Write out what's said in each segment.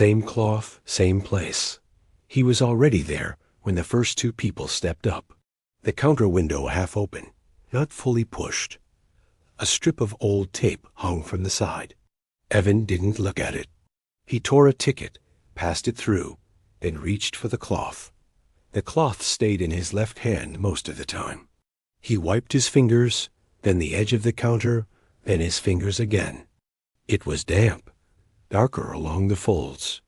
Same cloth, same place. He was already there when the first two people stepped up. The counter window half open, not fully pushed. A strip of old tape hung from the side. Evan didn't look at it. He tore a ticket, passed it through, then reached for the cloth. The cloth stayed in his left hand most of the time. He wiped his fingers, then the edge of the counter, then his fingers again. It was damp, darker along the folds.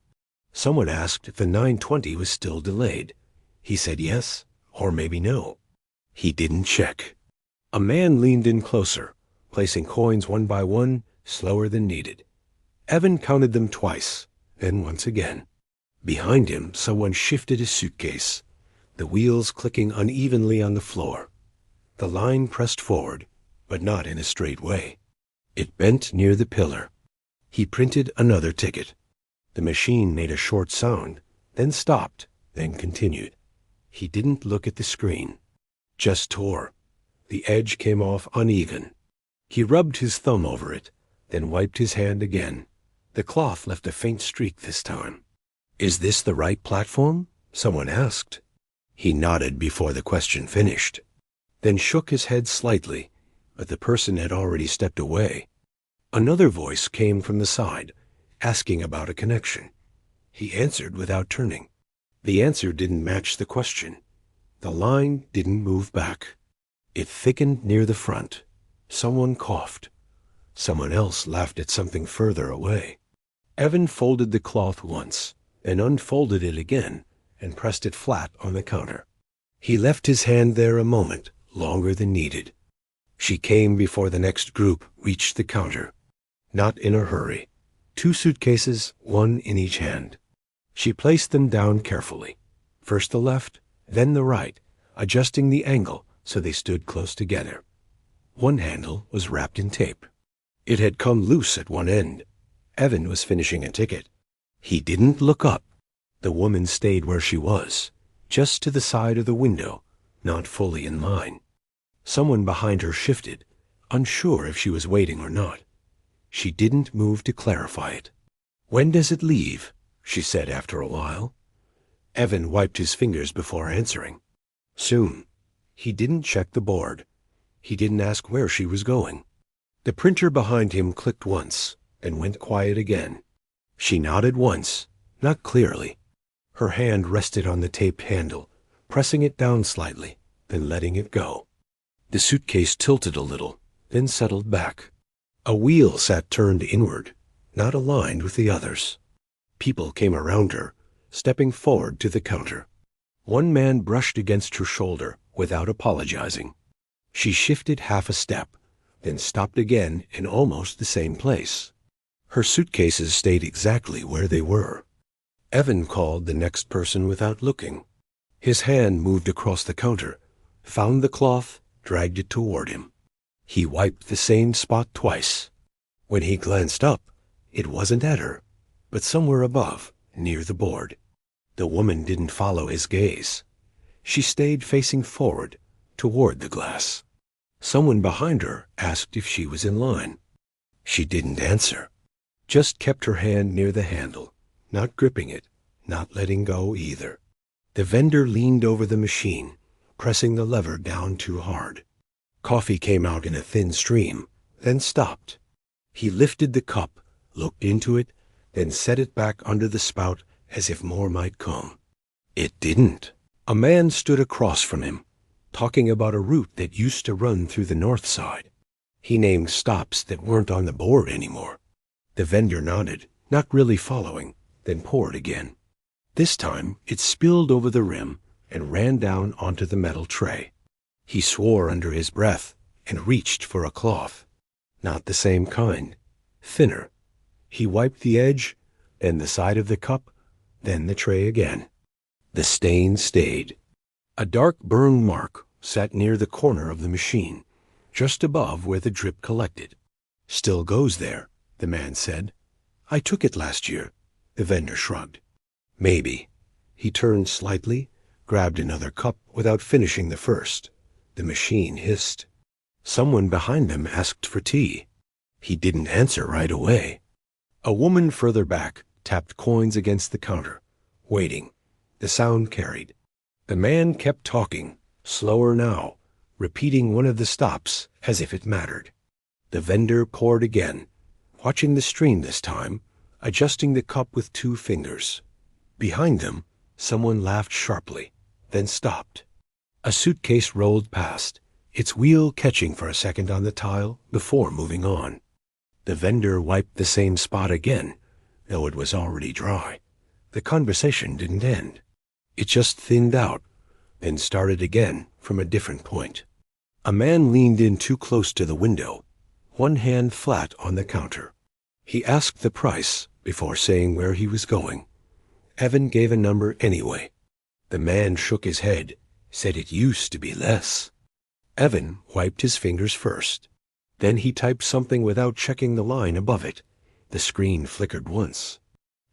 Someone asked if the 9:20 was still delayed. He said yes, or maybe no. He didn't check. A man leaned in closer, placing coins one by one, slower than needed. Evan counted them twice, then once again. Behind him, someone shifted his suitcase, the wheels clicking unevenly on the floor. The line pressed forward, but not in a straight way. It bent near the pillar. He printed another ticket. The machine made a short sound, then stopped, then continued. He didn't look at the screen, just tore. The edge came off uneven. He rubbed his thumb over it, then wiped his hand again. The cloth left a faint streak this time. "Is this the right platform?" someone asked. He nodded before the question finished, then shook his head slightly, but the person had already stepped away. Another voice came from the side, asking about a connection. He answered without turning. The answer didn't match the question. The line didn't move back. It thickened near the front. Someone coughed. Someone else laughed at something further away. Evan folded the cloth once, then unfolded it again and pressed it flat on the counter. He left his hand there a moment, longer than needed. She came before the next group reached the counter. Not in a hurry. 2 suitcases, one in each hand. She placed them down carefully. First the left, then the right, adjusting the angle so they stood close together. One handle was wrapped in tape. It had come loose at one end. Evan was finishing a ticket. He didn't look up. The woman stayed where she was, just to the side of the window, not fully in line. Someone behind her shifted, unsure if she was waiting or not. She didn't move to clarify it. "When does it leave?" she said after a while. Evan wiped his fingers before answering. "Soon." He didn't check the board. He didn't ask where she was going. The printer behind him clicked once, then went quiet again. She nodded once, not clearly. Her hand rested on the tape handle, pressing it down slightly, then letting it go. The suitcase tilted a little, then settled back. A wheel sat turned inward, not aligned with the others. People came around her, stepping forward to the counter. One man brushed against her shoulder without apologizing. She shifted half a step, then stopped again in almost the same place. Her suitcases stayed exactly where they were. Evan called the next person without looking. His hand moved across the counter, found the cloth, dragged it toward him. He wiped the same spot twice. When he glanced up, it wasn't at her, but somewhere above, near the board. The woman didn't follow his gaze. She stayed facing forward, toward the glass. Someone behind her asked if she was in line. She didn't answer, just kept her hand near the handle, not gripping it, not letting go either. The vendor leaned over the machine, pressing the lever down too hard. Coffee came out in a thin stream, then stopped. He lifted the cup, looked into it, then set it back under the spout as if more might come. It didn't. A man stood across from him, talking about a route that used to run through the north side. He named stops that weren't on the board anymore. The vendor nodded, not really following, then poured again. This time it spilled over the rim and ran down onto the metal tray. He swore under his breath and reached for a cloth. Not the same kind, thinner. He wiped the edge, then the side of the cup, then the tray again. The stain stayed. A dark burn mark sat near the corner of the machine, just above where the drip collected. "Still goes there," the man said. "I took it last year." The vendor shrugged. "Maybe." He turned slightly, grabbed another cup without finishing the first. The machine hissed. Someone behind them asked for tea. He didn't answer right away. A woman further back tapped coins against the counter, waiting. The sound carried. The man kept talking, slower now, repeating one of the stops as if it mattered. The vendor poured again, watching the stream this time, adjusting the cup with 2 fingers. Behind them, someone laughed sharply, then stopped. A suitcase rolled past, its wheel catching for a second on the tile before moving on. The vendor wiped the same spot again, though it was already dry. The conversation didn't end. It just thinned out, then started again from a different point. A man leaned in too close to the window, one hand flat on the counter. He asked the price before saying where he was going. Evan gave a number anyway. The man shook his head, said it used to be less. Evan wiped his fingers first. Then he typed something without checking the line above it. The screen flickered once.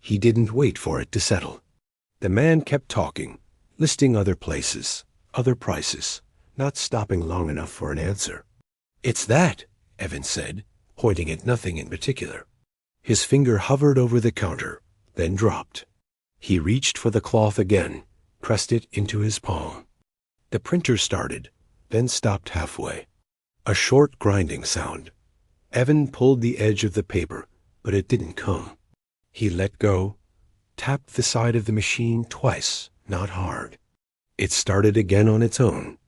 He didn't wait for it to settle. The man kept talking, listing other places, other prices, not stopping long enough for an answer. "It's that," Evan said, pointing at nothing in particular. His finger hovered over the counter, then dropped. He reached for the cloth again, pressed it into his palm. The printer started, then stopped halfway. A short grinding sound. Evan pulled the edge of the paper, but it didn't come. He let go, tapped the side of the machine twice, not hard. It started again on its own.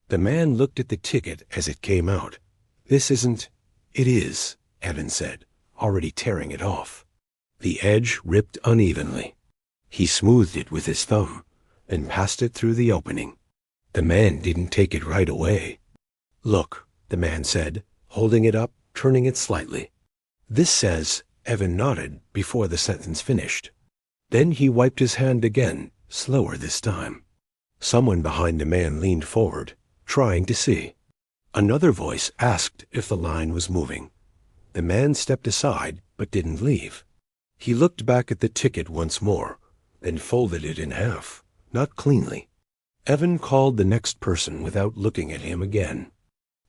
The man looked at the ticket as it came out. "This isn't—" "It is," Evan said, already tearing it off. The edge ripped unevenly. He smoothed it with his thumb, then passed it through the opening. The man didn't take it right away. "Look," the man said, holding it up, turning it slightly. "This says," Evan nodded before the sentence finished. Then he wiped his hand again, slower this time. Someone behind the man leaned forward, trying to see. Another voice asked if the line was moving. The man stepped aside, but didn't leave. He looked back at the ticket once more, then folded it in half, not cleanly. Evan called the next person without looking at him again.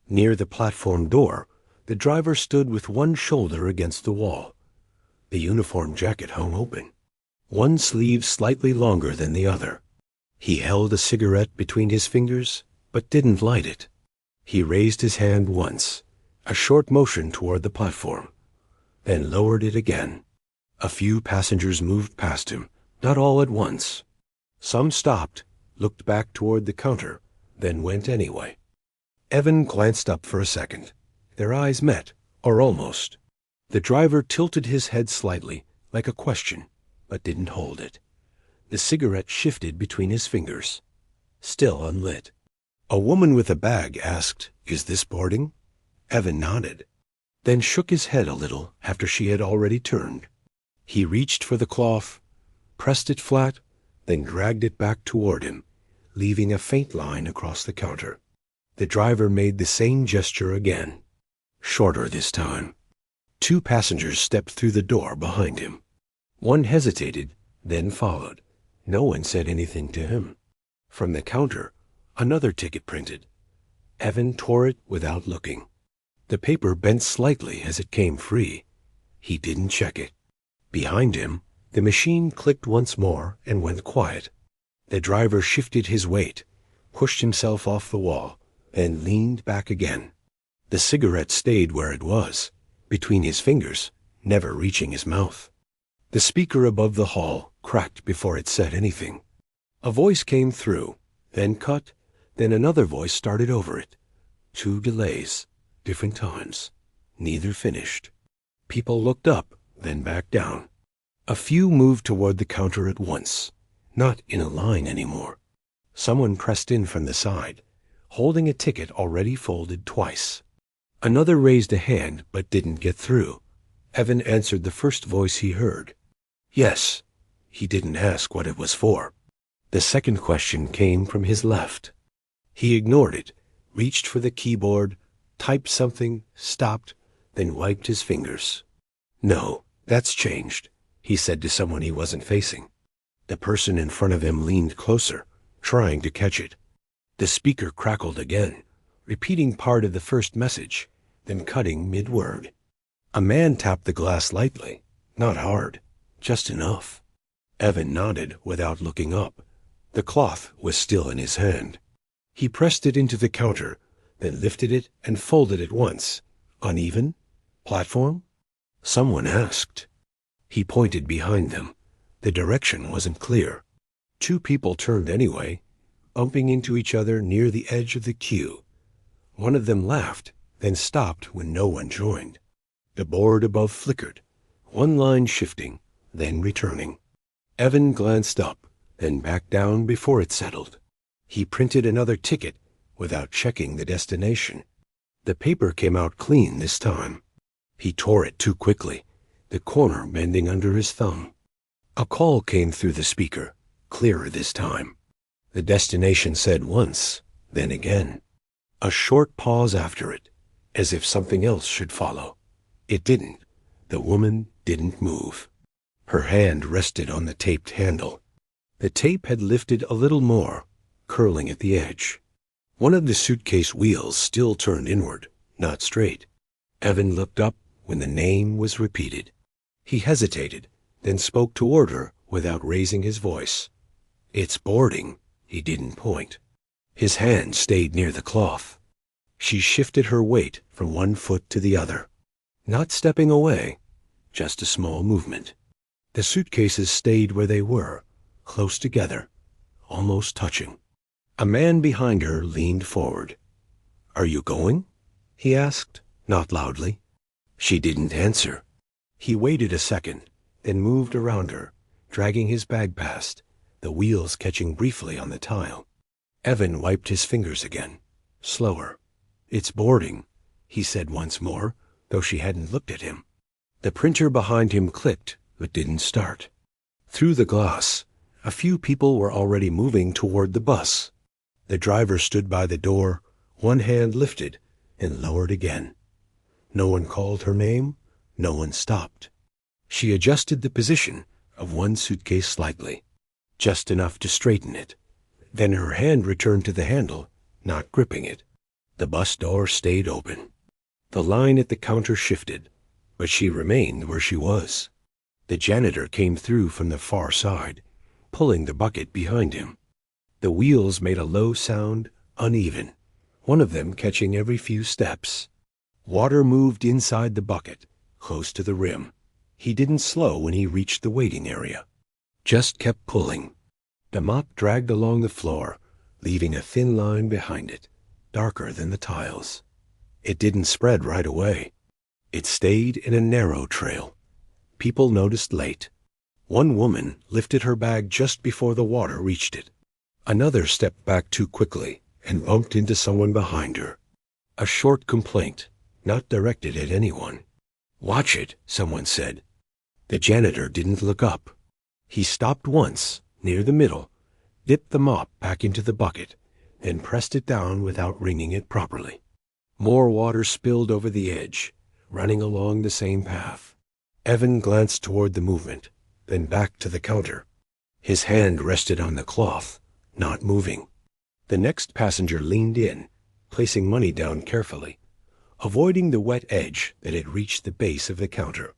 Near the platform door, the driver stood with one shoulder against the wall. The uniform jacket hung open, one sleeve slightly longer than the other. He held a cigarette between his fingers, but didn't light it. He raised his hand once, a short motion toward the platform, then lowered it again. A few passengers moved past him, not all at once. Some stopped, looked back toward the counter, then went anyway. Evan glanced up for a second. Their eyes met, or almost. The driver tilted his head slightly, like a question, but didn't hold it. The cigarette shifted between his fingers, still unlit. A woman with a bag asked, "Is this boarding?" Evan nodded, then shook his head a little after she had already turned. He reached for the cloth, pressed it flat, then dragged it back toward him, leaving a faint line across the counter. The driver made the same gesture again, shorter this time. 2 passengers stepped through the door behind him. One hesitated, then followed. No one said anything to him. From the counter, another ticket printed. Evan tore it without looking. The paper bent slightly as it came free. He didn't check it. Behind him, the machine clicked once more and went quiet. The driver shifted his weight, pushed himself off the wall, and leaned back again. The cigarette stayed where it was, between his fingers, never reaching his mouth. The speaker above the hall cracked before it said anything. A voice came through, then cut, then another voice started over it. 2 delays, different times, neither finished. People looked up, then back down. A few moved toward the counter at once, not in a line anymore. Someone pressed in from the side, holding a ticket already folded twice. Another raised a hand but didn't get through. Evan answered the first voice he heard. "Yes." He didn't ask what it was for. The second question came from his left. He ignored it, reached for the keyboard, typed something, stopped, then wiped his fingers. "No, that's changed," he said to someone he wasn't facing. The person in front of him leaned closer, trying to catch it. The speaker crackled again, repeating part of the first message, then cutting mid-word. A man tapped the glass lightly, not hard, Just enough. Evan nodded without looking up. The cloth was still in his hand. He pressed it into the counter, then lifted it and folded it once. Uneven? Platform? Someone asked. He pointed behind them. The direction wasn't clear. Two people turned anyway, bumping into each other near the edge of the queue. One of them laughed, then stopped when no one joined. The board above flickered, one line shifting, then returning. Evan glanced up, then back down before it settled. He printed another ticket without checking the destination. The paper came out clean this time. He tore it too quickly, the corner bending under his thumb. A call came through the speaker, clearer this time. The destination said once, then again. A short pause after it, as if something else should follow. It didn't. The woman didn't move. Her hand rested on the taped handle. The tape had lifted a little more, curling at the edge. One of the suitcase wheels still turned inward, not straight. Evan looked up when the name was repeated. He hesitated, then spoke toward her without raising his voice. "It's boarding." He didn't point. His hand stayed near the cloth. She shifted her weight from one foot to the other. Not stepping away, just a small movement. The suitcases stayed where they were, close together, almost touching. A man behind her leaned forward. "Are you going?" he asked, not loudly. She didn't answer. He waited a second, then moved around her, dragging his bag past, the wheels catching briefly on the tile. Evan wiped his fingers again, slower. "It's boarding," he said once more, though she hadn't looked at him. The printer behind him clicked, but didn't start. Through the glass, a few people were already moving toward the bus. The driver stood by the door, one hand lifted and lowered again. No one called her name, no one stopped. She adjusted the position of one suitcase slightly, just enough to straighten it. Then her hand returned to the handle, not gripping it. The bus door stayed open. The line at the counter shifted, but she remained where she was. The janitor came through from the far side, pulling the bucket behind him. The wheels made a low sound, uneven, one of them catching every few steps. Water moved inside the bucket, close to the rim. He didn't slow when he reached the waiting area, just kept pulling. The mop dragged along the floor, leaving a thin line behind it, darker than the tiles. It didn't spread right away. It stayed in a narrow trail. People noticed late. One woman lifted her bag just before the water reached it. Another stepped back too quickly and bumped into someone behind her. A short complaint, not directed at anyone. "Watch it," someone said. The janitor didn't look up. He stopped once, near the middle, dipped the mop back into the bucket, then pressed it down without wringing it properly. More water spilled over the edge, running along the same path. Evan glanced toward the movement, then back to the counter. His hand rested on the cloth, not moving. The next passenger leaned in, placing money down carefully, avoiding the wet edge that had reached the base of the counter.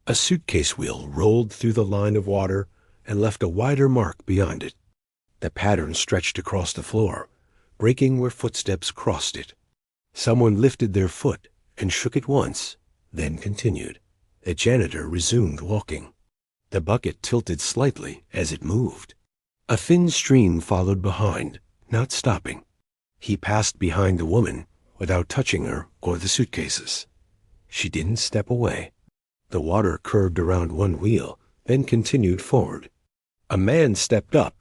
A suitcase wheel rolled through the line of water and left a wider mark beyond it. The pattern stretched across the floor, breaking where footsteps crossed it. Someone lifted their foot and shook it once, then continued. The janitor resumed walking. The bucket tilted slightly as it moved. A thin stream followed behind, not stopping. He passed behind the woman without touching her or the suitcases. She didn't step away. The water curved around one wheel, then continued forward. A man stepped up,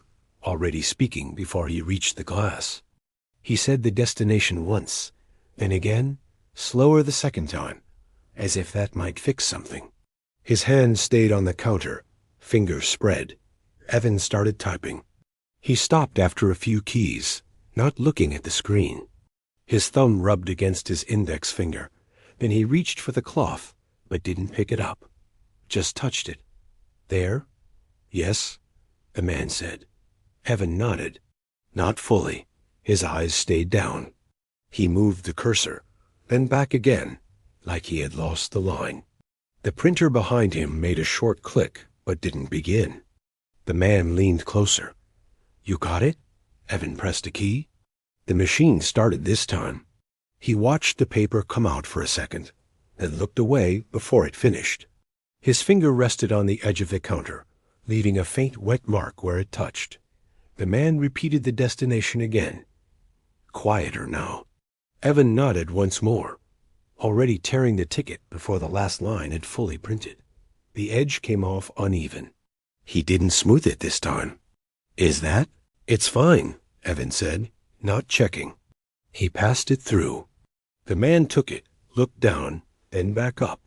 already speaking before he reached the glass. He said the destination once, then again, slower the second time, as if that might fix something. His hand stayed on the counter, fingers spread. Evan started typing. He stopped after a few keys, not looking at the screen. His thumb rubbed against his index finger. Then he reached for the cloth, but didn't pick it up. Just touched it. "There?" "Yes," the man said. Evan nodded. Not fully. His eyes stayed down. He moved the cursor, then back again, like he had lost the line. The printer behind him made a short click, but didn't begin. The man leaned closer. "You got it?" Evan pressed a key. The machine started this time. He watched the paper come out for a second, then looked away before it finished. His finger rested on the edge of the counter, leaving a faint wet mark where it touched. The man repeated the destination again. Quieter now. Evan nodded once more, already tearing the ticket before the last line had fully printed. The edge came off uneven. He didn't smooth it this time. "Is that?" "It's fine," Evan said, not checking. He passed it through. The man took it, looked down, then back up,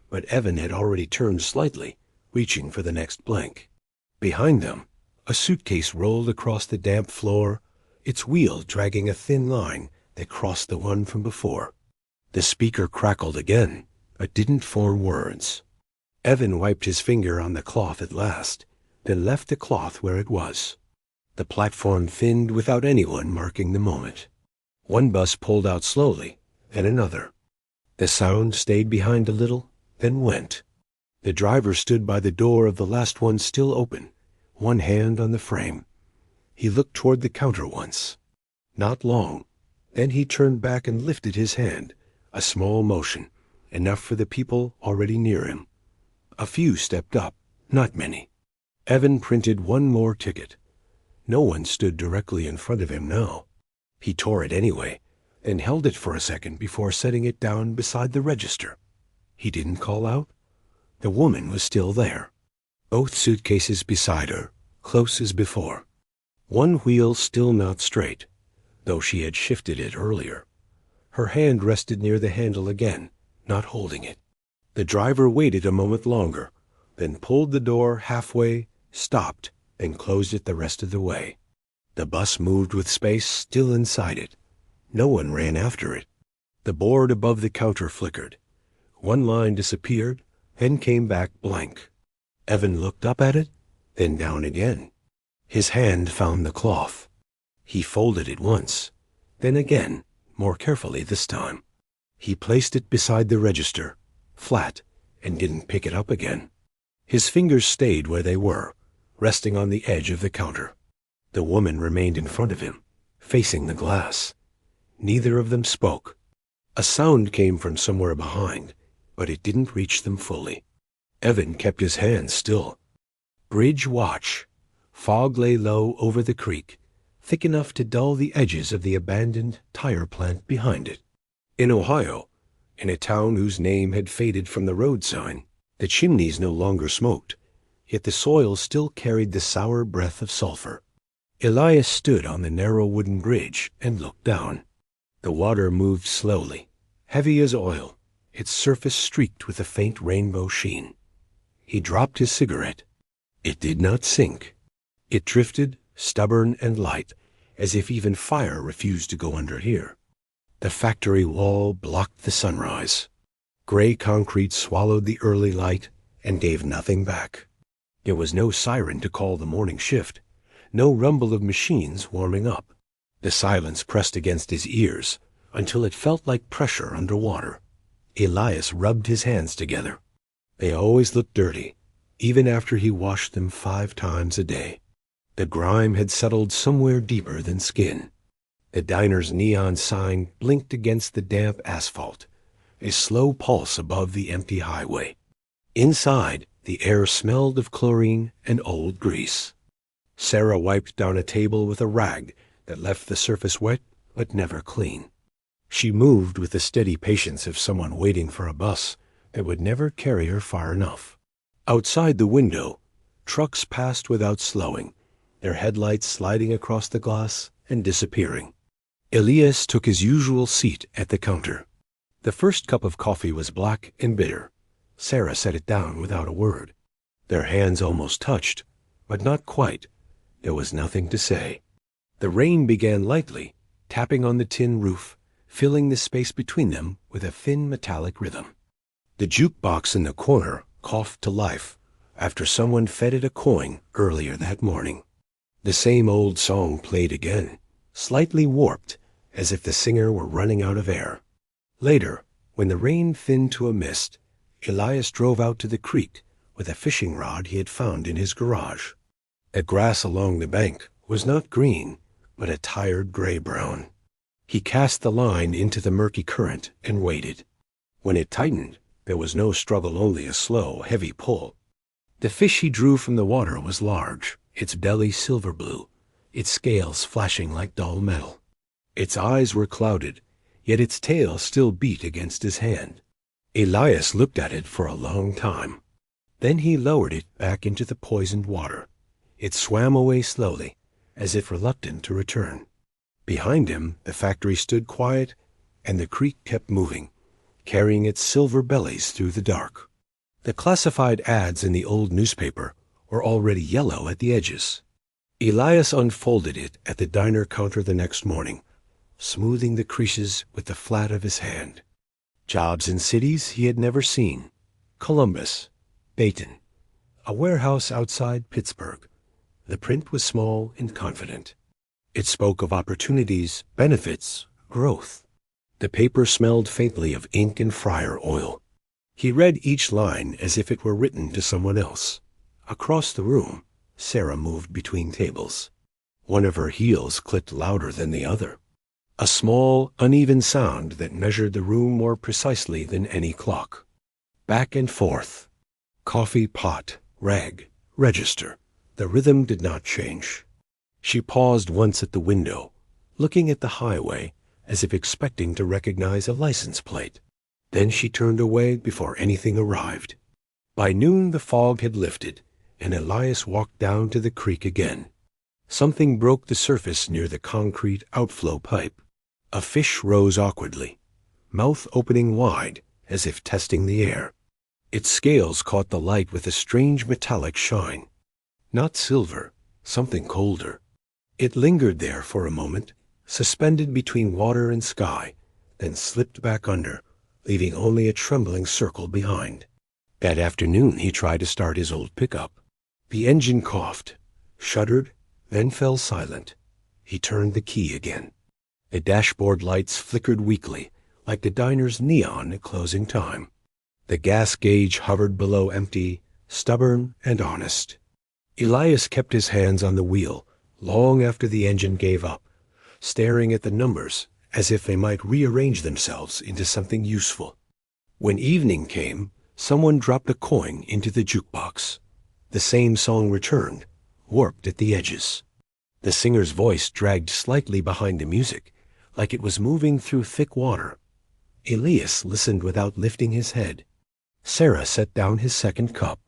but Evan had already turned slightly, reaching for the next blank. Behind them, a suitcase rolled across the damp floor, its wheel dragging a thin line that crossed the one from before. The speaker crackled again, but didn't form words. Evan wiped his finger on the cloth at last, then left the cloth where it was. The platform thinned without anyone marking the moment. One bus pulled out slowly, then another. The sound stayed behind a little, then went. The driver stood by the door of the last one still open, one hand on the frame. He looked toward the counter once. Not long. Then he turned back and lifted his hand, a small motion, enough for the people already near him. A few stepped up, not many. Evan printed one more ticket. No one stood directly in front of him now. He tore it anyway, and held it for a second before setting it down beside the register. He didn't call out. The woman was still there, both suitcases beside her, close as before. One wheel still not straight, though she had shifted it earlier. Her hand rested near the handle again, not holding it. The driver waited a moment longer, then pulled the door halfway, stopped, and closed it the rest of the way. The bus moved with space still inside it. No one ran after it. The board above the counter flickered. One line disappeared, then came back blank. Evan looked up at it, then down again. His hand found the cloth. He folded it once, then again, more carefully this time. He placed it beside the register, flat, and didn't pick it up again. His fingers stayed where they were, resting on the edge of the counter. The woman remained in front of him, facing the glass. Neither of them spoke. A sound came from somewhere behind, but it didn't reach them fully. Evan kept his hands still. Bridge watch. Fog lay low over the creek, thick enough to dull the edges of the abandoned tire plant behind it. In Ohio, in a town whose name had faded from the road sign, the chimneys no longer smoked, yet the soil still carried the sour breath of sulfur. Elias stood on the narrow wooden bridge and looked down. The water moved slowly, heavy as oil, its surface streaked with a faint rainbow sheen. He dropped his cigarette. It did not sink. It drifted, stubborn and light, as if even fire refused to go under here. The factory wall blocked the sunrise. Gray concrete swallowed the early light and gave nothing back. There was no siren to call the morning shift, no rumble of machines warming up. The silence pressed against his ears until it felt like pressure underwater. Elias rubbed his hands together. They always looked dirty, even after he washed them 5 times a day. The grime had settled somewhere deeper than skin. The diner's neon sign blinked against the damp asphalt, a slow pulse above the empty highway. Inside, the air smelled of chlorine and old grease. Sarah wiped down a table with a rag that left the surface wet but never clean. She moved with the steady patience of someone waiting for a bus that would never carry her far enough. Outside the window, trucks passed without slowing, their headlights sliding across the glass and disappearing. Elias took his usual seat at the counter. The first cup of coffee was black and bitter. Sarah set it down without a word. Their hands almost touched, but not quite. There was nothing to say. The rain began lightly, tapping on the tin roof, filling the space between them with a thin metallic rhythm. The jukebox in the corner coughed to life after someone fed it a coin earlier that morning. The same old song played again, slightly warped, as if the singer were running out of air. Later, when the rain thinned to a mist, Elias drove out to the creek with a fishing rod he had found in his garage. The grass along the bank was not green, but a tired gray-brown. He cast the line into the murky current and waited. When it tightened, there was no struggle, only a slow, heavy pull. The fish he drew from the water was large, its belly silver blue, its scales flashing like dull metal. Its eyes were clouded, yet its tail still beat against his hand. Elias looked at it for a long time. Then he lowered it back into the poisoned water. It swam away slowly, as if reluctant to return. Behind him, the factory stood quiet, and the creek kept moving, carrying its silver bellies through the dark. The classified ads in the old newspaper were already yellow at the edges. Elias unfolded it at the diner counter the next morning, smoothing the creases with the flat of his hand. Jobs in cities he had never seen. Columbus, Dayton, a warehouse outside Pittsburgh. The print was small and confident. It spoke of opportunities, benefits, growth. The paper smelled faintly of ink and fryer oil. He read each line as if it were written to someone else. Across the room, Sarah moved between tables. One of her heels clicked louder than the other. A small, uneven sound that measured the room more precisely than any clock. Back and forth. Coffee pot, rag, register. The rhythm did not change. She paused once at the window, looking at the highway as if expecting to recognize a license plate. Then she turned away before anything arrived. By noon the fog had lifted, and Elias walked down to the creek again. Something broke the surface near the concrete outflow pipe. A fish rose awkwardly, mouth opening wide as if testing the air. Its scales caught the light with a strange metallic shine. Not silver, something colder. It lingered there for a moment, suspended between water and sky, then slipped back under, leaving only a trembling circle behind. That afternoon he tried to start his old pickup. The engine coughed, shuddered, then fell silent. He turned the key again. The dashboard lights flickered weakly, like the diner's neon at closing time. The gas gauge hovered below empty, stubborn and honest. Elias kept his hands on the wheel long after the engine gave up, staring at the numbers as if they might rearrange themselves into something useful. When evening came, someone dropped a coin into the jukebox. The same song returned, warped at the edges. The singer's voice dragged slightly behind the music, like it was moving through thick water. Elias listened without lifting his head. Sarah set down his second cup.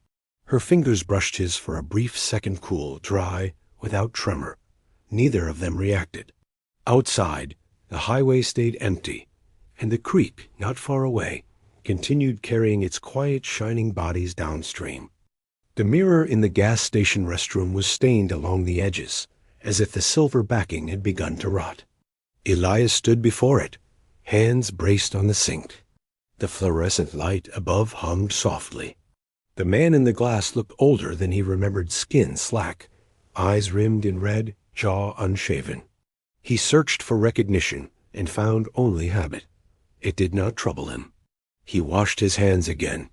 Her fingers brushed his for a brief second, cool, dry, without tremor. Neither of them reacted. Outside, the highway stayed empty, and the creek, not far away, continued carrying its quiet, shining bodies downstream. The mirror in the gas station restroom was stained along the edges, as if the silver backing had begun to rot. Elias stood before it, hands braced on the sink. The fluorescent light above hummed softly. The man in the glass looked older than he remembered, skin slack, eyes rimmed in red, jaw unshaven. He searched for recognition and found only habit. It did not trouble him. He washed his hands again,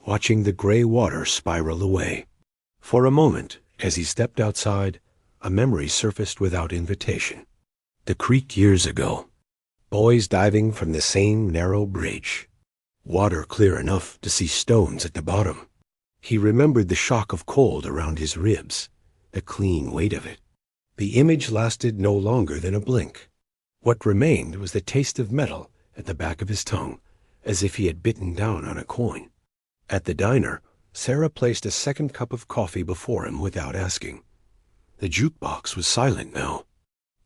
watching the gray water spiral away. For a moment, as he stepped outside, a memory surfaced without invitation. The creek years ago. Boys diving from the same narrow bridge. Water clear enough to see stones at the bottom. He remembered the shock of cold around his ribs, the clean weight of it. The image lasted no longer than a blink. What remained was the taste of metal at the back of his tongue, as if he had bitten down on a coin. At the diner, Sarah placed a second cup of coffee before him without asking. The jukebox was silent now.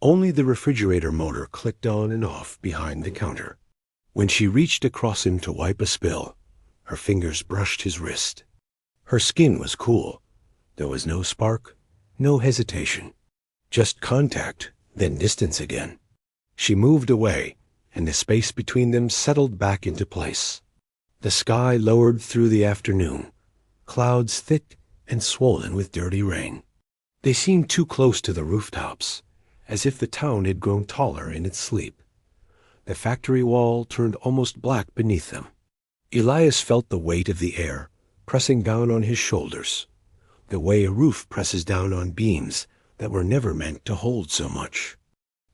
Only the refrigerator motor clicked on and off behind the counter. When she reached across him to wipe a spill, her fingers brushed his wrist. Her skin was cool. There was no spark, no hesitation. Just contact, then distance again. She moved away, and the space between them settled back into place. The sky lowered through the afternoon, clouds thick and swollen with dirty rain. They seemed too close to the rooftops, as if the town had grown taller in its sleep. The factory wall turned almost black beneath them. Elias felt the weight of the air, pressing down on his shoulders, the way a roof presses down on beams that were never meant to hold so much.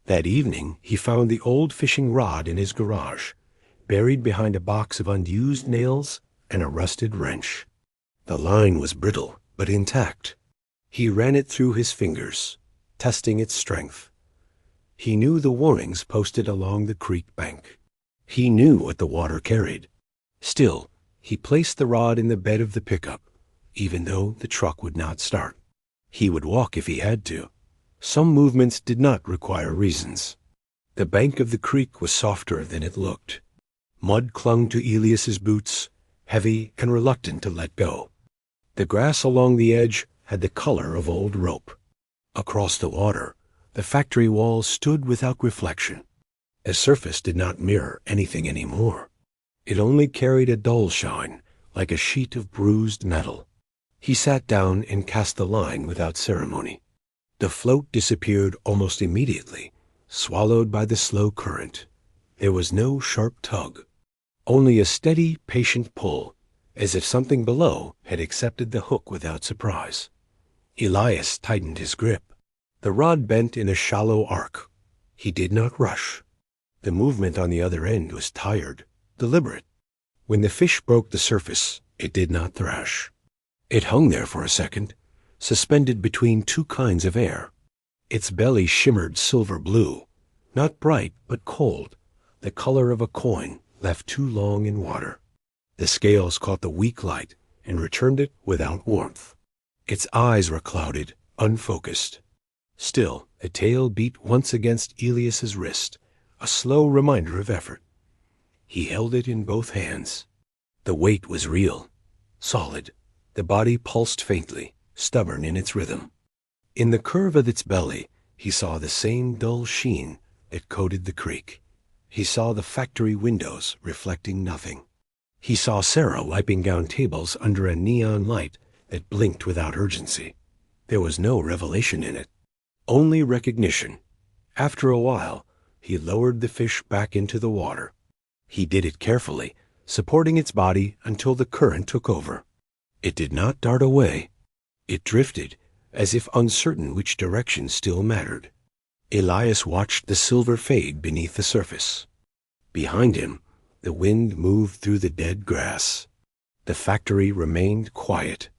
That evening, he found the old fishing rod in his garage, buried behind a box of unused nails and a rusted wrench. The line was brittle, but intact. He ran it through his fingers, testing its strength. He knew the warnings posted along the creek bank. He knew what the water carried. Still, he placed the rod in the bed of the pickup, even though the truck would not start. He would walk if he had to. Some movements did not require reasons. The bank of the creek was softer than it looked. Mud clung to Elias's boots, heavy and reluctant to let go. The grass along the edge had the color of old rope. Across the water, the factory walls stood without reflection. The surface did not mirror anything anymore. It only carried a dull shine, like a sheet of bruised metal. He sat down and cast the line without ceremony. The float disappeared almost immediately, swallowed by the slow current. There was no sharp tug, only a steady, patient pull, as if something below had accepted the hook without surprise. Elias tightened his grip. The rod bent in a shallow arc. He did not rush. The movement on the other end was tired, deliberate. When the fish broke the surface, it did not thrash. It hung there for a second, suspended between two kinds of air. Its belly shimmered silver blue, not bright but cold, the color of a coin left too long in water. The scales caught the weak light and returned it without warmth. Its eyes were clouded, unfocused. Still, the tail beat once against Elias's wrist, a slow reminder of effort. He held it in both hands. The weight was real, solid. The body pulsed faintly, stubborn in its rhythm. In the curve of its belly, he saw the same dull sheen that coated the creek. He saw the factory windows reflecting nothing. He saw Sarah wiping down tables under a neon light that blinked without urgency. There was no revelation in it, only recognition. After a while, he lowered the fish back into the water. He did it carefully, supporting its body until the current took over. It did not dart away. It drifted, as if uncertain which direction still mattered. Elias watched the silver fade beneath the surface. Behind him, the wind moved through the dead grass. The factory remained quiet.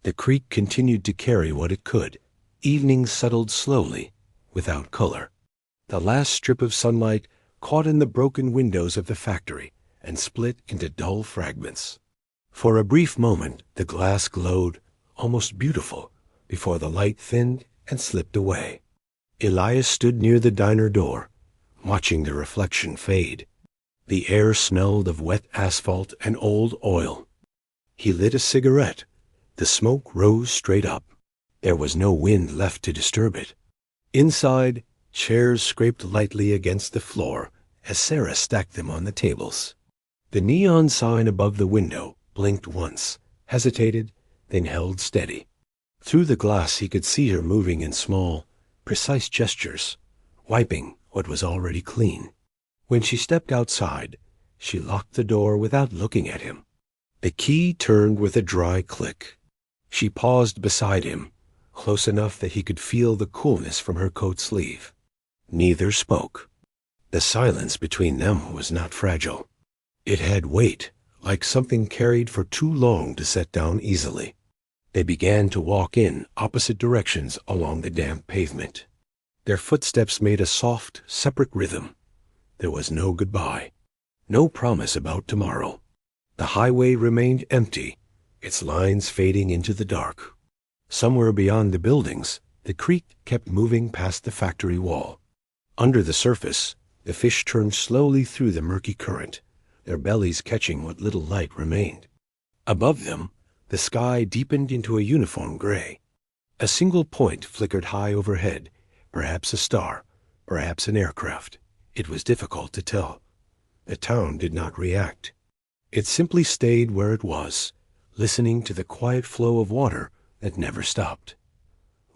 The creek continued to carry what it could. Evening settled slowly, without color. The last strip of sunlight caught in the broken windows of the factory and split into dull fragments. For a brief moment, the glass glowed, almost beautiful, before the light thinned and slipped away. Elias stood near the diner door, watching the reflection fade. The air smelled of wet asphalt and old oil. He lit a cigarette. The smoke rose straight up. There was no wind left to disturb it. Inside, chairs scraped lightly against the floor as Sarah stacked them on the tables. The neon sign above the window blinked once, hesitated, then held steady. Through the glass he could see her moving in small, precise gestures, wiping what was already clean. When she stepped outside, she locked the door without looking at him. The key turned with a dry click. She paused beside him, close enough that he could feel the coolness from her coat sleeve. Neither spoke. The silence between them was not fragile. It had weight, like something carried for too long to set down easily. They began to walk in opposite directions along the damp pavement. Their footsteps made a soft, separate rhythm. There was no goodbye, no promise about tomorrow. The highway remained empty, its lines fading into the dark. Somewhere beyond the buildings, the creek kept moving past the factory wall. Under the surface, the fish turned slowly through the murky current, their bellies catching what little light remained. Above them, the sky deepened into a uniform gray. A single point flickered high overhead, perhaps a star, perhaps an aircraft. It was difficult to tell. The town did not react. It simply stayed where it was, listening to the quiet flow of water that never stopped.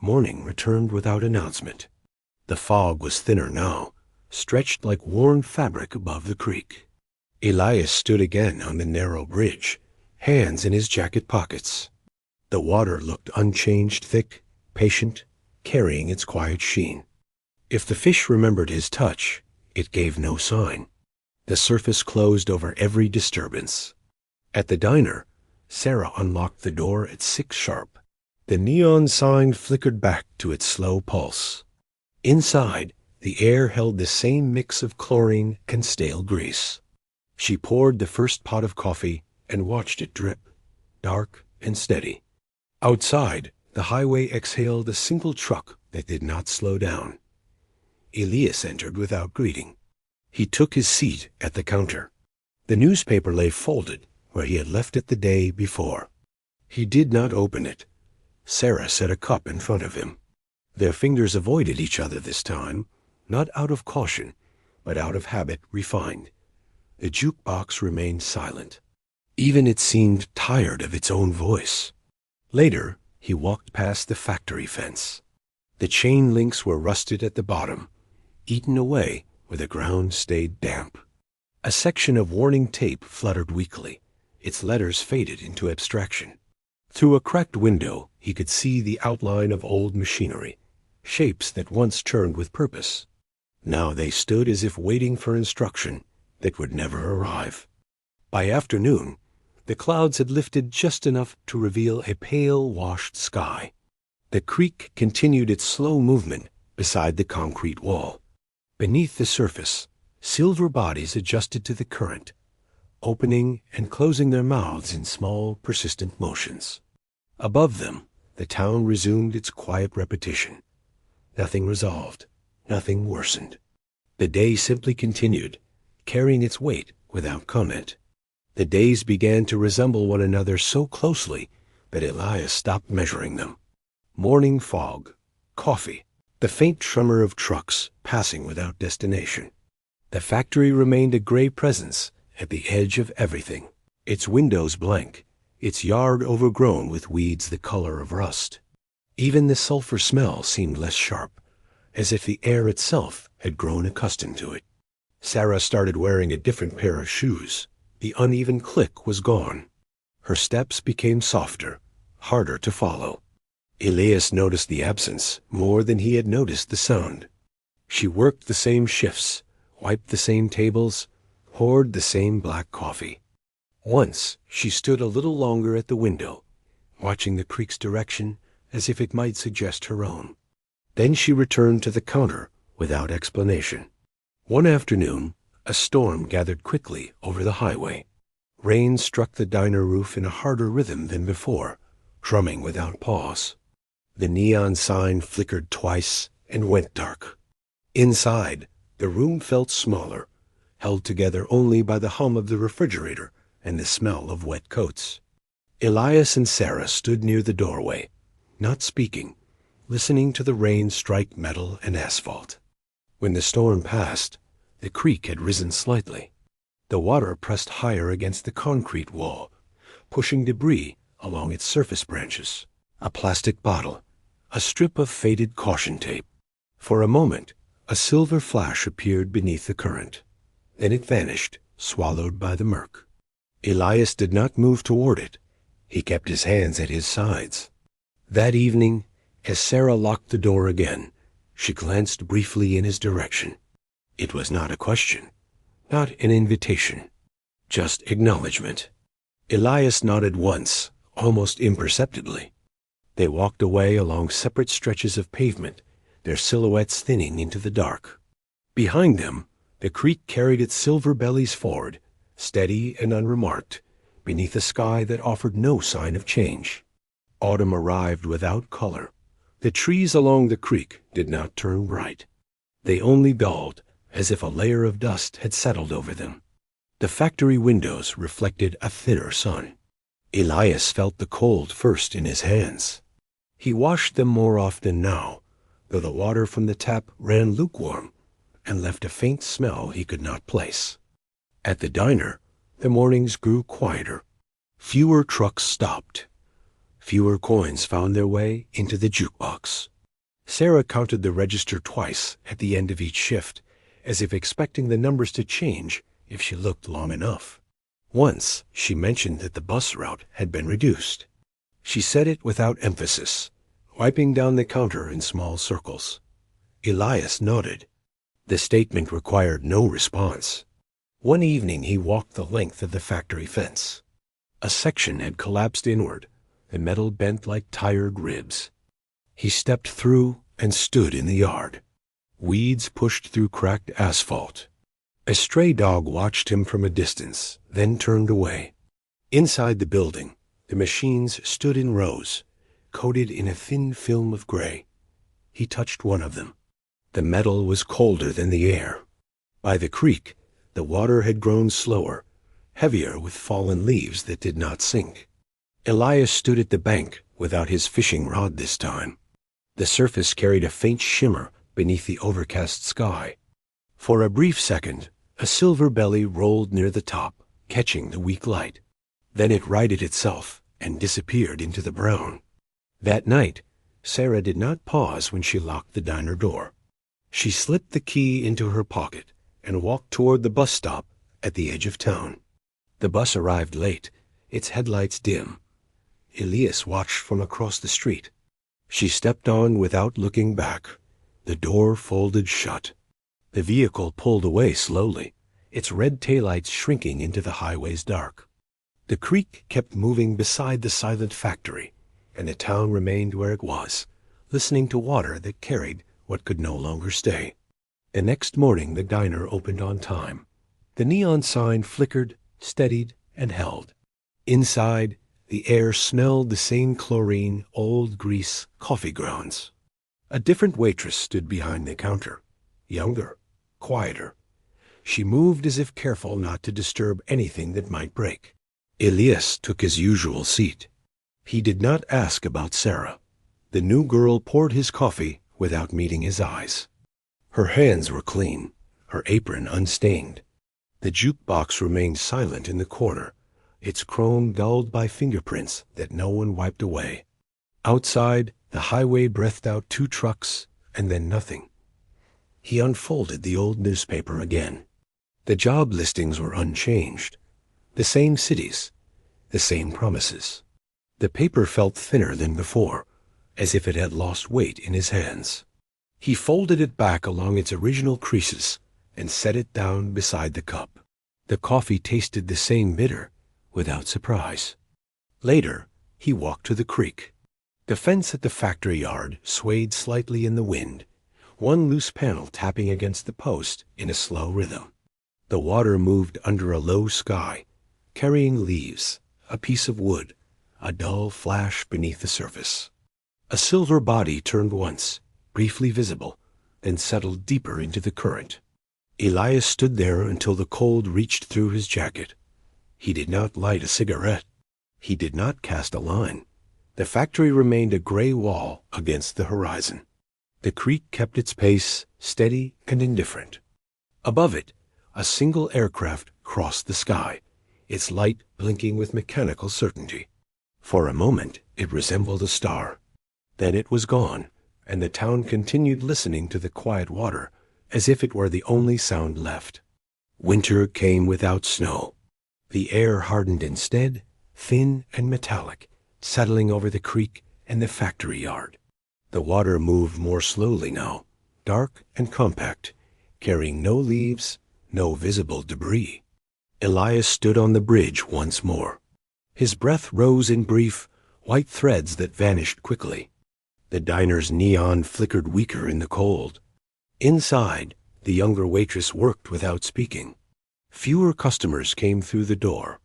Morning returned without announcement. The fog was thinner now, stretched like worn fabric above the creek. Elias stood again on the narrow bridge, hands in his jacket pockets. The water looked unchanged, thick, patient, carrying its quiet sheen. If the fish remembered his touch, it gave no sign. The surface closed over every disturbance. At the diner, Sarah unlocked the door at 6 sharp. The neon sign flickered back to its slow pulse. Inside, the air held the same mix of chlorine and stale grease. She poured the first pot of coffee and watched it drip, dark and steady. Outside, the highway exhaled a single truck that did not slow down. Elias entered without greeting. He took his seat at the counter. The newspaper lay folded where he had left it the day before. He did not open it. Sarah set a cup in front of him. Their fingers avoided each other this time, not out of caution, but out of habit refined. The jukebox remained silent. Even it seemed tired of its own voice. Later, he walked past the factory fence. The chain links were rusted at the bottom, eaten away where the ground stayed damp. A section of warning tape fluttered weakly. Its letters faded into abstraction. Through a cracked window, he could see the outline of old machinery, shapes that once turned with purpose. Now they stood as if waiting for instruction that would never arrive. By afternoon, the clouds had lifted just enough to reveal a pale, washed sky. The creek continued its slow movement beside the concrete wall. Beneath the surface, silver bodies adjusted to the current, opening and closing their mouths in small, persistent motions. Above them, the town resumed its quiet repetition. Nothing resolved, nothing worsened. The day simply continued, carrying its weight without comment. The days began to resemble one another so closely that Elias stopped measuring them. Morning fog, coffee, the faint tremor of trucks passing without destination. The factory remained a gray presence at the edge of everything, its windows blank, its yard overgrown with weeds the color of rust. Even the sulfur smell seemed less sharp, as if the air itself had grown accustomed to it. Sarah started wearing a different pair of shoes. The uneven click was gone. Her steps became softer, harder to follow. Elias noticed the absence more than he had noticed the sound. She worked the same shifts, wiped the same tables, poured the same black coffee. Once she stood a little longer at the window, watching the creek's direction as if it might suggest her own. Then she returned to the counter without explanation. One afternoon, a storm gathered quickly over the highway. Rain struck the diner roof in a harder rhythm than before, drumming without pause. The neon sign flickered twice and went dark. Inside, the room felt smaller, held together only by the hum of the refrigerator and the smell of wet coats. Elias and Sarah stood near the doorway, not speaking, listening to the rain strike metal and asphalt. When the storm passed, the creek had risen slightly. The water pressed higher against the concrete wall, pushing debris along its surface branches. A plastic bottle, a strip of faded caution tape. For a moment, a silver flash appeared beneath the current. Then it vanished, swallowed by the murk. Elias did not move toward it. He kept his hands at his sides. That evening, as Sarah locked the door again, she glanced briefly in his direction. It was not a question, not an invitation, just acknowledgement. Elias nodded once, almost imperceptibly. They walked away along separate stretches of pavement, their silhouettes thinning into the dark. Behind them, the creek carried its silver bellies forward, steady and unremarked, beneath a sky that offered no sign of change. Autumn arrived without color. The trees along the creek did not turn bright. They only dulled, as if a layer of dust had settled over them. The factory windows reflected a thinner sun. Elias felt the cold first in his hands. He washed them more often now, though the water from the tap ran lukewarm and left a faint smell he could not place. At the diner, the mornings grew quieter. Fewer trucks stopped. Fewer coins found their way into the jukebox. Sarah counted the register twice at the end of each shift, as if expecting the numbers to change if she looked long enough. Once she mentioned that the bus route had been reduced. She said it without emphasis, wiping down the counter in small circles. Elias nodded. The statement required no response. One evening he walked the length of the factory fence. A section had collapsed inward, the metal bent like tired ribs. He stepped through and stood in the yard. Weeds pushed through cracked asphalt. A stray dog watched him from a distance, then turned away. Inside the building, the machines stood in rows, coated in a thin film of gray. He touched one of them. The metal was colder than the air. By the creek, the water had grown slower, heavier with fallen leaves that did not sink. Elias stood at the bank without his fishing rod this time. The surface carried a faint shimmer beneath the overcast sky. For a brief second, a silver belly rolled near the top, catching the weak light. Then it righted itself and disappeared into the brown. That night, Sarah did not pause when she locked the diner door. She slipped the key into her pocket and walked toward the bus stop at the edge of town. The bus arrived late, its headlights dim. Elias watched from across the street. She stepped on without looking back. The door folded shut. The vehicle pulled away slowly, its red taillights shrinking into the highway's dark. The creek kept moving beside the silent factory, and the town remained where it was, listening to water that carried what could no longer stay. The next morning the diner opened on time. The neon sign flickered, steadied, and held. Inside, the air smelled the same chlorine, old grease, coffee grounds. A different waitress stood behind the counter, younger, quieter. She moved as if careful not to disturb anything that might break. Elias took his usual seat. He did not ask about Sarah. The new girl poured his coffee without meeting his eyes. Her hands were clean, her apron unstained. The jukebox remained silent in the corner, its chrome dulled by fingerprints that no one wiped away. Outside, the highway breathed out 2 trucks and then nothing. He unfolded the old newspaper again. The job listings were unchanged. The same cities, the same promises. The paper felt thinner than before, as if it had lost weight in his hands. He folded it back along its original creases and set it down beside the cup. The coffee tasted the same bitter, without surprise. Later, he walked to the creek. The fence at the factory yard swayed slightly in the wind, one loose panel tapping against the post in a slow rhythm. The water moved under a low sky, carrying leaves, a piece of wood, a dull flash beneath the surface. A silver body turned once, briefly visible, then settled deeper into the current. Elias stood there until the cold reached through his jacket. He did not light a cigarette. He did not cast a line. The factory remained a gray wall against the horizon. The creek kept its pace, steady and indifferent. Above it, a single aircraft crossed the sky, its light blinking with mechanical certainty. For a moment, it resembled a star. Then it was gone, and the town continued listening to the quiet water as if it were the only sound left. Winter came without snow. The air hardened instead, thin and metallic, settling over the creek and the factory yard. The water moved more slowly now, dark and compact, carrying no leaves, no visible debris. Elias stood on the bridge once more. His breath rose in brief, white threads that vanished quickly. The diner's neon flickered weaker in the cold. Inside, the younger waitress worked without speaking. Fewer customers came through the door.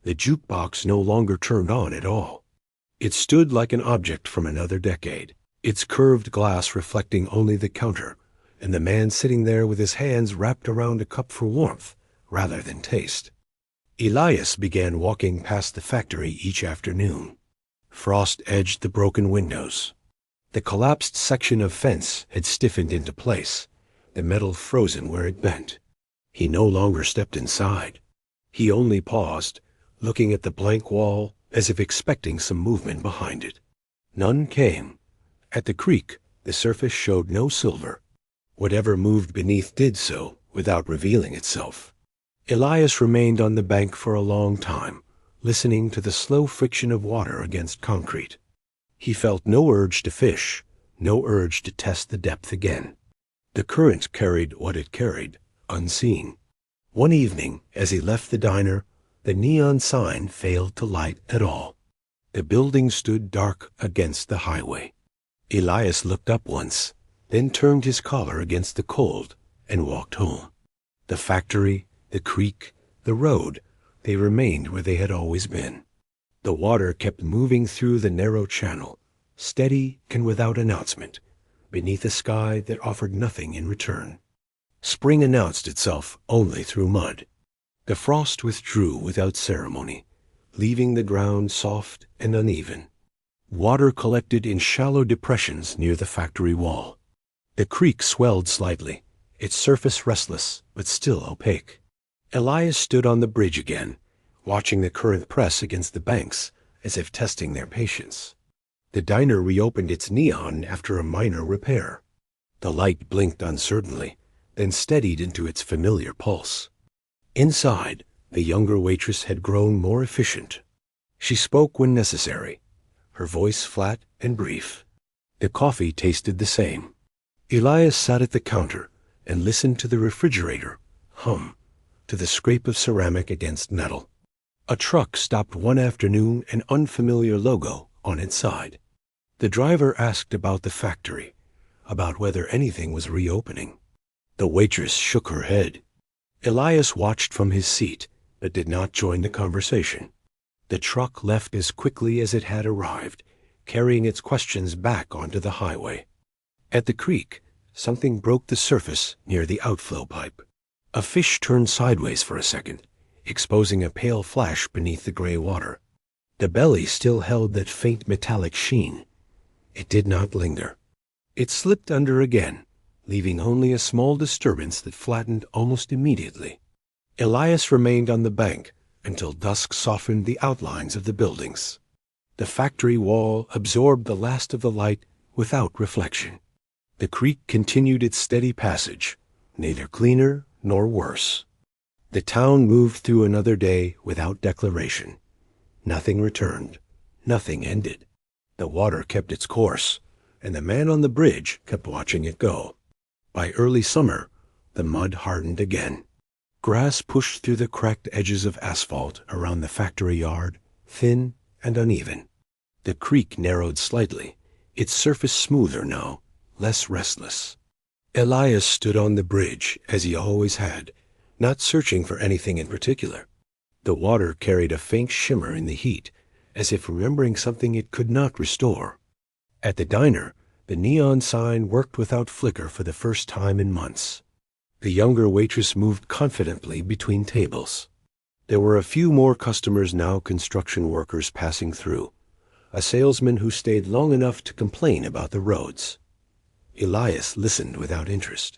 The jukebox no longer turned on at all. It stood like an object from another decade, its curved glass reflecting only the counter, and the man sitting there with his hands wrapped around a cup for warmth rather than taste. Elias began walking past the factory each afternoon. Frost edged the broken windows. The collapsed section of fence had stiffened into place, the metal frozen where it bent. He no longer stepped inside. He only paused, looking at the blank wall as if expecting some movement behind it. None came. At the creek, the surface showed no silver. Whatever moved beneath did so without revealing itself. Elias remained on the bank for a long time, listening to the slow friction of water against concrete. He felt no urge to fish, no urge to test the depth again. The current carried what it carried, unseen. One evening, as he left the diner, the neon sign failed to light at all. The building stood dark against the highway. Elias looked up once, then turned his collar against the cold and walked home. The factory, the creek, the road, they remained where they had always been. The water kept moving through the narrow channel, steady and without announcement, beneath a sky that offered nothing in return. Spring announced itself only through mud. The frost withdrew without ceremony, leaving the ground soft and uneven. Water collected in shallow depressions near the factory wall. The creek swelled slightly, its surface restless but still opaque. Elias stood on the bridge again, watching the current press against the banks as if testing their patience. The diner reopened its neon after a minor repair. The light blinked uncertainly, then steadied into its familiar pulse. Inside, the younger waitress had grown more efficient. She spoke when necessary, her voice flat and brief. The coffee tasted the same. Elias sat at the counter and listened to the refrigerator hum, to the scrape of ceramic against metal. A truck stopped one afternoon, an unfamiliar logo on its side. The driver asked about the factory, about whether anything was reopening. The waitress shook her head. Elias watched from his seat, but did not join the conversation. The truck left as quickly as it had arrived, carrying its questions back onto the highway. At the creek, something broke the surface near the outflow pipe. A fish turned sideways for a second, exposing a pale flash beneath the gray water. The belly still held that faint metallic sheen. It did not linger. It slipped under again, leaving only a small disturbance that flattened almost immediately. Elias remained on the bank until dusk softened the outlines of the buildings. The factory wall absorbed the last of the light without reflection. The creek continued its steady passage, neither cleaner nor worse. The town moved through another day without declaration. Nothing returned. Nothing ended. The water kept its course, and the man on the bridge kept watching it go. By early summer, the mud hardened again. Grass pushed through the cracked edges of asphalt around the factory yard, thin and uneven. The creek narrowed slightly, its surface smoother now, less restless. Elias stood on the bridge, as he always had, not searching for anything in particular. The water carried a faint shimmer in the heat, as if remembering something it could not restore. At the diner, the neon sign worked without flicker for the first time in months. The younger waitress moved confidently between tables. There were a few more customers now, construction workers passing through, a salesman who stayed long enough to complain about the roads. Elias listened without interest.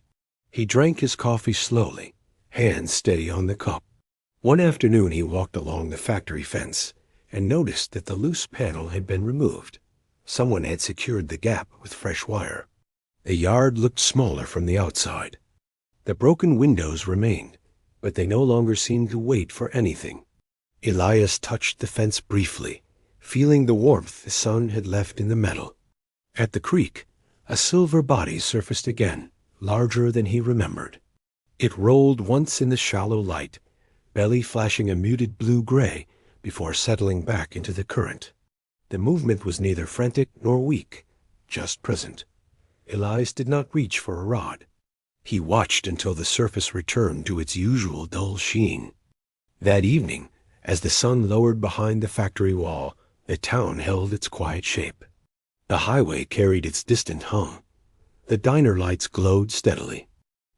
He drank his coffee slowly, hands steady on the cup. One afternoon he walked along the factory fence and noticed that the loose panel had been removed. Someone had secured the gap with fresh wire. The yard looked smaller from the outside. The broken windows remained, but they no longer seemed to wait for anything. Elias touched the fence briefly, feeling the warmth the sun had left in the metal. At the creek, a silver body surfaced again, larger than he remembered. It rolled once in the shallow light, belly flashing a muted blue-gray before settling back into the current. The movement was neither frantic nor weak, just present. Elias did not reach for a rod. He watched until the surface returned to its usual dull sheen. That evening, as the sun lowered behind the factory wall, the town held its quiet shape. The highway carried its distant hum. The diner lights glowed steadily.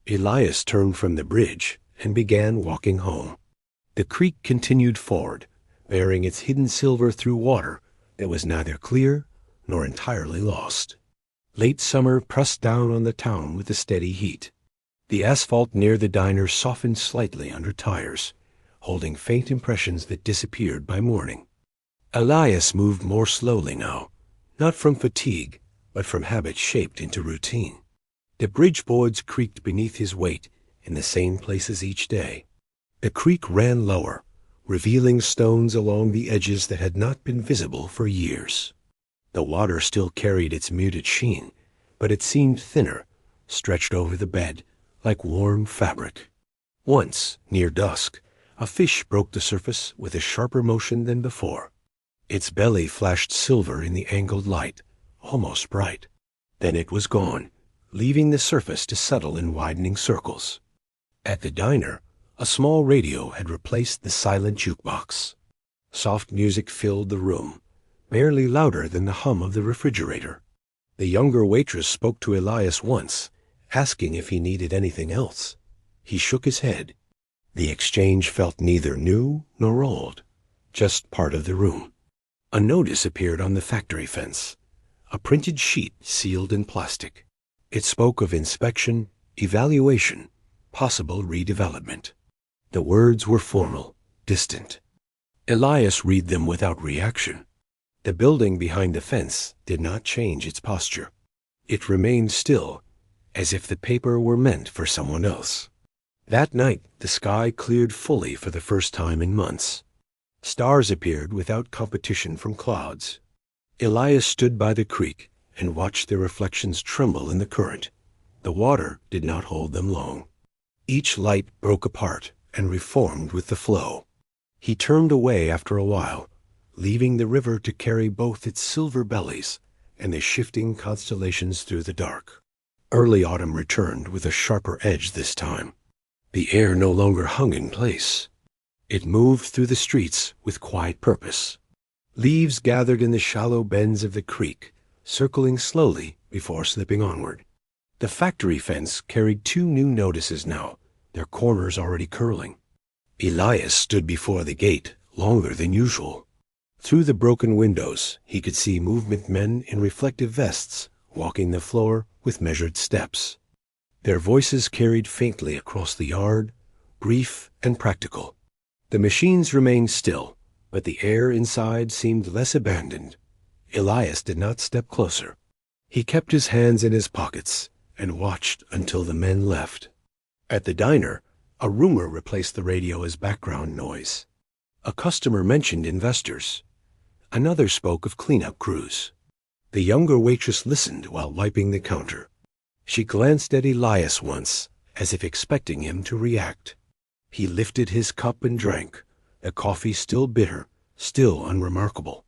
Elias turned from the bridge and began walking home. The creek continued forward, bearing its hidden silver through water that was neither clear nor entirely lost. Late summer pressed down on the town with a steady heat. The asphalt near the diner softened slightly under tires, holding faint impressions that disappeared by morning. Elias moved more slowly now, not from fatigue, but from habit shaped into routine. The bridge boards creaked beneath his weight in the same places each day. The creek ran lower, revealing stones along the edges that had not been visible for years. The water still carried its muted sheen, but it seemed thinner, stretched over the bed like warm fabric. Once, near dusk, a fish broke the surface with a sharper motion than before. Its belly flashed silver in the angled light, almost bright. Then it was gone, leaving the surface to settle in widening circles. At the diner, a small radio had replaced the silent jukebox. Soft music filled the room, barely louder than the hum of the refrigerator. The younger waitress spoke to Elias once, asking if he needed anything else. He shook his head. The exchange felt neither new nor old, just part of the room. A notice appeared on the factory fence, a printed sheet sealed in plastic. It spoke of inspection, evaluation, possible redevelopment. The words were formal, distant. Elias read them without reaction. The building behind the fence did not change its posture. It remained still, as if the paper were meant for someone else. That night, the sky cleared fully for the first time in months. Stars appeared without competition from clouds. Elias stood by the creek and watched their reflections tremble in the current. The water did not hold them long. Each light broke apart and reformed with the flow. He turned away after a while, leaving the river to carry both its silver bellies and the shifting constellations through the dark. Early autumn returned with a sharper edge this time. The air no longer hung in place. It moved through the streets with quiet purpose. Leaves gathered in the shallow bends of the creek, circling slowly before slipping onward. The factory fence carried 2 new notices now, their corners already curling. Elias stood before the gate, longer than usual. Through the broken windows, he could see movement men in reflective vests, walking the floor with measured steps. Their voices carried faintly across the yard, brief and practical. The machines remained still, but the air inside seemed less abandoned. Elias did not step closer. He kept his hands in his pockets and watched until the men left. At the diner, a rumor replaced the radio as background noise. A customer mentioned investors. Another spoke of cleanup crews. The younger waitress listened while wiping the counter. She glanced at Elias once, as if expecting him to react. He lifted his cup and drank, the coffee still bitter, still unremarkable.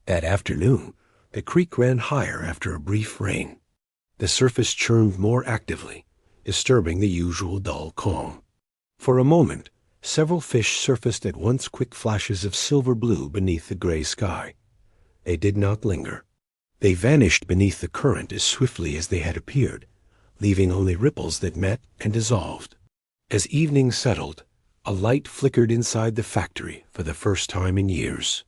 That afternoon, the creek ran higher after a brief rain. The surface churned more actively, disturbing the usual dull calm. For a moment, several fish surfaced at once, quick flashes of silver blue beneath the gray sky. They did not linger. They vanished beneath the current as swiftly as they had appeared, leaving only ripples that met and dissolved. As evening settled, a light flickered inside the factory for the first time in years.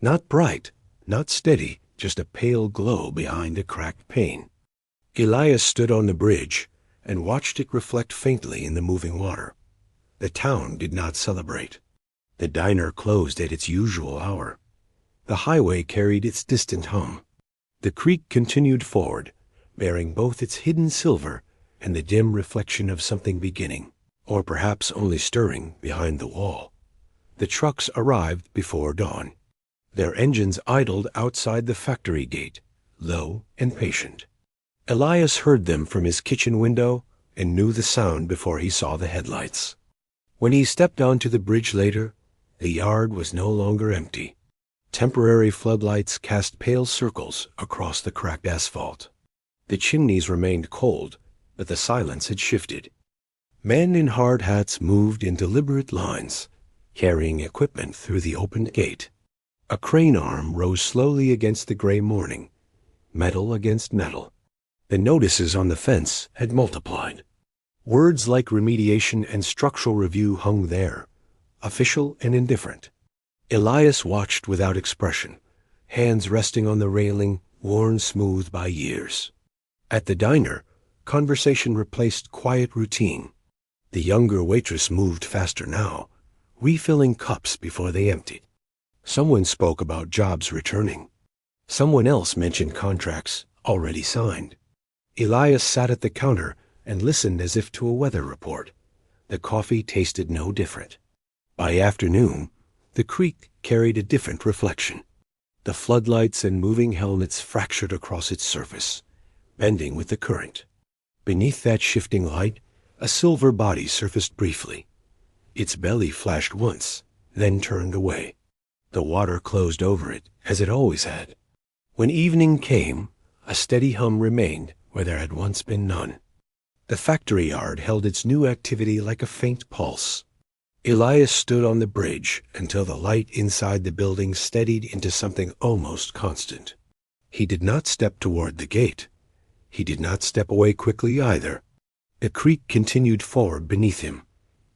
Not bright, not steady, just a pale glow behind a cracked pane. Elias stood on the bridge and watched it reflect faintly in the moving water. The town did not celebrate. The diner closed at its usual hour. The highway carried its distant hum. The creek continued forward, bearing both its hidden silver and the dim reflection of something beginning, or perhaps only stirring behind the wall. The trucks arrived before dawn. Their engines idled outside the factory gate, low and patient. Elias heard them from his kitchen window and knew the sound before he saw the headlights. When he stepped onto the bridge later, the yard was no longer empty. Temporary floodlights cast pale circles across the cracked asphalt. The chimneys remained cold, but the silence had shifted. Men in hard hats moved in deliberate lines, carrying equipment through the opened gate. A crane arm rose slowly against the gray morning, metal against metal. The notices on the fence had multiplied. Words like remediation and structural review hung there, official and indifferent. Elias watched without expression, hands resting on the railing, worn smooth by years. At the diner, conversation replaced quiet routine. The younger waitress moved faster now, refilling cups before they emptied. Someone spoke about jobs returning. Someone else mentioned contracts already signed. Elias sat at the counter and listened as if to a weather report. The coffee tasted no different. By afternoon, the creek carried a different reflection. The floodlights and moving helmets fractured across its surface, bending with the current. Beneath that shifting light, a silver body surfaced briefly. Its belly flashed once, then turned away. The water closed over it, as it always had. When evening came, a steady hum remained where there had once been none. The factory yard held its new activity like a faint pulse. Elias stood on the bridge until the light inside the building steadied into something almost constant. He did not step toward the gate. He did not step away quickly either. The creek continued forward beneath him,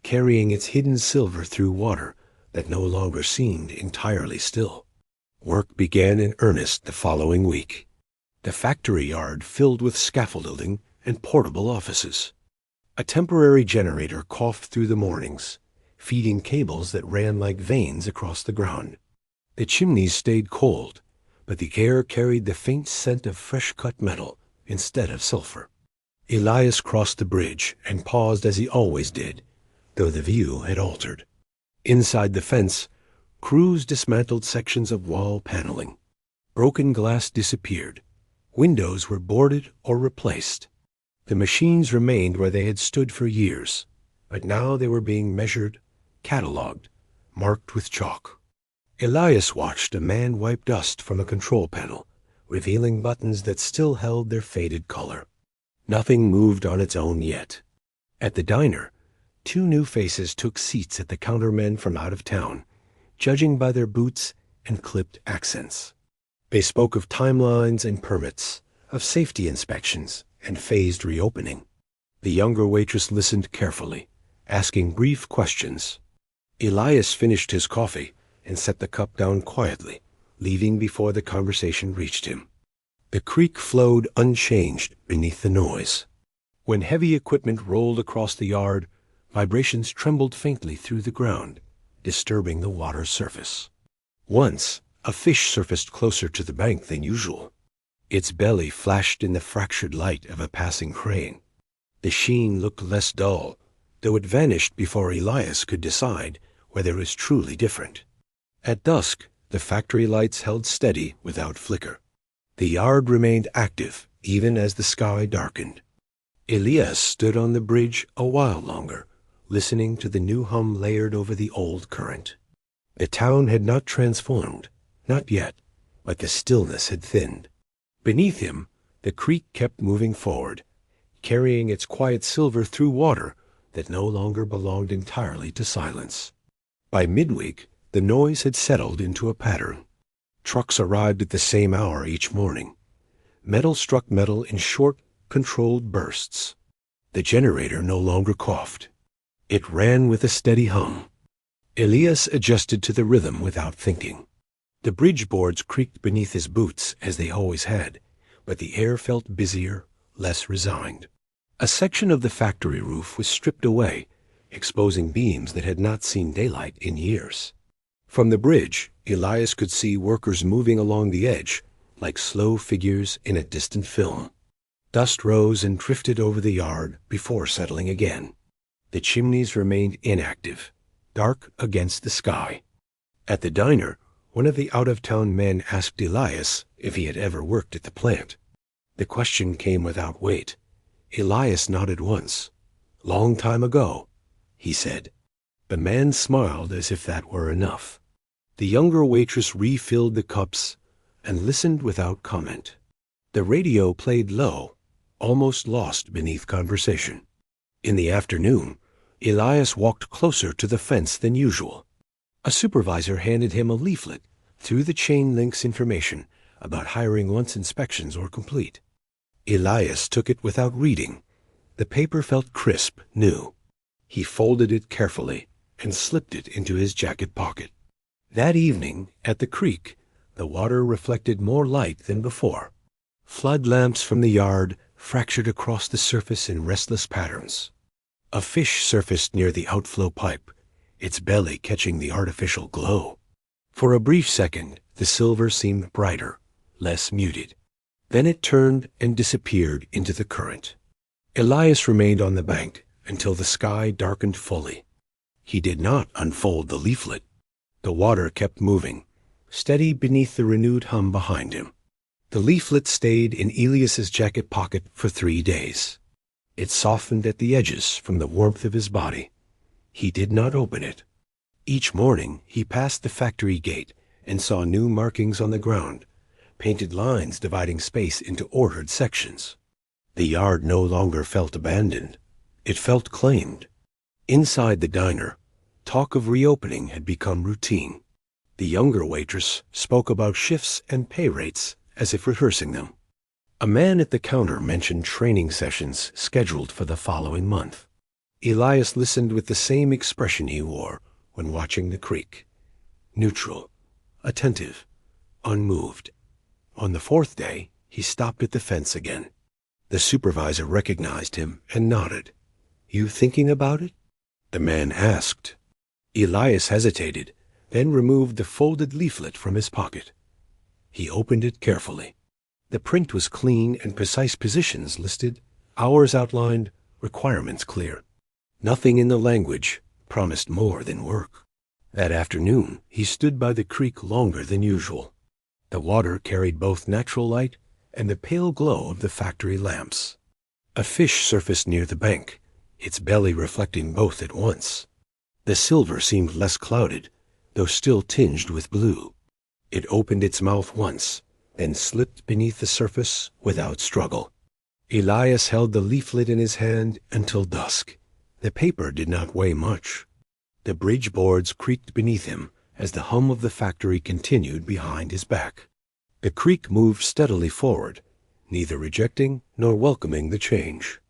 carrying its hidden silver through water that no longer seemed entirely still. Work began in earnest the following week. The factory yard filled with scaffolding and portable offices. A temporary generator coughed through the mornings, feeding cables that ran like veins across the ground. The chimneys stayed cold, but the air carried the faint scent of fresh-cut metal instead of sulfur. Elias crossed the bridge and paused as he always did, though the view had altered. Inside the fence, crews dismantled sections of wall paneling. Broken glass disappeared. Windows were boarded or replaced. The machines remained where they had stood for years, but now they were being measured, catalogued, marked with chalk. Elias watched a man wipe dust from a control panel, revealing buttons that still held their faded color. Nothing moved on its own yet. At the diner, 2 new faces took seats at the countermen from out of town, judging by their boots and clipped accents. They spoke of timelines and permits, of safety inspections and phased reopening. The younger waitress listened carefully, asking brief questions. Elias finished his coffee and set the cup down quietly, leaving before the conversation reached him. The creek flowed unchanged beneath the noise. When heavy equipment rolled across the yard, vibrations trembled faintly through the ground, disturbing the water's surface. Once, a fish surfaced closer to the bank than usual. Its belly flashed in the fractured light of a passing crane. The sheen looked less dull, though it vanished before Elias could decide whether it was truly different. At dusk, the factory lights held steady without flicker. The yard remained active even as the sky darkened. Elias stood on the bridge a while longer, listening to the new hum layered over the old current. The town had not transformed, not yet, but the stillness had thinned. Beneath him, the creek kept moving forward, carrying its quiet silver through water that no longer belonged entirely to silence. By midweek, the noise had settled into a pattern. Trucks arrived at the same hour each morning. Metal struck metal in short, controlled bursts. The generator no longer coughed. It ran with a steady hum. Elias adjusted to the rhythm without thinking. The bridge boards creaked beneath his boots as they always had, but the air felt busier, less resigned. A section of the factory roof was stripped away, exposing beams that had not seen daylight in years. From the bridge, Elias could see workers moving along the edge, like slow figures in a distant film. Dust rose and drifted over the yard before settling again. The chimneys remained inactive, dark against the sky. At the diner, one of the out-of-town men asked Elias if he had ever worked at the plant. The question came without weight. Elias nodded once. "Long time ago," he said. The man smiled as if that were enough. The younger waitress refilled the cups and listened without comment. The radio played low, almost lost beneath conversation. In the afternoon, Elias walked closer to the fence than usual. A supervisor handed him a leaflet through the chain links information about hiring once inspections were complete. Elias took it without reading. The paper felt crisp, new. He folded it carefully and slipped it into his jacket pocket. That evening, at the creek, the water reflected more light than before. Flood lamps from the yard fractured across the surface in restless patterns. A fish surfaced near the outflow pipe, its belly catching the artificial glow. For a brief second, the silver seemed brighter, less muted. Then it turned and disappeared into the current. Elias remained on the bank until the sky darkened fully. He did not unfold the leaflet. The water kept moving, steady beneath the renewed hum behind him. The leaflet stayed in Elias's jacket pocket for 3 days. It softened at the edges from the warmth of his body. He did not open it. Each morning he passed the factory gate and saw new markings on the ground, painted lines dividing space into ordered sections. The yard no longer felt abandoned. It felt claimed. Inside the diner, talk of reopening had become routine. The younger waitress spoke about shifts and pay rates as if rehearsing them. A man at the counter mentioned training sessions scheduled for the following month. Elias listened with the same expression he wore when watching the creek. Neutral, attentive, unmoved. On the 4th day, he stopped at the fence again. The supervisor recognized him and nodded. "You thinking about it?" the man asked. Elias hesitated, then removed the folded leaflet from his pocket. He opened it carefully. The print was clean and precise, positions listed, hours outlined, requirements clear. Nothing in the language promised more than work. That afternoon, he stood by the creek longer than usual. The water carried both natural light and the pale glow of the factory lamps. A fish surfaced near the bank, its belly reflecting both at once. The silver seemed less clouded, though still tinged with blue. It opened its mouth once, then slipped beneath the surface without struggle. Elias held the leaflet in his hand until dusk. The paper did not weigh much. The bridge boards creaked beneath him as the hum of the factory continued behind his back. The creek moved steadily forward, neither rejecting nor welcoming the change.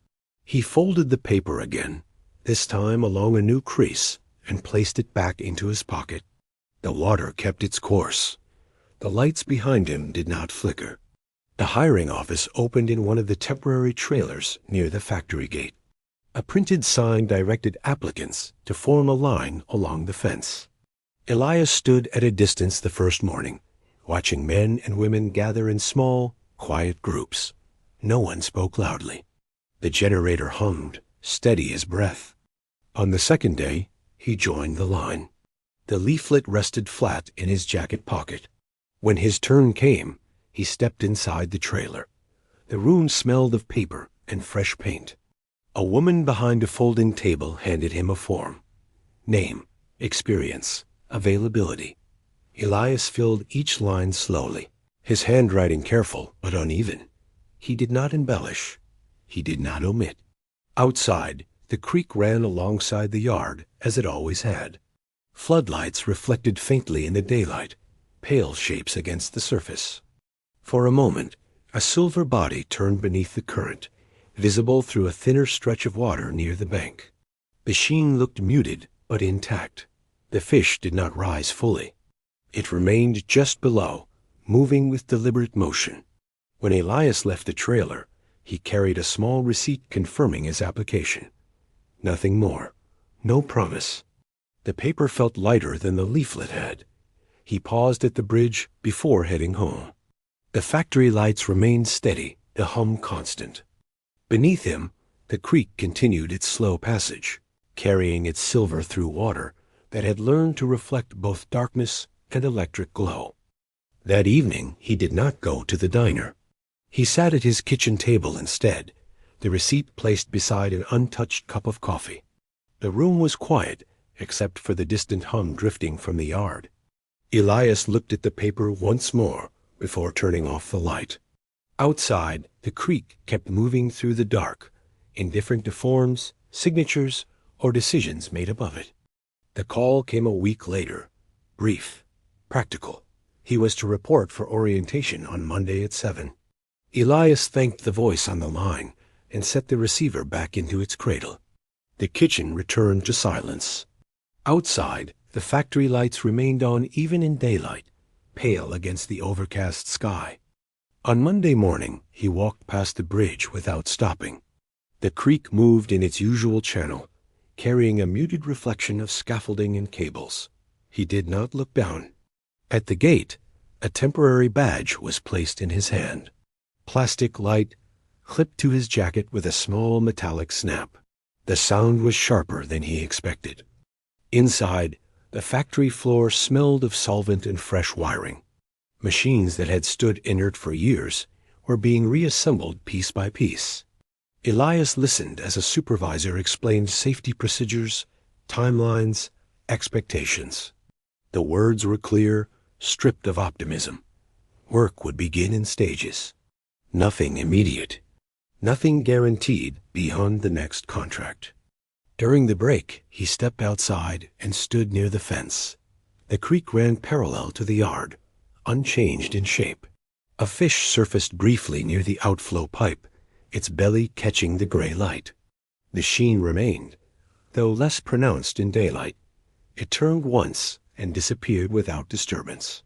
He folded the paper again, this time along a new crease, and placed it back into his pocket. The water kept its course. The lights behind him did not flicker. The hiring office opened in one of the temporary trailers near the factory gate. A printed sign directed applicants to form a line along the fence. Elias stood at a distance the first morning, watching men and women gather in small, quiet groups. No one spoke loudly. The generator hummed, steady as breath. On the 2nd day, he joined the line. The leaflet rested flat in his jacket pocket. When his turn came, he stepped inside the trailer. The room smelled of paper and fresh paint. A woman behind a folding table handed him a form. Name, experience, availability. Elias filled each line slowly, his handwriting careful but uneven. He did not embellish. He did not omit. Outside, the creek ran alongside the yard as it always had. Floodlights reflected faintly in the daylight, pale shapes against the surface. For a moment, a silver body turned beneath the current, visible through a thinner stretch of water near the bank. The sheen looked muted but intact. The fish did not rise fully. It remained just below, moving with deliberate motion. When Elias left the trailer, he carried a small receipt confirming his application. Nothing more. No promise. The paper felt lighter than the leaflet had. He paused at the bridge before heading home. The factory lights remained steady, the hum constant. Beneath him, the creek continued its slow passage, carrying its silver through water that had learned to reflect both darkness and electric glow. That evening, he did not go to the diner. He sat at his kitchen table instead, the receipt placed beside an untouched cup of coffee. The room was quiet, except for the distant hum drifting from the yard. Elias looked at the paper once more before turning off the light. Outside, the creek kept moving through the dark, indifferent to forms, signatures, or decisions made above it. The call came a week later, brief, practical. He was to report for orientation on Monday at 7. Elias thanked the voice on the line and set the receiver back into its cradle. The kitchen returned to silence. Outside, the factory lights remained on even in daylight, pale against the overcast sky. On Monday morning, he walked past the bridge without stopping. The creek moved in its usual channel, carrying a muted reflection of scaffolding and cables. He did not look down. At the gate, a temporary badge was placed in his hand. Plastic light, clipped to his jacket with a small metallic snap. The sound was sharper than he expected. Inside, the factory floor smelled of solvent and fresh wiring. Machines that had stood inert for years were being reassembled piece by piece. Elias listened as a supervisor explained safety procedures, timelines, expectations. The words were clear, stripped of optimism. Work would begin in stages. Nothing immediate. Nothing guaranteed beyond the next contract. During the break, he stepped outside and stood near the fence. The creek ran parallel to the yard, unchanged in shape. A fish surfaced briefly near the outflow pipe, its belly catching the gray light. The sheen remained, though less pronounced in daylight. It turned once and disappeared without disturbance.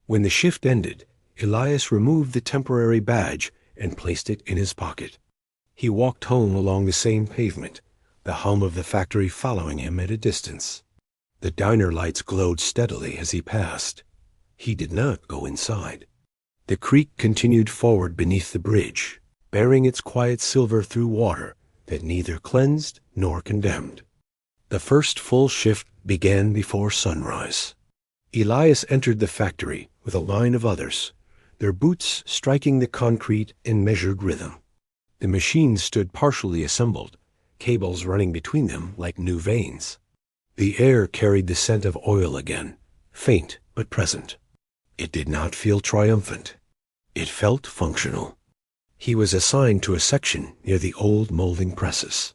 When the shift ended, Elias removed the temporary badge and placed it in his pocket. He walked home along the same pavement, the hum of the factory following him at a distance. The diner lights glowed steadily as he passed. He did not go inside. The creek continued forward beneath the bridge, bearing its quiet silver through water that neither cleansed nor condemned. The first full shift began before sunrise. Elias entered the factory with a line of others, their boots striking the concrete in measured rhythm. The machines stood partially assembled, cables running between them like new veins. The air carried the scent of oil again, faint but present. It did not feel triumphant. It felt functional. He was assigned to a section near the old molding presses.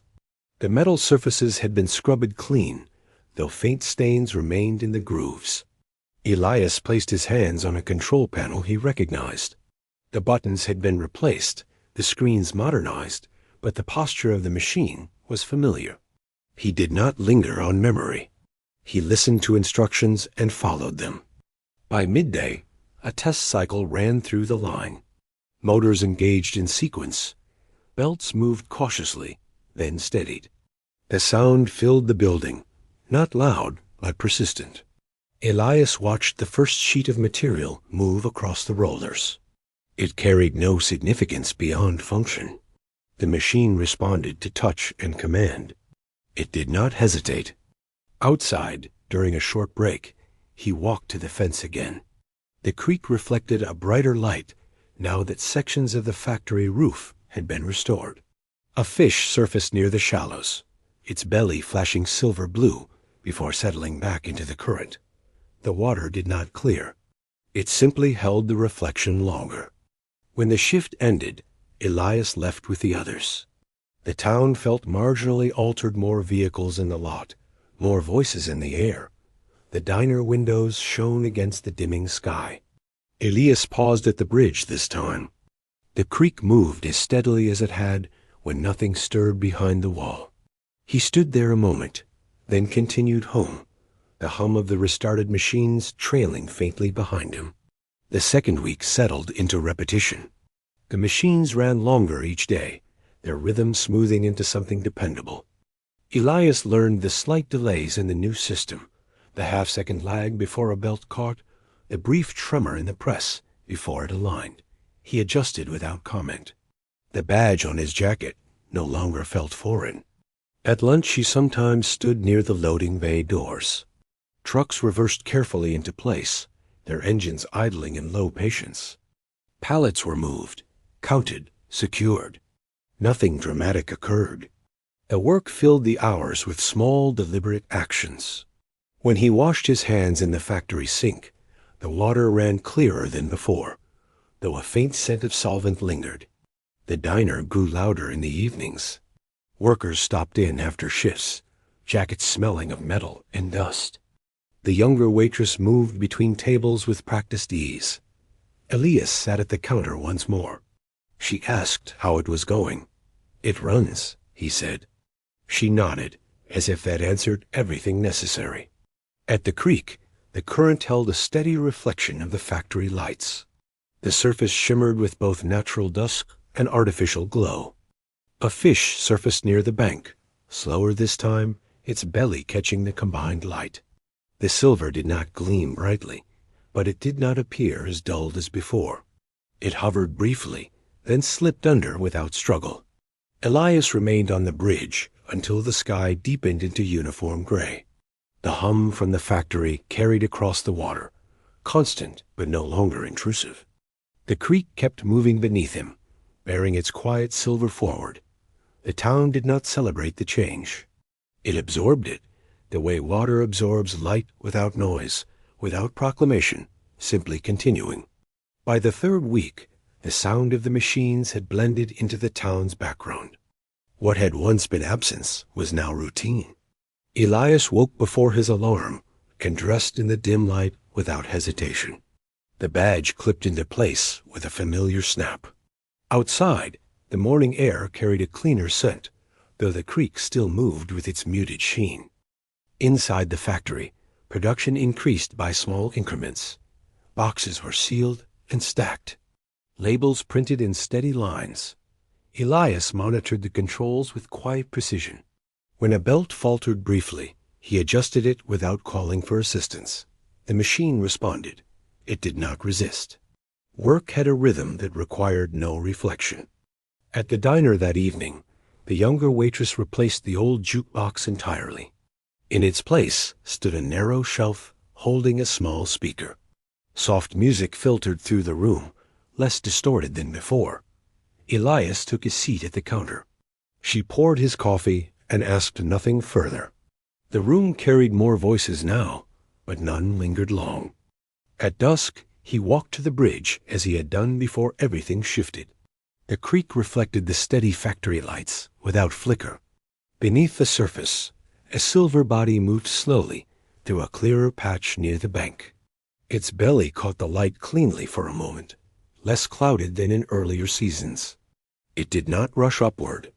The metal surfaces had been scrubbed clean, though faint stains remained in the grooves. Elias placed his hands on a control panel he recognized. The buttons had been replaced, the screens modernized, but the posture of the machine was familiar. He did not linger on memory. He listened to instructions and followed them. By midday, a test cycle ran through the line. Motors engaged in sequence. Belts moved cautiously, then steadied. The sound filled the building, not loud, but persistent. Elias watched the first sheet of material move across the rollers. It carried no significance beyond function. The machine responded to touch and command. It did not hesitate. Outside, during a short break, he walked to the fence again. The creek reflected a brighter light now that sections of the factory roof had been restored. A fish surfaced near the shallows, its belly flashing silver blue before settling back into the current. The water did not clear. It simply held the reflection longer. When the shift ended, Elias left with the others. The town felt marginally altered, more vehicles in the lot, more voices in the air. The diner windows shone against the dimming sky. Elias paused at the bridge this time. The creek moved as steadily as it had when nothing stirred behind the wall. He stood there a moment, then continued home, the hum of the restarted machines trailing faintly behind him. The second week settled into repetition. The machines ran longer each day, their rhythm smoothing into something dependable. Elias learned the slight delays in the new system, the half-second lag before a belt caught, the brief tremor in the press before it aligned. He adjusted without comment. The badge on his jacket no longer felt foreign. At lunch he sometimes stood near the loading bay doors. Trucks reversed carefully into place, their engines idling in low patience. Pallets were moved, counted, secured. Nothing dramatic occurred. The work filled the hours with small, deliberate actions. When he washed his hands in the factory sink, the water ran clearer than before, though a faint scent of solvent lingered. The diner grew louder in the evenings. Workers stopped in after shifts, jackets smelling of metal and dust. The younger waitress moved between tables with practiced ease. Elias sat at the counter once more. She asked how it was going. "It runs," he said. She nodded, as if that answered everything necessary. At the creek, the current held a steady reflection of the factory lights. The surface shimmered with both natural dusk and artificial glow. A fish surfaced near the bank, slower this time, its belly catching the combined light. The silver did not gleam brightly, but it did not appear as dulled as before. It hovered briefly, then slipped under without struggle. Elias remained on the bridge until the sky deepened into uniform gray. The hum from the factory carried across the water, constant but no longer intrusive. The creek kept moving beneath him, bearing its quiet silver forward. The town did not celebrate the change. It absorbed it, the way water absorbs light without noise, without proclamation, simply continuing. By the third week, the sound of the machines had blended into the town's background. What had once been absence was now routine. Elias woke before his alarm, dressed in the dim light without hesitation. The badge clipped into place with a familiar snap. Outside, the morning air carried a cleaner scent, though the creek still moved with its muted sheen. Inside the factory, production increased by small increments. Boxes were sealed and stacked, labels printed in steady lines. Elias monitored the controls with quiet precision. When a belt faltered briefly, he adjusted it without calling for assistance. The machine responded. It did not resist. Work had a rhythm that required no reflection. At the diner that evening, the younger waitress replaced the old jukebox entirely. In its place stood a narrow shelf holding a small speaker. Soft music filtered through the room, less distorted than before. Elias took his seat at the counter. She poured his coffee and asked nothing further. The room carried more voices now, but none lingered long. At dusk, he walked to the bridge as he had done before everything shifted. The creek reflected the steady factory lights without flicker. Beneath the surface, a silver body moved slowly through a clearer patch near the bank. Its belly caught the light cleanly for a moment, less clouded than in earlier seasons. It did not rush upward.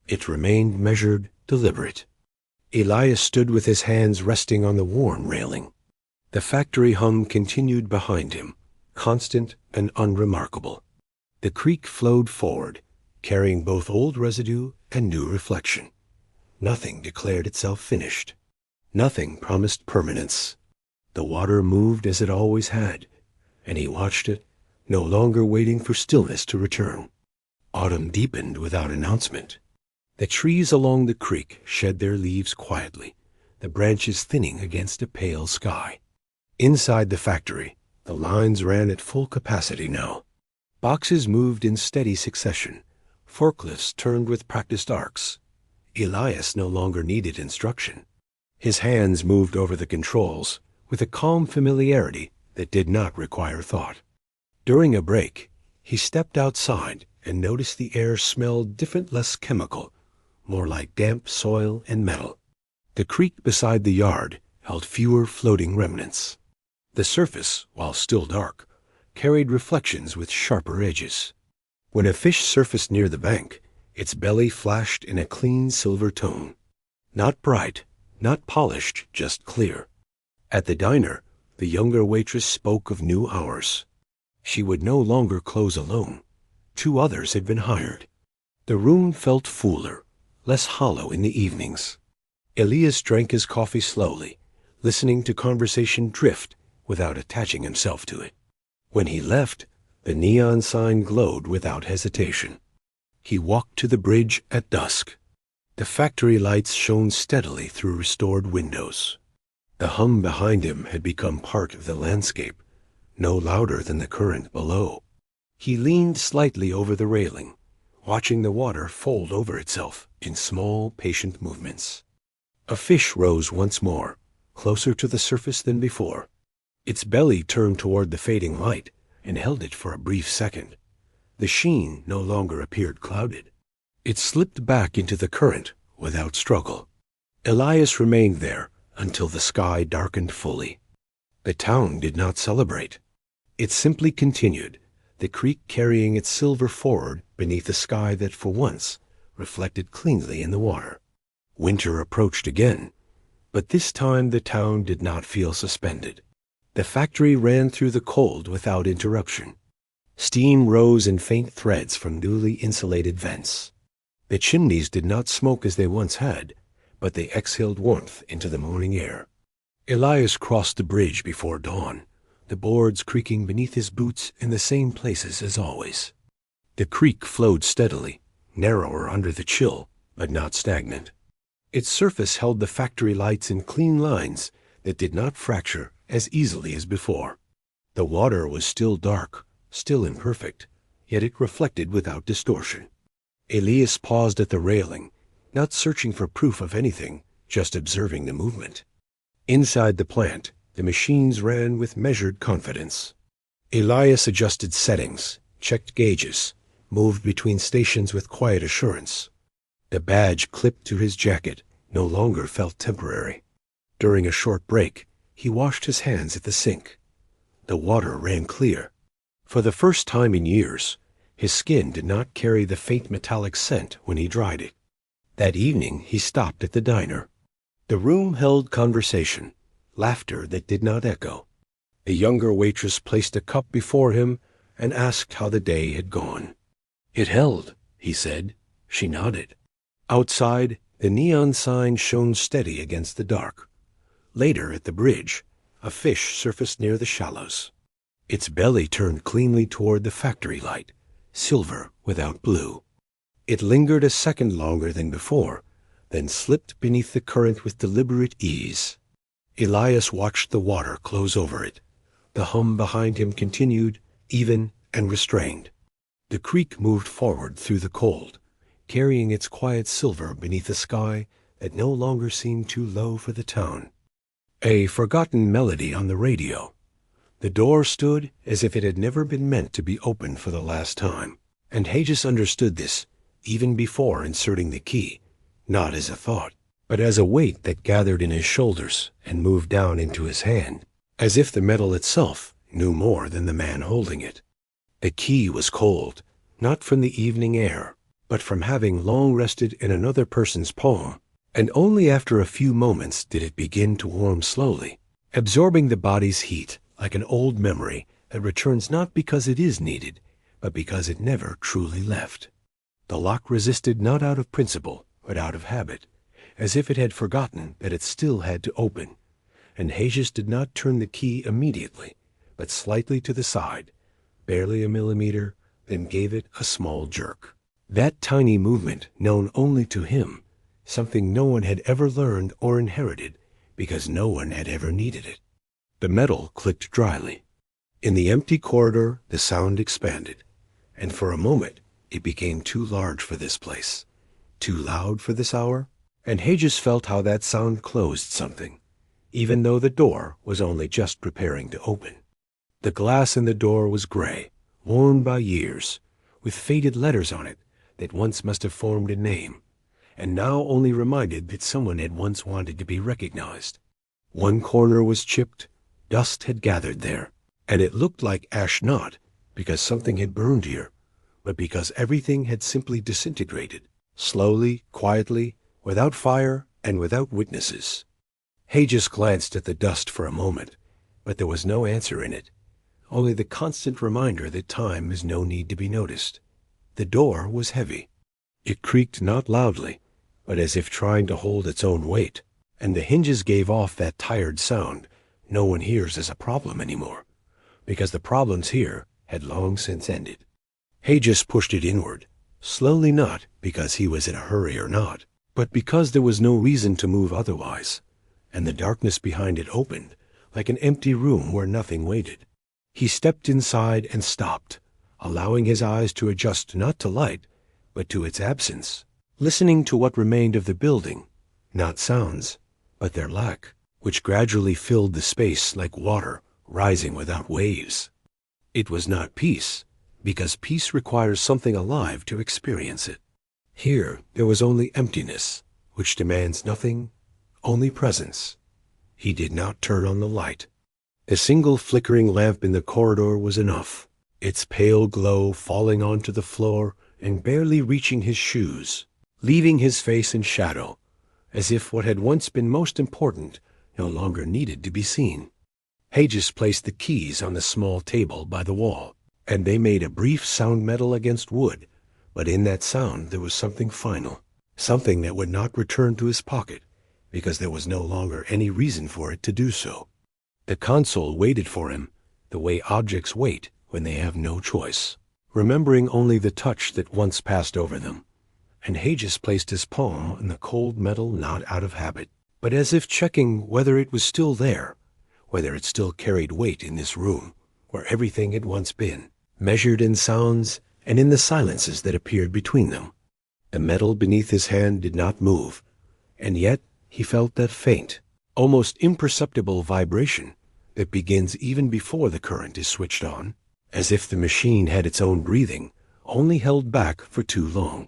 It remained measured, deliberate. Elias stood with his hands resting on the worn railing. The factory hum continued behind him, constant and unremarkable. The creek flowed forward, carrying both old residue and new reflection. Nothing declared itself finished. Nothing promised permanence. The water moved as it always had, and he watched it, no longer waiting for stillness to return. Autumn deepened without announcement. The trees along the creek shed their leaves quietly, the branches thinning against a pale sky. Inside the factory, the lines ran at full capacity now. Boxes moved in steady succession. Forklifts turned with practiced arcs. Elias no longer needed instruction. His hands moved over the controls with a calm familiarity that did not require thought. During a break, he stepped outside and noticed the air smelled different, less chemical, more like damp soil and metal. The creek beside the yard held fewer floating remnants. The surface, while still dark, carried reflections with sharper edges. When a fish surfaced near the bank, its belly flashed in a clean silver tone. Not bright, not polished, just clear. At the diner, the younger waitress spoke of new hours. She would no longer close alone. 2 others had been hired. The room felt fuller, less hollow in the evenings. Elias drank his coffee slowly, listening to conversation drift without attaching himself to it. When he left, the neon sign glowed without hesitation. He walked to the bridge at dusk. The factory lights shone steadily through restored windows. The hum behind him had become part of the landscape, no louder than the current below. He leaned slightly over the railing, watching the water fold over itself in small, patient movements. A fish rose once more, closer to the surface than before. Its belly turned toward the fading light and held it for a brief second. The sheen no longer appeared clouded. It slipped back into the current without struggle. Elias remained there until the sky darkened fully. The town did not celebrate. It simply continued, the creek carrying its silver forward beneath a sky that for once reflected cleanly in the water. Winter approached again, but this time the town did not feel suspended. The factory ran through the cold without interruption. Steam rose in faint threads from newly insulated vents. The chimneys did not smoke as they once had, but they exhaled warmth into the morning air. Elias crossed the bridge before dawn, the boards creaking beneath his boots in the same places as always. The creek flowed steadily, narrower under the chill, but not stagnant. Its surface held the factory lights in clean lines that did not fracture as easily as before. The water was still dark, still imperfect, yet it reflected without distortion. Elias paused at the railing, not searching for proof of anything, just observing the movement. Inside the plant, the machines ran with measured confidence. Elias adjusted settings, checked gauges, moved between stations with quiet assurance. The badge clipped to his jacket no longer felt temporary. During a short break, he washed his hands at the sink. The water ran clear. For the first time in years, his skin did not carry the faint metallic scent when he dried it. That evening, he stopped at the diner. The room held conversation, laughter that did not echo. A younger waitress placed a cup before him and asked how the day had gone. "It held," he said. She nodded. Outside, the neon sign shone steady against the dark. Later, at the bridge, a fish surfaced near the shallows. Its belly turned cleanly toward the factory light, silver without blue. It lingered a second longer than before, then slipped beneath the current with deliberate ease. Elias watched the water close over it. The hum behind him continued, even and restrained. The creek moved forward through the cold, carrying its quiet silver beneath a sky that no longer seemed too low for the town. A forgotten melody on the radio. The door stood as if it had never been meant to be opened for the last time, and Hages understood this even before inserting the key, not as a thought, but as a weight that gathered in his shoulders and moved down into his hand, as if the metal itself knew more than the man holding it. The key was cold, not from the evening air, but from having long rested in another person's palm, and only after a few moments did it begin to warm slowly, absorbing the body's heat like an old memory that returns not because it is needed, but because it never truly left. The lock resisted not out of principle, but out of habit, as if it had forgotten that it still had to open, and Hages did not turn the key immediately, but slightly to the side, barely a millimeter, then gave it a small jerk. That tiny movement, known only to him, something no one had ever learned or inherited, because no one had ever needed it. The metal clicked dryly. In the empty corridor, the sound expanded, and for a moment it became too large for this place, too loud for this hour, and Hages felt how that sound closed something, even though the door was only just preparing to open. The glass in the door was gray, worn by years, with faded letters on it that once must have formed a name, and now only reminded that someone had once wanted to be recognized. One corner was chipped, dust had gathered there, and it looked like ash not because something had burned here, but because everything had simply disintegrated, slowly, quietly, without fire and without witnesses. Hages glanced at the dust for a moment, but there was no answer in it, only the constant reminder that time is no need to be noticed. The door was heavy. It creaked not loudly, but as if trying to hold its own weight, and the hinges gave off that tired sound no one hears as a problem anymore, because the problems here had long since ended. Hages pushed it inward, slowly, not because he was in a hurry or not, but because there was no reason to move otherwise, and the darkness behind it opened like an empty room where nothing waited. He stepped inside and stopped, allowing his eyes to adjust not to light, but to its absence, listening to what remained of the building, not sounds, but their lack, which gradually filled the space like water rising without waves. It was not peace, because peace requires something alive to experience it. Here there was only emptiness, which demands nothing, only presence. He did not turn on the light. A single flickering lamp in the corridor was enough, its pale glow falling onto the floor and barely reaching his shoes, leaving his face in shadow, as if what had once been most important no longer needed to be seen. Hages placed the keys on the small table by the wall, and they made a brief sound metal against wood, but in that sound there was something final, something that would not return to his pocket, because there was no longer any reason for it to do so. The console waited for him, the way objects wait when they have no choice, remembering only the touch that once passed over them, and Hages placed his palm on the cold metal not out of habit, but as if checking whether it was still there, whether it still carried weight in this room, where everything had once been, measured in sounds and in the silences that appeared between them. The metal beneath his hand did not move, and yet he felt that faint, almost imperceptible vibration that begins even before the current is switched on, as if the machine had its own breathing, only held back for too long.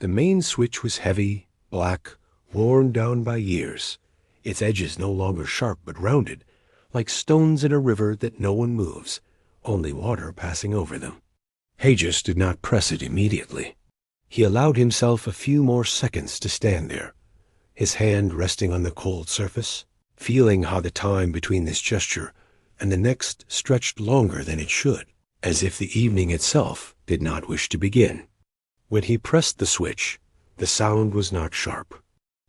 The main switch was heavy, black, worn down by years, its edges no longer sharp but rounded, like stones in a river that no one moves, only water passing over them. Hages did not press it immediately. He allowed himself a few more seconds to stand there, his hand resting on the cold surface, feeling how the time between this gesture and the next stretched longer than it should, as if the evening itself did not wish to begin. When he pressed the switch, the sound was not sharp.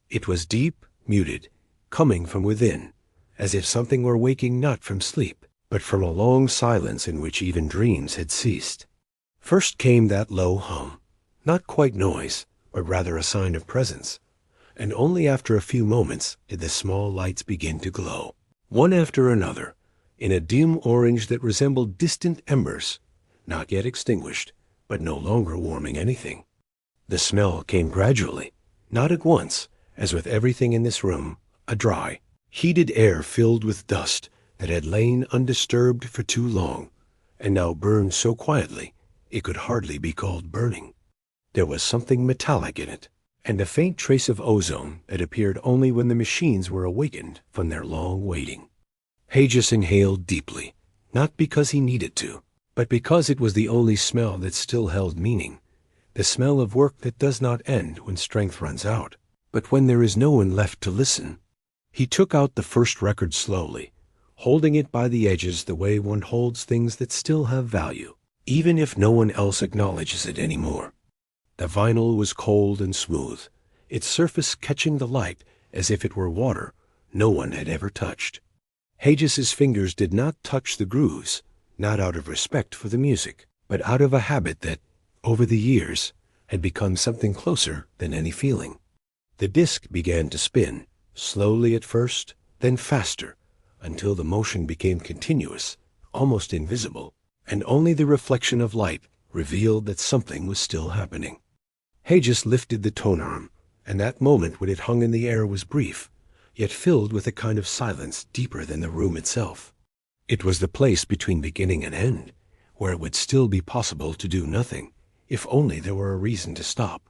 It was deep, muted, coming from within, as if something were waking not from sleep, but from a long silence in which even dreams had ceased. First came that low hum, not quite noise, but rather a sign of presence, and only after a few moments did the small lights begin to glow, one after another, in a dim orange that resembled distant embers, not yet extinguished, but no longer warming anything. The smell came gradually, not at once, as with everything in this room, a dry, heated air filled with dust that had lain undisturbed for too long, and now burned so quietly it could hardly be called burning. There was something metallic in it, and a faint trace of ozone that appeared only when the machines were awakened from their long waiting. Hages inhaled deeply, not because he needed to, but because it was the only smell that still held meaning, the smell of work that does not end when strength runs out, but when there is no one left to listen. He took out the first record slowly, holding it by the edges the way one holds things that still have value, even if no one else acknowledges it anymore. The vinyl was cold and smooth, its surface catching the light as if it were water no one had ever touched. Hages's fingers did not touch the grooves, not out of respect for the music, but out of a habit that, over the years, had become something closer than any feeling. The disc began to spin, slowly at first, then faster, until the motion became continuous, almost invisible, and only the reflection of light revealed that something was still happening. Hages lifted the tone arm, and that moment when it hung in the air was brief, yet filled with a kind of silence deeper than the room itself. It was the place between beginning and end, where it would still be possible to do nothing, if only there were a reason to stop.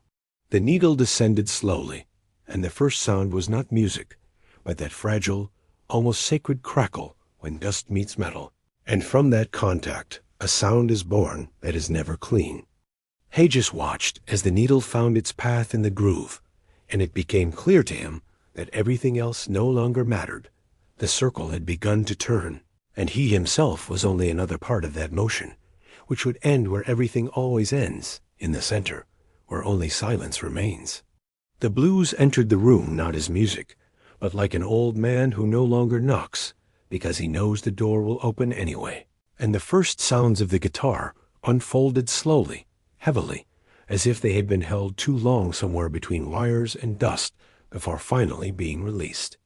The needle descended slowly, and the first sound was not music, but that fragile, almost sacred crackle when dust meets metal, and from that contact a sound is born that is never clean. Hages watched as the needle found its path in the groove, and it became clear to him that everything else no longer mattered. The circle had begun to turn, and he himself was only another part of that motion, which would end where everything always ends, in the center, where only silence remains. The blues entered the room not as music, but like an old man who no longer knocks, because he knows the door will open anyway. And the first sounds of the guitar unfolded slowly, heavily, as if they had been held too long somewhere between wires and dust before finally being released.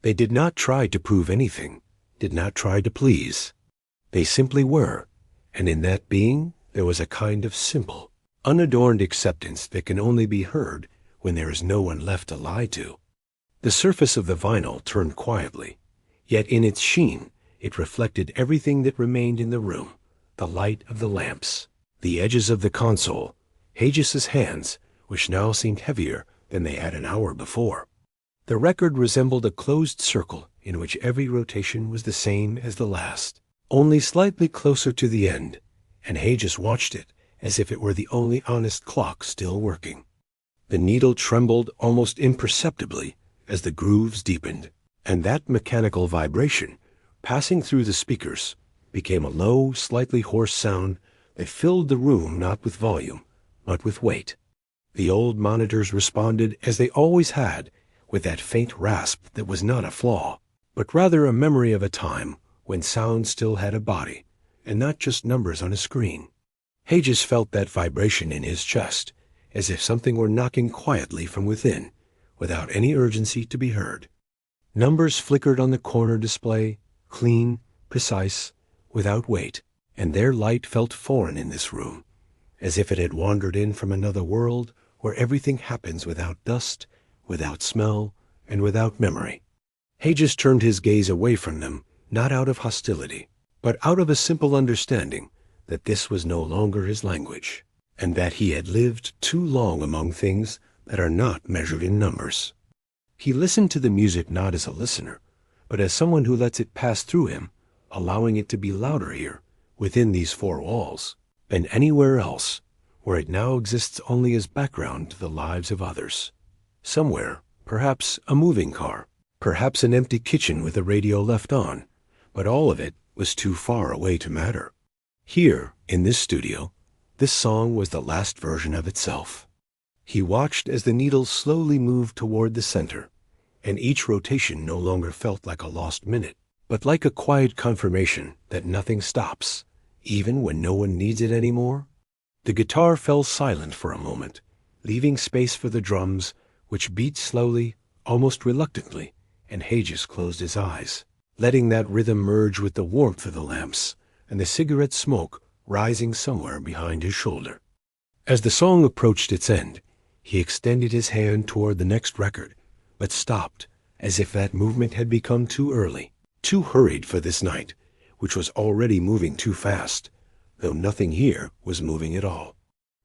They did not try to prove anything, did not try to please. They simply were, and in that being there was a kind of simple, unadorned acceptance that can only be heard when there is no one left to lie to. The surface of the vinyl turned quietly, yet in its sheen it reflected everything that remained in the room, the light of the lamps, the edges of the console, Hages's hands, which now seemed heavier than they had an hour before. The record resembled a closed circle in which every rotation was the same as the last, only slightly closer to the end, and Hages watched it as if it were the only honest clock still working. The needle trembled almost imperceptibly as the grooves deepened, and that mechanical vibration, passing through the speakers, became a low, slightly hoarse sound that filled the room not with volume, but with weight. The old monitors responded as they always had, with that faint rasp that was not a flaw, but rather a memory of a time when sound still had a body, and not just numbers on a screen. Hages felt that vibration in his chest, as if something were knocking quietly from within, without any urgency to be heard. Numbers flickered on the corner display, clean, precise, without weight, and their light felt foreign in this room, as if it had wandered in from another world where everything happens without dust, without smell, and without memory. Hedges turned his gaze away from them, not out of hostility, but out of a simple understanding that this was no longer his language, and that he had lived too long among things that are not measured in numbers. He listened to the music not as a listener, but as someone who lets it pass through him, allowing it to be louder here, within these four walls, than anywhere else, where it now exists only as background to the lives of others. Somewhere, perhaps a moving car, perhaps an empty kitchen with a radio left on, but all of it was too far away to matter. Here, in this studio, this song was the last version of itself. He watched as the needle slowly moved toward the center, and each rotation no longer felt like a lost minute, but like a quiet confirmation that nothing stops, even when no one needs it anymore. The guitar fell silent for a moment, leaving space for the drums, which beat slowly, almost reluctantly, and Hedges closed his eyes, letting that rhythm merge with the warmth of the lamps and the cigarette smoke rising somewhere behind his shoulder. As the song approached its end, he extended his hand toward the next record, but stopped, as if that movement had become too early, too hurried for this night, which was already moving too fast, though nothing here was moving at all.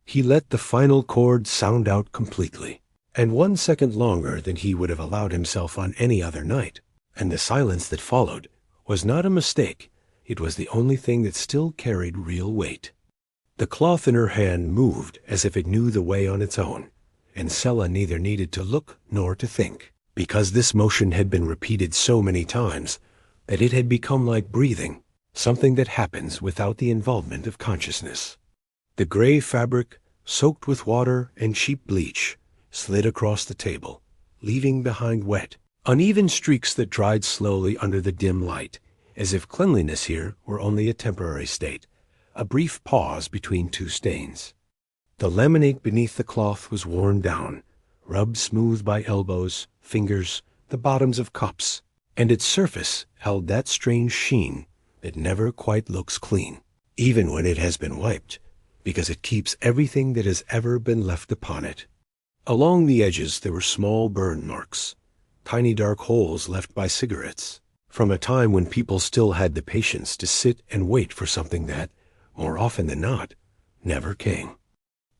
He let the final chord sound out completely, and 1 second longer than he would have allowed himself on any other night, and the silence that followed was not a mistake. It was the only thing that still carried real weight. The cloth in her hand moved as if it knew the way on its own, and Sella neither needed to look nor to think, because this motion had been repeated so many times that it had become like breathing, something that happens without the involvement of consciousness. The gray fabric, soaked with water and cheap bleach, slid across the table, leaving behind wet, uneven streaks that dried slowly under the dim light, as if cleanliness here were only a temporary state, a brief pause between two stains. The laminate beneath the cloth was worn down, rubbed smooth by elbows, fingers, the bottoms of cups, and its surface held that strange sheen that never quite looks clean, even when it has been wiped, because it keeps everything that has ever been left upon it. Along the edges there were small burn marks, tiny dark holes left by cigarettes, from a time when people still had the patience to sit and wait for something that, more often than not, never came.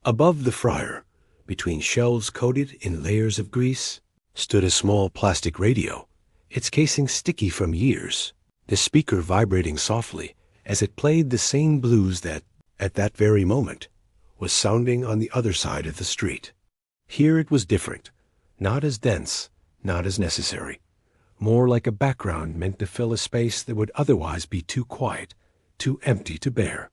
Above the fryer, between shelves coated in layers of grease, stood a small plastic radio, its casing sticky from years, the speaker vibrating softly as it played the same blues that, at that very moment, was sounding on the other side of the street. Here it was different, not as dense, not as necessary, more like a background meant to fill a space that would otherwise be too quiet, too empty to bear.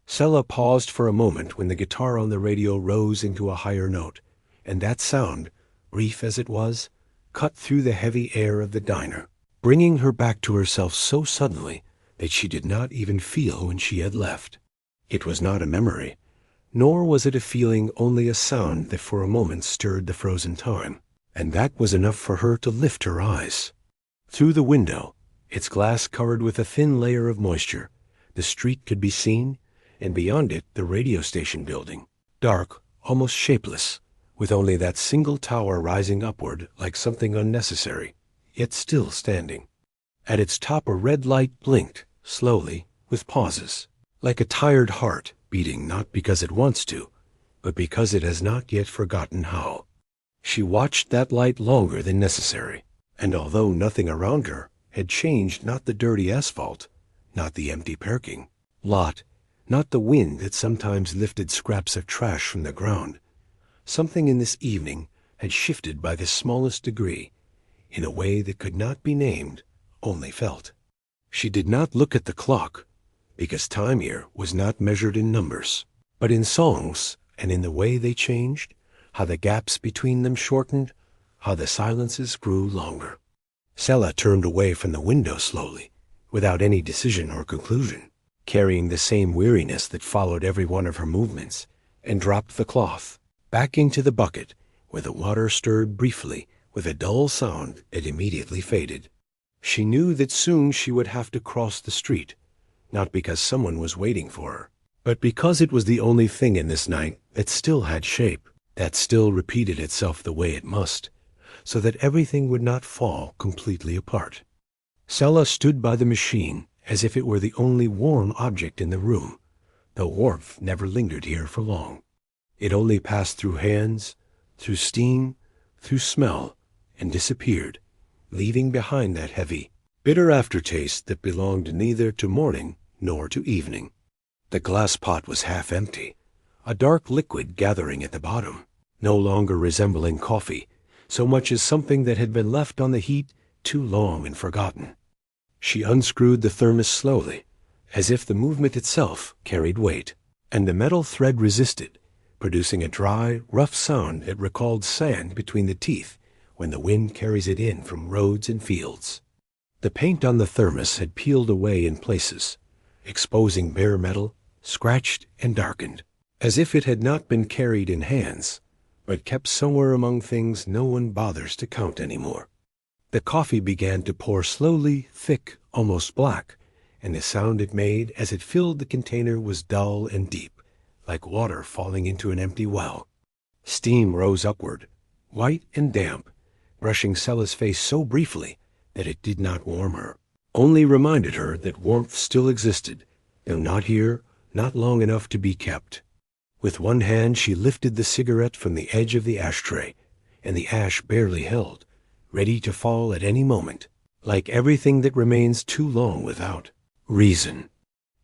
Sella paused for a moment when the guitar on the radio rose into a higher note, and that sound, brief as it was, cut through the heavy air of the diner, bringing her back to herself so suddenly that she did not even feel when she had left. It was not a memory, nor was it a feeling, only a sound that for a moment stirred the frozen time, and that was enough for her to lift her eyes. Through the window, its glass covered with a thin layer of moisture, the street could be seen, and beyond it the radio station building, dark, almost shapeless, with only that single tower rising upward like something unnecessary, yet still standing. At its top a red light blinked, slowly, with pauses, like a tired heart beating not because it wants to, but because it has not yet forgotten how. She watched that light longer than necessary, and although nothing around her had changed, not the dirty asphalt, not the empty parking lot, not the wind that sometimes lifted scraps of trash from the ground, something in this evening had shifted by the smallest degree, in a way that could not be named, only felt. She did not look at the clock, because time here was not measured in numbers, but in songs and in the way they changed, how the gaps between them shortened, how the silences grew longer. Sella turned away from the window slowly, without any decision or conclusion, carrying the same weariness that followed every one of her movements, and dropped the cloth, back into the bucket, where the water stirred briefly. With a dull sound, it immediately faded. She knew that soon she would have to cross the street, not because someone was waiting for her, but because it was the only thing in this night that still had shape, that still repeated itself the way it must, so that everything would not fall completely apart. Sella stood by the machine as if it were the only warm object in the room, though warmth never lingered here for long. It only passed through hands, through steam, through smell, and disappeared, leaving behind that heavy, bitter aftertaste that belonged neither to morning nor to evening. The glass pot was half empty, a dark liquid gathering at the bottom, no longer resembling coffee, so much as something that had been left on the heat too long and forgotten. She unscrewed the thermos slowly, as if the movement itself carried weight, and the metal thread resisted, producing a dry, rough sound that recalled sand between the teeth when the wind carries it in from roads and fields. The paint on the thermos had peeled away in places, exposing bare metal, scratched and darkened, as if it had not been carried in hands, but kept somewhere among things no one bothers to count anymore. The coffee began to pour slowly, thick, almost black, and the sound it made as it filled the container was dull and deep, like water falling into an empty well. Steam rose upward, white and damp, brushing Sella's face so briefly that it did not warm her, only reminded her that warmth still existed, though not here, not long enough to be kept. With one hand she lifted the cigarette from the edge of the ashtray, and the ash barely held, ready to fall at any moment, like everything that remains too long without reason.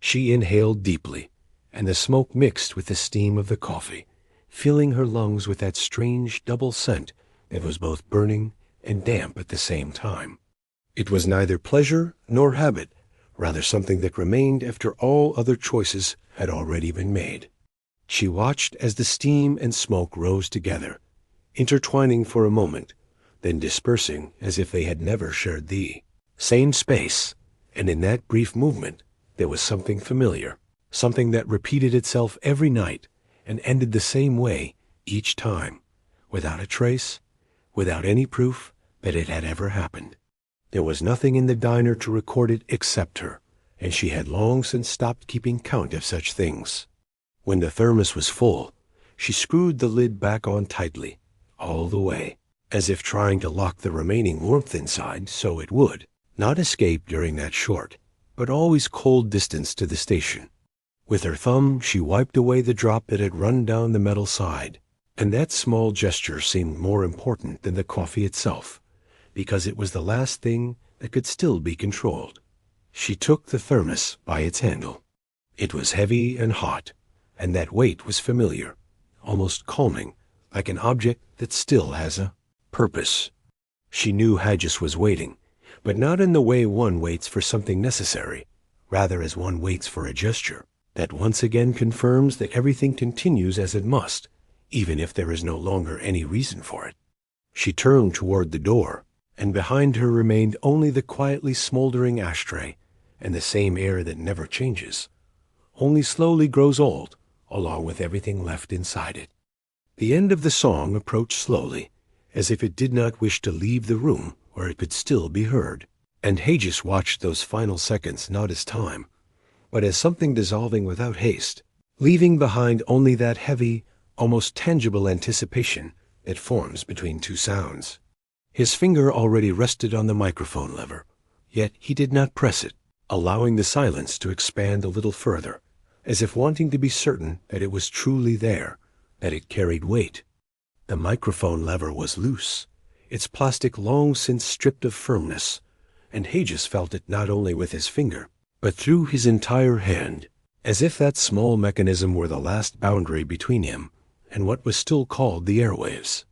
She inhaled deeply, and the smoke mixed with the steam of the coffee, filling her lungs with that strange double scent that was both burning and damp at the same time. It was neither pleasure nor habit, rather something that remained after all other choices had already been made. She watched as the steam and smoke rose together, intertwining for a moment, then dispersing as if they had never shared the same space, and in that brief movement there was something familiar, something that repeated itself every night and ended the same way each time, without a trace, without any proof that it had ever happened. There was nothing in the diner to record it except her, and she had long since stopped keeping count of such things. When the thermos was full, she screwed the lid back on tightly, all the way, as if trying to lock the remaining warmth inside so it would not escape during that short, but always cold distance to the station. With her thumb she wiped away the drop that had run down the metal side, and that small gesture seemed more important than the coffee itself, because it was the last thing that could still be controlled. She took the thermos by its handle. It was heavy and hot, and that weight was familiar, almost calming, like an object that still has a purpose. She knew Haggis was waiting, but not in the way one waits for something necessary, rather as one waits for a gesture that once again confirms that everything continues as it must, even if there is no longer any reason for it. She turned toward the door, and behind her remained only the quietly smoldering ashtray and the same air that never changes, only slowly grows old, along with everything left inside it. The end of the song approached slowly, as if it did not wish to leave the room where it could still be heard, and Haggis watched those final seconds not as time, but as something dissolving without haste, leaving behind only that heavy, almost tangible anticipation that forms between two sounds. His finger already rested on the microphone lever, yet he did not press it, allowing the silence to expand a little further, as if wanting to be certain that it was truly there, that it carried weight. The microphone lever was loose, its plastic long since stripped of firmness, and Haggis felt it not only with his finger, but through his entire hand, as if that small mechanism were the last boundary between him and what was still called the airwaves.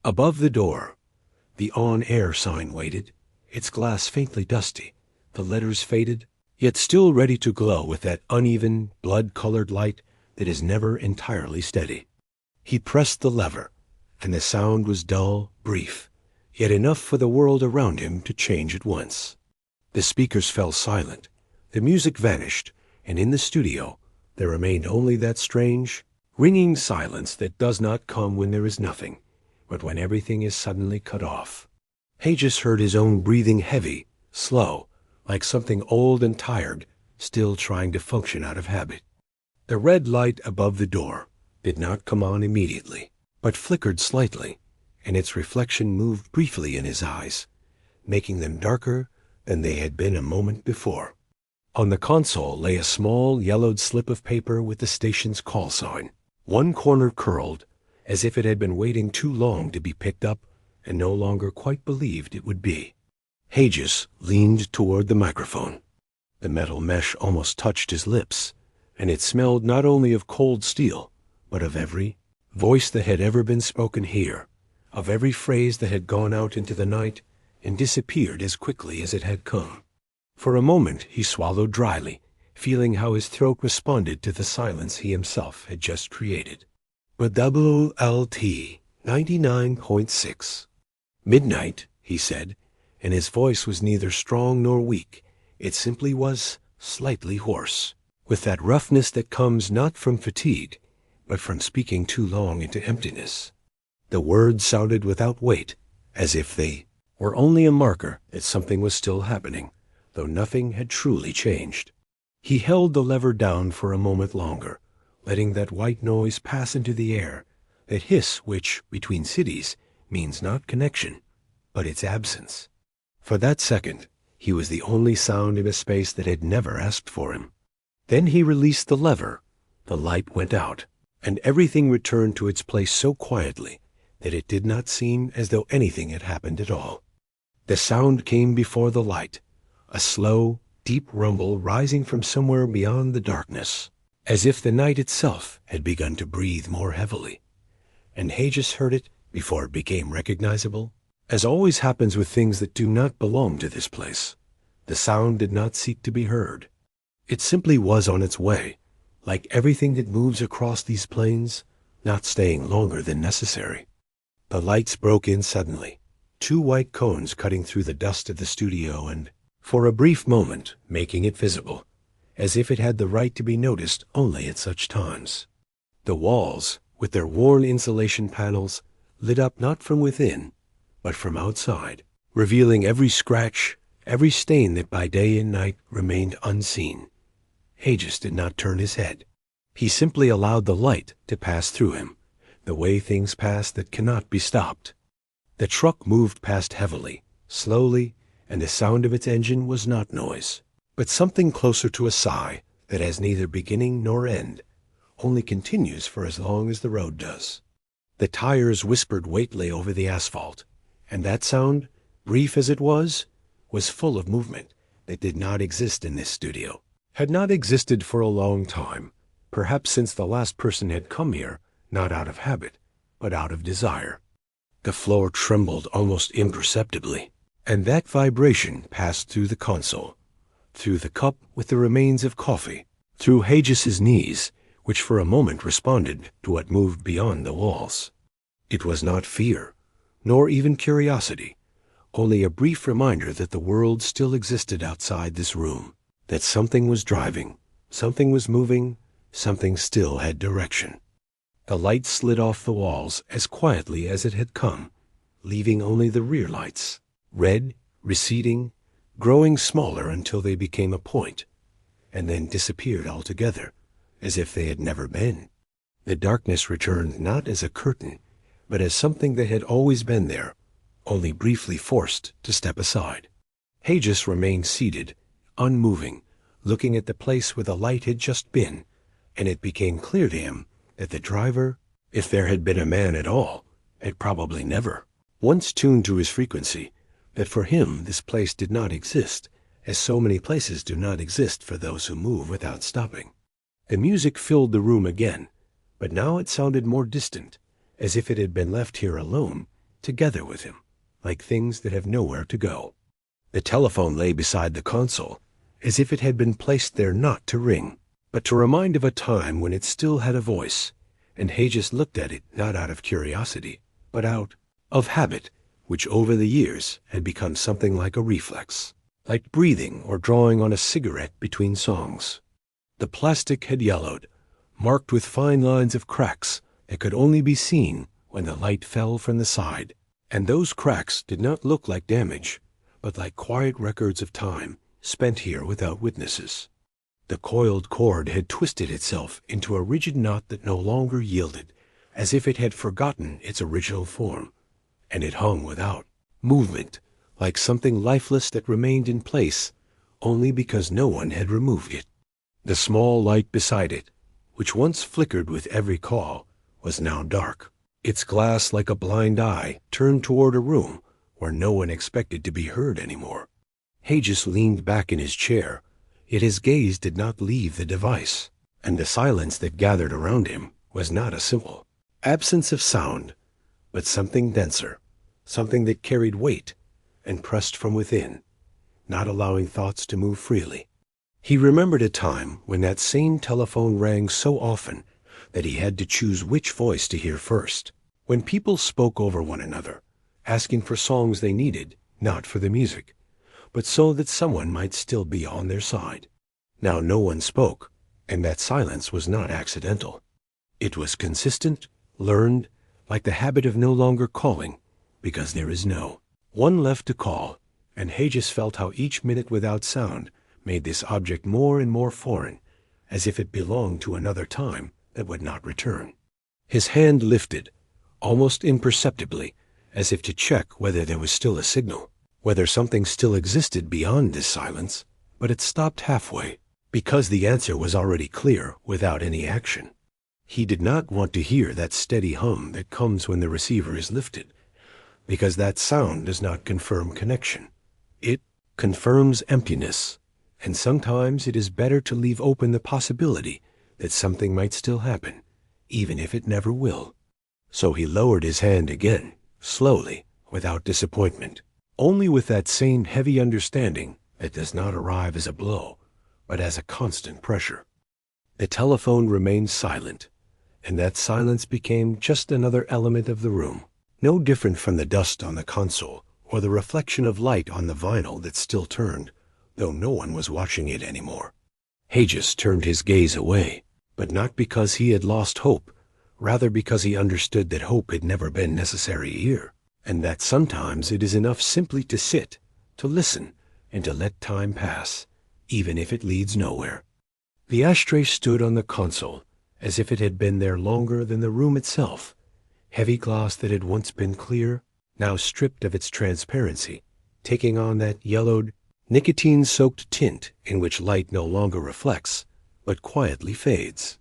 Above the door, the on-air sign waited, its glass faintly dusty, the letters faded, yet still ready to glow with that uneven, blood-colored light that is never entirely steady. He pressed the lever, and the sound was dull, brief, yet enough for the world around him to change at once. The speakers fell silent, the music vanished, and in the studio there remained only that strange, ringing silence that does not come when there is nothing, but when everything is suddenly cut off. Hagis heard his own breathing heavy, slow, like something old and tired, still trying to function out of habit. The red light above the door did not come on immediately, but flickered slightly, and its reflection moved briefly in his eyes, making them darker than they had been a moment before. On the console lay a small yellowed slip of paper with the station's call sign. One corner curled, as if it had been waiting too long to be picked up and no longer quite believed it would be. Hagis leaned toward the microphone. The metal mesh almost touched his lips, and it smelled not only of cold steel, but of every voice that had ever been spoken here, of every phrase that had gone out into the night and disappeared as quickly as it had come. For a moment he swallowed dryly, feeling how his throat responded to the silence he himself had just created. But WLT 99.6. Midnight, he said, and his voice was neither strong nor weak. It simply was slightly hoarse, with that roughness that comes not from fatigue, but from speaking too long into emptiness. The words sounded without weight, as if they were only a marker that something was still happening, though nothing had truly changed. He held the lever down for a moment longer, letting that white noise pass into the air, that hiss which, between cities, means not connection, but its absence. For that second, he was the only sound in a space that had never asked for him. Then he released the lever, the light went out, and everything returned to its place so quietly that it did not seem as though anything had happened at all. The sound came before the light, a slow, deep rumble rising from somewhere beyond the darkness, as if the night itself had begun to breathe more heavily. And Hagis heard it before it became recognizable. As always happens with things that do not belong to this place, the sound did not seek to be heard. It simply was on its way, like everything that moves across these plains, not staying longer than necessary. The lights broke in suddenly, two white cones cutting through the dust of the studio and, for a brief moment, making it visible, as if it had the right to be noticed only at such times. The walls, with their worn insulation panels, lit up not from within, but from outside, revealing every scratch, every stain that by day and night remained unseen. Hagis did not turn his head. He simply allowed the light to pass through him, the way things pass that cannot be stopped. The truck moved past heavily, slowly, and the sound of its engine was not noise, but something closer to a sigh that has neither beginning nor end, only continues for as long as the road does. The tires whispered weightily over the asphalt, and that sound, brief as it was full of movement that did not exist in this studio, had not existed for a long time, perhaps since the last person had come here, not out of habit, but out of desire. The floor trembled almost imperceptibly, and that vibration passed through the console, through the cup with the remains of coffee, through Hagis's knees, which for a moment responded to what moved beyond the walls. It was not fear, nor even curiosity, only a brief reminder that the world still existed outside this room, that something was driving, something was moving, something still had direction. The light slid off the walls as quietly as it had come, leaving only the rear lights, red, receding, growing smaller until they became a point, and then disappeared altogether, as if they had never been. The darkness returned not as a curtain, but as something that had always been there, only briefly forced to step aside. Hagis remained seated, unmoving, looking at the place where the light had just been, and it became clear to him that the driver, if there had been a man at all, had probably never. Once tuned to his frequency, that for him this place did not exist, as so many places do not exist for those who move without stopping. The music filled the room again, but now it sounded more distant, as if it had been left here alone, together with him, like things that have nowhere to go. The telephone lay beside the console, as if it had been placed there not to ring, but to remind of a time when it still had a voice, and Hagis looked at it not out of curiosity, but out of habit, which over the years had become something like a reflex, like breathing or drawing on a cigarette between songs. The plastic had yellowed, marked with fine lines of cracks that could only be seen when the light fell from the side. And those cracks did not look like damage, but like quiet records of time spent here without witnesses. The coiled cord had twisted itself into a rigid knot that no longer yielded, as if it had forgotten its original form, and it hung without movement, like something lifeless that remained in place only because no one had removed it. The small light beside it, which once flickered with every call, was now dark, its glass like a blind eye turned toward a room where no one expected to be heard anymore. Hages leaned back in his chair, yet his gaze did not leave the device, and the silence that gathered around him was not a simple absence of sound, but something denser, something that carried weight and pressed from within, not allowing thoughts to move freely. He remembered a time when that same telephone rang so often that he had to choose which voice to hear first, when people spoke over one another, asking for songs they needed, not for the music, but so that someone might still be on their side. Now no one spoke, and that silence was not accidental. It was consistent, learned, like the habit of no longer calling, because there is no one left to call, and Hages felt how each minute without sound made this object more and more foreign, as if it belonged to another time that would not return. His hand lifted, almost imperceptibly, as if to check whether there was still a signal, whether something still existed beyond this silence, but it stopped halfway, because the answer was already clear without any action. He did not want to hear that steady hum that comes when the receiver is lifted, because that sound does not confirm connection. It confirms emptiness, and sometimes it is better to leave open the possibility that something might still happen, even if it never will. So he lowered his hand again, slowly, without disappointment, only with that same heavy understanding that does not arrive as a blow, but as a constant pressure. The telephone remained silent, and that silence became just another element of the room, no different from the dust on the console or the reflection of light on the vinyl that still turned, though no one was watching it anymore. Hages turned his gaze away, but not because he had lost hope, rather because he understood that hope had never been necessary here, and that sometimes it is enough simply to sit, to listen, and to let time pass, even if it leads nowhere. The ashtray stood on the console, as if it had been there longer than the room itself, heavy glass that had once been clear, now stripped of its transparency, taking on that yellowed, nicotine-soaked tint in which light no longer reflects, but quietly fades.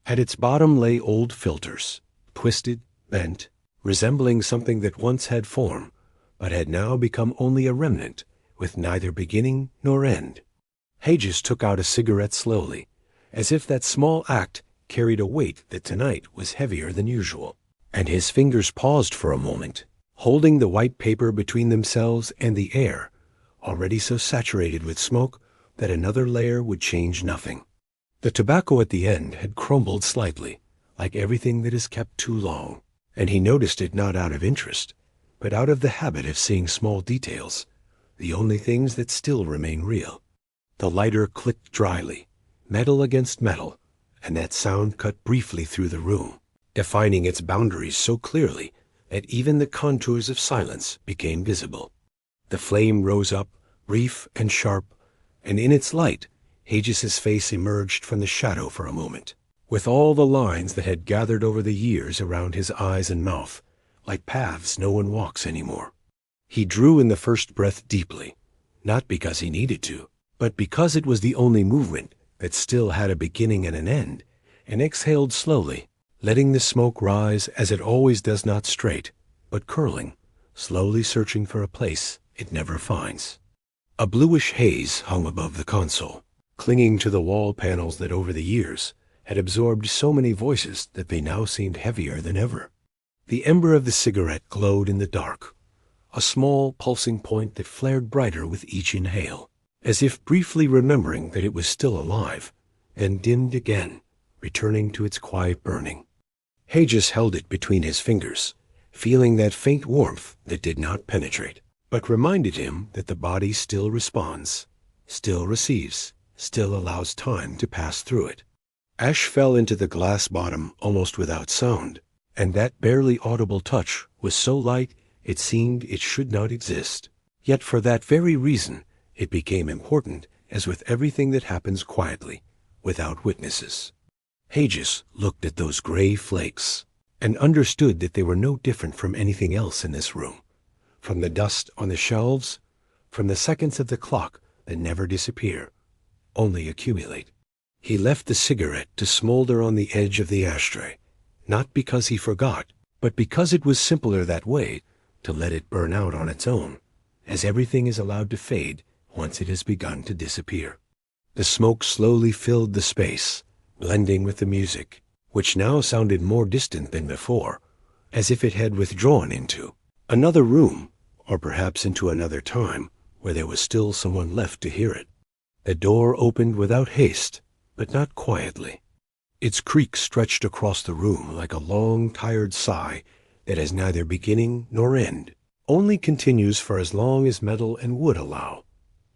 At its bottom lay old filters, twisted, bent, resembling something that once had form, but had now become only a remnant, with neither beginning nor end. Hages took out a cigarette slowly, as if that small act carried a weight that tonight was heavier than usual, and his fingers paused for a moment, holding the white paper between themselves and the air, already so saturated with smoke that another layer would change nothing. The tobacco at the end had crumbled slightly, like everything that is kept too long, and he noticed it not out of interest, but out of the habit of seeing small details, the only things that still remain real. The lighter clicked dryly, metal against metal, and that sound cut briefly through the room, defining its boundaries so clearly that even the contours of silence became visible. The flame rose up, brief and sharp, and in its light, Hages's face emerged from the shadow for a moment, with all the lines that had gathered over the years around his eyes and mouth, like paths no one walks anymore. He drew in the first breath deeply, not because he needed to, but because it was the only movement that still had a beginning and an end, and exhaled slowly, letting the smoke rise as it always does, not straight, but curling, slowly searching for a place it never finds. A bluish haze hung above the console, clinging to the wall panels that over the years had absorbed so many voices that they now seemed heavier than ever. The ember of the cigarette glowed in the dark, a small pulsing point that flared brighter with each inhale, as if briefly remembering that it was still alive, and dimmed again, returning to its quiet burning. Hages held it between his fingers, feeling that faint warmth that did not penetrate, but reminded him that the body still responds, still receives, still allows time to pass through it. Ash fell into the glass bottom almost without sound, and that barely audible touch was so light it seemed it should not exist. Yet for that very reason it became important, as with everything that happens quietly, without witnesses. Hagis looked at those gray flakes and understood that they were no different from anything else in this room, from the dust on the shelves, from the seconds of the clock that never disappear, only accumulate. He left the cigarette to smolder on the edge of the ashtray, not because he forgot, but because it was simpler that way to let it burn out on its own, as everything is allowed to fade once it has begun to disappear. The smoke slowly filled the space, blending with the music, which now sounded more distant than before, as if it had withdrawn into another room, or perhaps into another time, where there was still someone left to hear it. The door opened without haste, but not quietly. Its creak stretched across the room like a long, tired sigh that has neither beginning nor end, only continues for as long as metal and wood allow,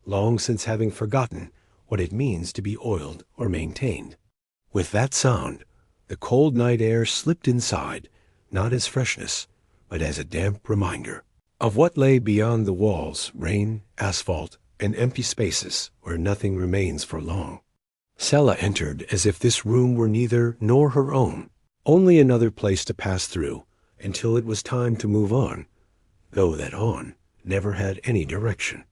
long since having forgotten what it means to be oiled or maintained. With that sound, the cold night air slipped inside, not as freshness, but as a damp reminder of what lay beyond the walls, rain, asphalt, and empty spaces where nothing remains for long. Sella entered as if this room were neither nor her own, only another place to pass through until it was time to move on, though that on never had any direction.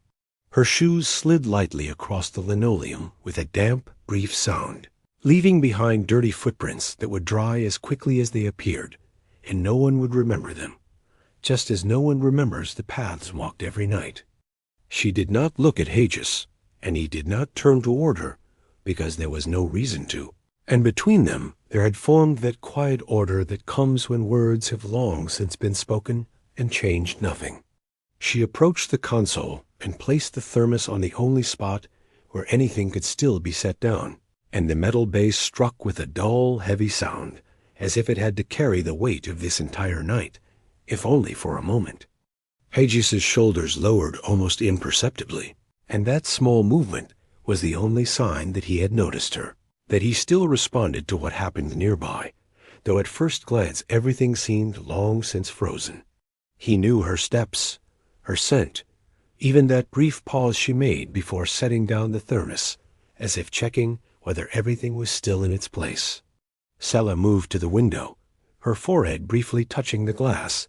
Her shoes slid lightly across the linoleum with a damp, brief sound, leaving behind dirty footprints that would dry as quickly as they appeared, and no one would remember them, just as no one remembers the paths walked every night. She did not look at Hagis, and he did not turn toward her, because there was no reason to, and between them there had formed that quiet order that comes when words have long since been spoken and changed nothing. She approached the console and placed the thermos on the only spot where anything could still be set down, and the metal base struck with a dull, heavy sound, as if it had to carry the weight of this entire night, if only for a moment. Hagis's shoulders lowered almost imperceptibly, and that small movement was the only sign that he had noticed her, that he still responded to what happened nearby, though at first glance everything seemed long since frozen. He knew her steps, her scent, even that brief pause she made before setting down the thermos, as if checking whether everything was still in its place. Sella moved to the window, her forehead briefly touching the glass,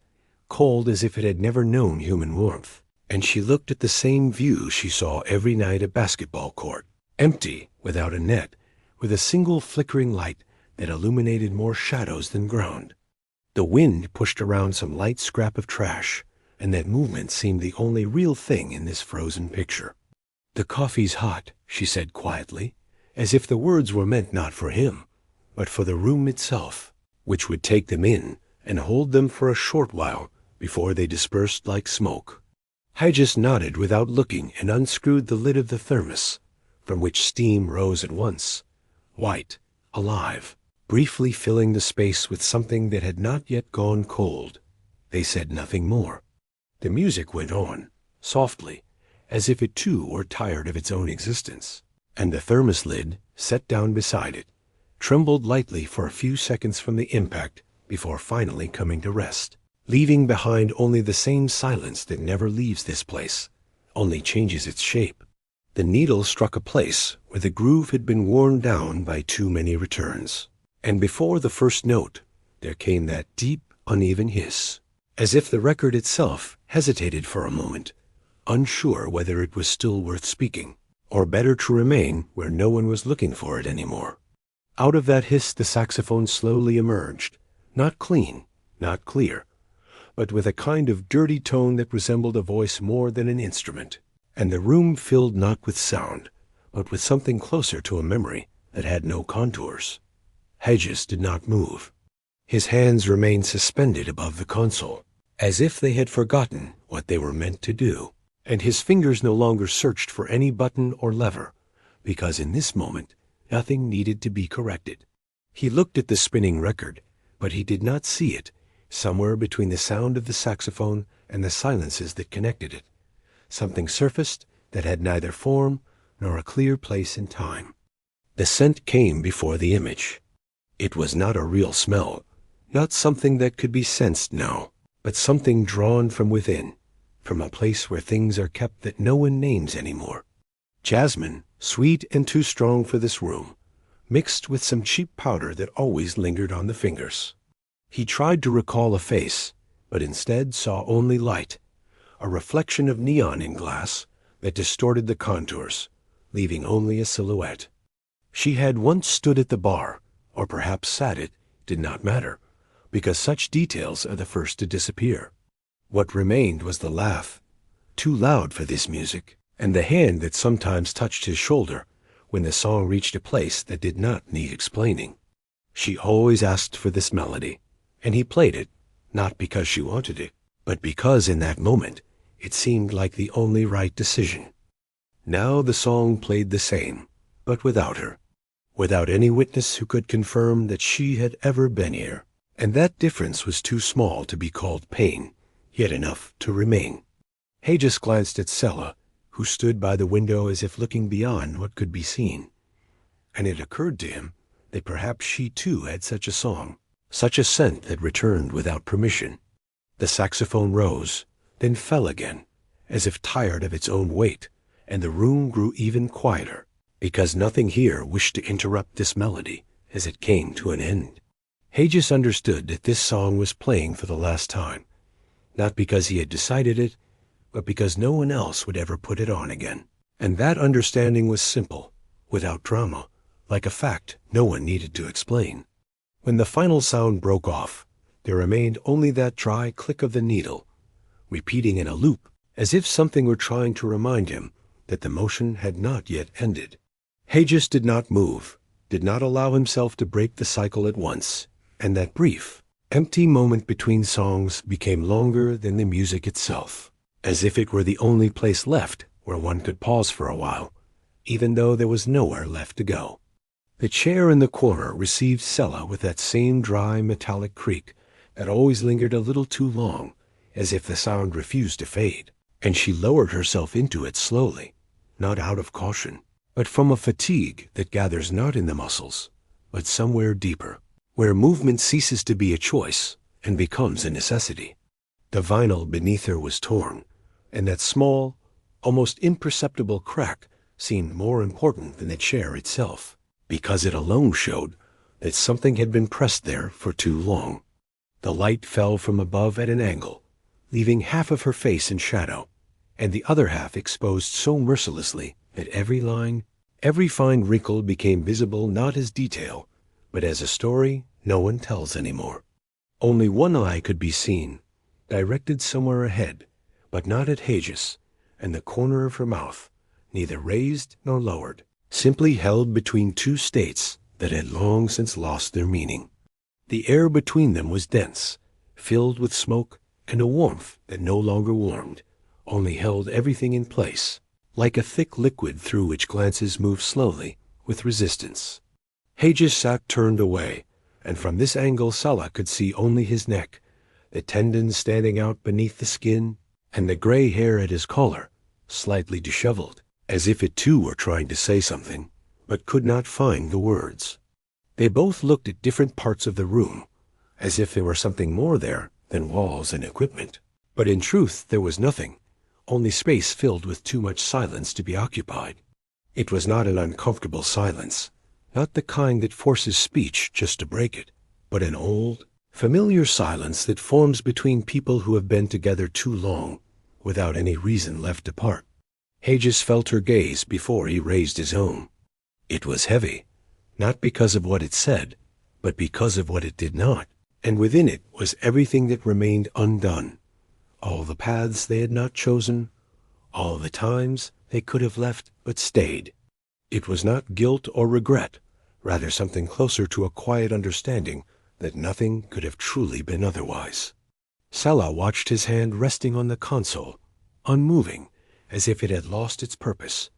cold as if it had never known human warmth, and she looked at the same view she saw every night at basketball court, empty, without a net, with a single flickering light that illuminated more shadows than ground. The wind pushed around some light scrap of trash, and that movement seemed the only real thing in this frozen picture. "The coffee's hot," she said quietly, as if the words were meant not for him, but for the room itself, which would take them in and hold them for a short while before they dispersed like smoke. Hagis nodded without looking and unscrewed the lid of the thermos, from which steam rose at once, white, alive, briefly filling the space with something that had not yet gone cold. They said nothing more. The music went on, softly, as if it too were tired of its own existence, and the thermos lid, set down beside it, trembled lightly for a few seconds from the impact before finally coming to rest, leaving behind only the same silence that never leaves this place, only changes its shape. The needle struck a place where the groove had been worn down by too many returns, and before the first note there came that deep, uneven hiss, as if the record itself hesitated for a moment, unsure whether it was still worth speaking, or better to remain where no one was looking for it anymore. Out of that hiss the saxophone slowly emerged, not clean, not clear, but with a kind of dirty tone that resembled a voice more than an instrument, and the room filled not with sound, but with something closer to a memory that had no contours. Hagis did not move. His hands remained suspended above the console, as if they had forgotten what they were meant to do, and his fingers no longer searched for any button or lever, because in this moment nothing needed to be corrected. He looked at the spinning record, but he did not see it, somewhere between the sound of the saxophone and the silences that connected it. Something surfaced that had neither form nor a clear place in time. The scent came before the image. It was not a real smell, not something that could be sensed now, but something drawn from within, from a place where things are kept that no one names anymore. Jasmine, sweet and too strong for this room, mixed with some cheap powder that always lingered on the fingers. He tried to recall a face, but instead saw only light, a reflection of neon in glass that distorted the contours, leaving only a silhouette. She had once stood at the bar, or perhaps sat it, did not matter, because such details are the first to disappear. What remained was the laugh, too loud for this music, and the hand that sometimes touched his shoulder when the song reached a place that did not need explaining. She always asked for this melody, and he played it, not because she wanted it, but because in that moment it seemed like the only right decision. Now the song played the same, but without her, without any witness who could confirm that she had ever been here, and that difference was too small to be called pain, yet enough to remain. Hages glanced at Sella, who stood by the window as if looking beyond what could be seen, and it occurred to him that perhaps she too had such a song, such a scent that returned without permission. The saxophone rose, then fell again, as if tired of its own weight, and the room grew even quieter, because nothing here wished to interrupt this melody as it came to an end. Hages understood that this song was playing for the last time, not because he had decided it, but because no one else would ever put it on again. And that understanding was simple, without drama, like a fact no one needed to explain. When the final sound broke off, there remained only that dry click of the needle, repeating in a loop, as if something were trying to remind him that the motion had not yet ended. Hages did not move, did not allow himself to break the cycle at once, and that brief, empty moment between songs became longer than the music itself, as if it were the only place left where one could pause for a while, even though there was nowhere left to go. The chair in the corner received Sella with that same dry metallic creak that always lingered a little too long, as if the sound refused to fade, and she lowered herself into it slowly, not out of caution, but from a fatigue that gathers not in the muscles, but somewhere deeper, where movement ceases to be a choice and becomes a necessity. The vinyl beneath her was torn, and that small, almost imperceptible crack seemed more important than the chair itself, because it alone showed that something had been pressed there for too long. The light fell from above at an angle, leaving half of her face in shadow, and the other half exposed so mercilessly that every line, every fine wrinkle became visible not as detail, but as a story no one tells anymore. Only one eye could be seen, directed somewhere ahead, but not at Hages, and the corner of her mouth, neither raised nor lowered, simply held between two states that had long since lost their meaning. The air between them was dense, filled with smoke and a warmth that no longer warmed, only held everything in place, like a thick liquid through which glances move slowly, with resistance. Hages sat turned away, and from this angle Sella could see only his neck, the tendons standing out beneath the skin, and the gray hair at his collar, slightly disheveled, as if it too were trying to say something, but could not find the words. They both looked at different parts of the room, as if there were something more there than walls and equipment. But in truth there was nothing, only space filled with too much silence to be occupied. It was not an uncomfortable silence, not the kind that forces speech just to break it, but an old, familiar silence that forms between people who have been together too long, without any reason left apart. Hages felt her gaze before he raised his own. It was heavy, not because of what it said, but because of what it did not, and within it was everything that remained undone, all the paths they had not chosen, all the times they could have left but stayed. It was not guilt or regret, rather something closer to a quiet understanding that nothing could have truly been otherwise. Sella watched his hand resting on the console, unmoving, as if it had lost its purpose,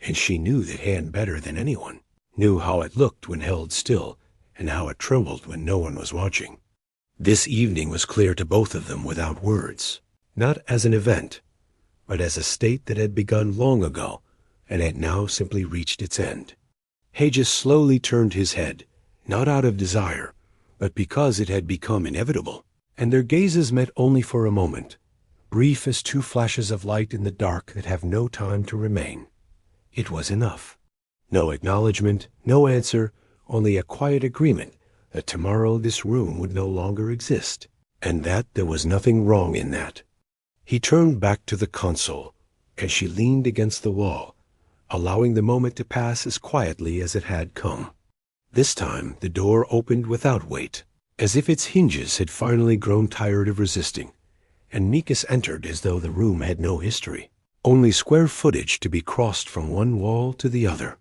and she knew the hand better than anyone, knew how it looked when held still, and how it trembled when no one was watching. This evening was clear to both of them without words, not as an event, but as a state that had begun long ago and had now simply reached its end. Hages slowly turned his head, not out of desire, but because it had become inevitable, and their gazes met only for a moment, brief as two flashes of light in the dark that have no time to remain. It was enough. No acknowledgement, no answer, only a quiet agreement that tomorrow this room would no longer exist, and that there was nothing wrong in that. He turned back to the console as she leaned against the wall, allowing the moment to pass as quietly as it had come. This time the door opened without weight, as if its hinges had finally grown tired of resisting, and Mikas entered as though the room had no history, only square footage to be crossed from one wall to the other.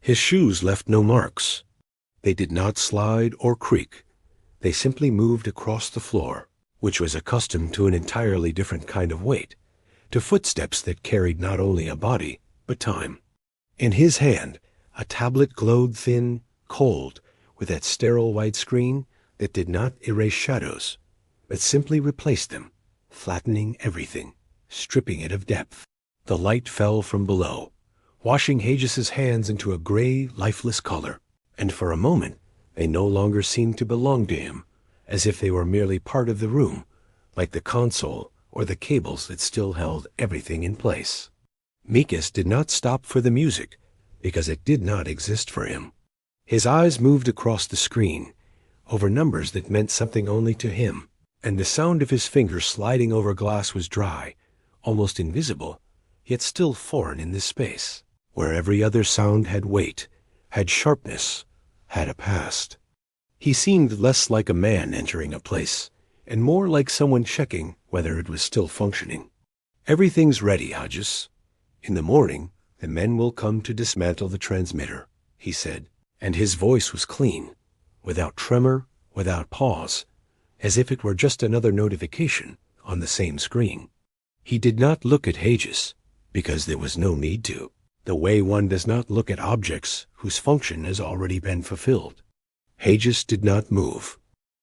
His shoes left no marks. They did not slide or creak. They simply moved across the floor, which was accustomed to an entirely different kind of weight, to footsteps that carried not only a body, but time. In his hand, a tablet glowed thin, cold, with that sterile white screen that did not erase shadows, but simply replaced them, flattening everything, stripping it of depth. The light fell from below, washing Hages's hands into a gray, lifeless color, and for a moment they no longer seemed to belong to him, as if they were merely part of the room, like the console or the cables that still held everything in place. Mikas did not stop for the music, because it did not exist for him. His eyes moved across the screen, over numbers that meant something only to him, and the sound of his fingers sliding over glass was dry, almost invisible, yet still foreign in this space, where every other sound had weight, had sharpness, had a past. He seemed less like a man entering a place, and more like someone checking whether it was still functioning. "Everything's ready, Hages. In the morning, the men will come to dismantle the transmitter," he said, and his voice was clean, without tremor, without pause, as if it were just another notification on the same screen. He did not look at Hages, because there was no need to, the way one does not look at objects whose function has already been fulfilled. Hages did not move.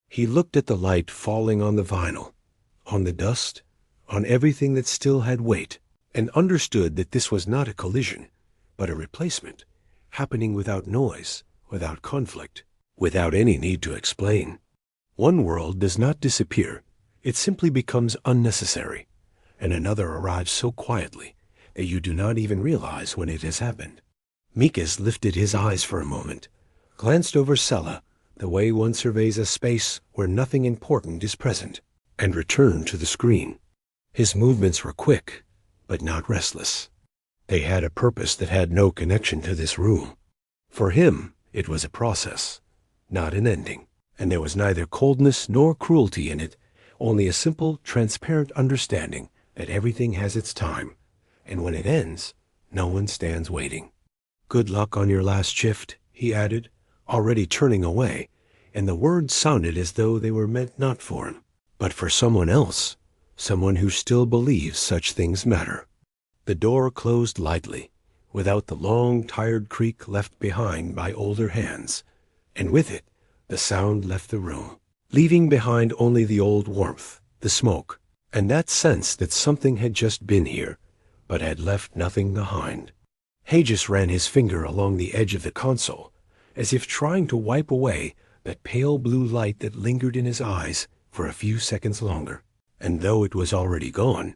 He looked at the light falling on the vinyl, on the dust, on everything that still had weight, and understood that this was not a collision, but a replacement, happening without noise, without conflict, without any need to explain. One world does not disappear, it simply becomes unnecessary, and another arrives so quietly that you do not even realize when it has happened. Mikas lifted his eyes for a moment, glanced over Sela, the way one surveys a space where nothing important is present, and returned to the screen. His movements were quick, but not restless. They had a purpose that had no connection to this room. For him, it was a process, not an ending, and there was neither coldness nor cruelty in it, only a simple, transparent understanding that everything has its time, and when it ends, no one stands waiting. "Good luck on your last shift," he added, already turning away, and the words sounded as though they were meant not for him, but for someone else, someone who still believes such things matter. The door closed lightly, without the long, tired creak left behind by older hands, and with it, the sound left the room, leaving behind only the old warmth, the smoke, and that sense that something had just been here, but had left nothing behind. Hages ran his finger along the edge of the console, as if trying to wipe away that pale blue light that lingered in his eyes for a few seconds longer, and though it was already gone,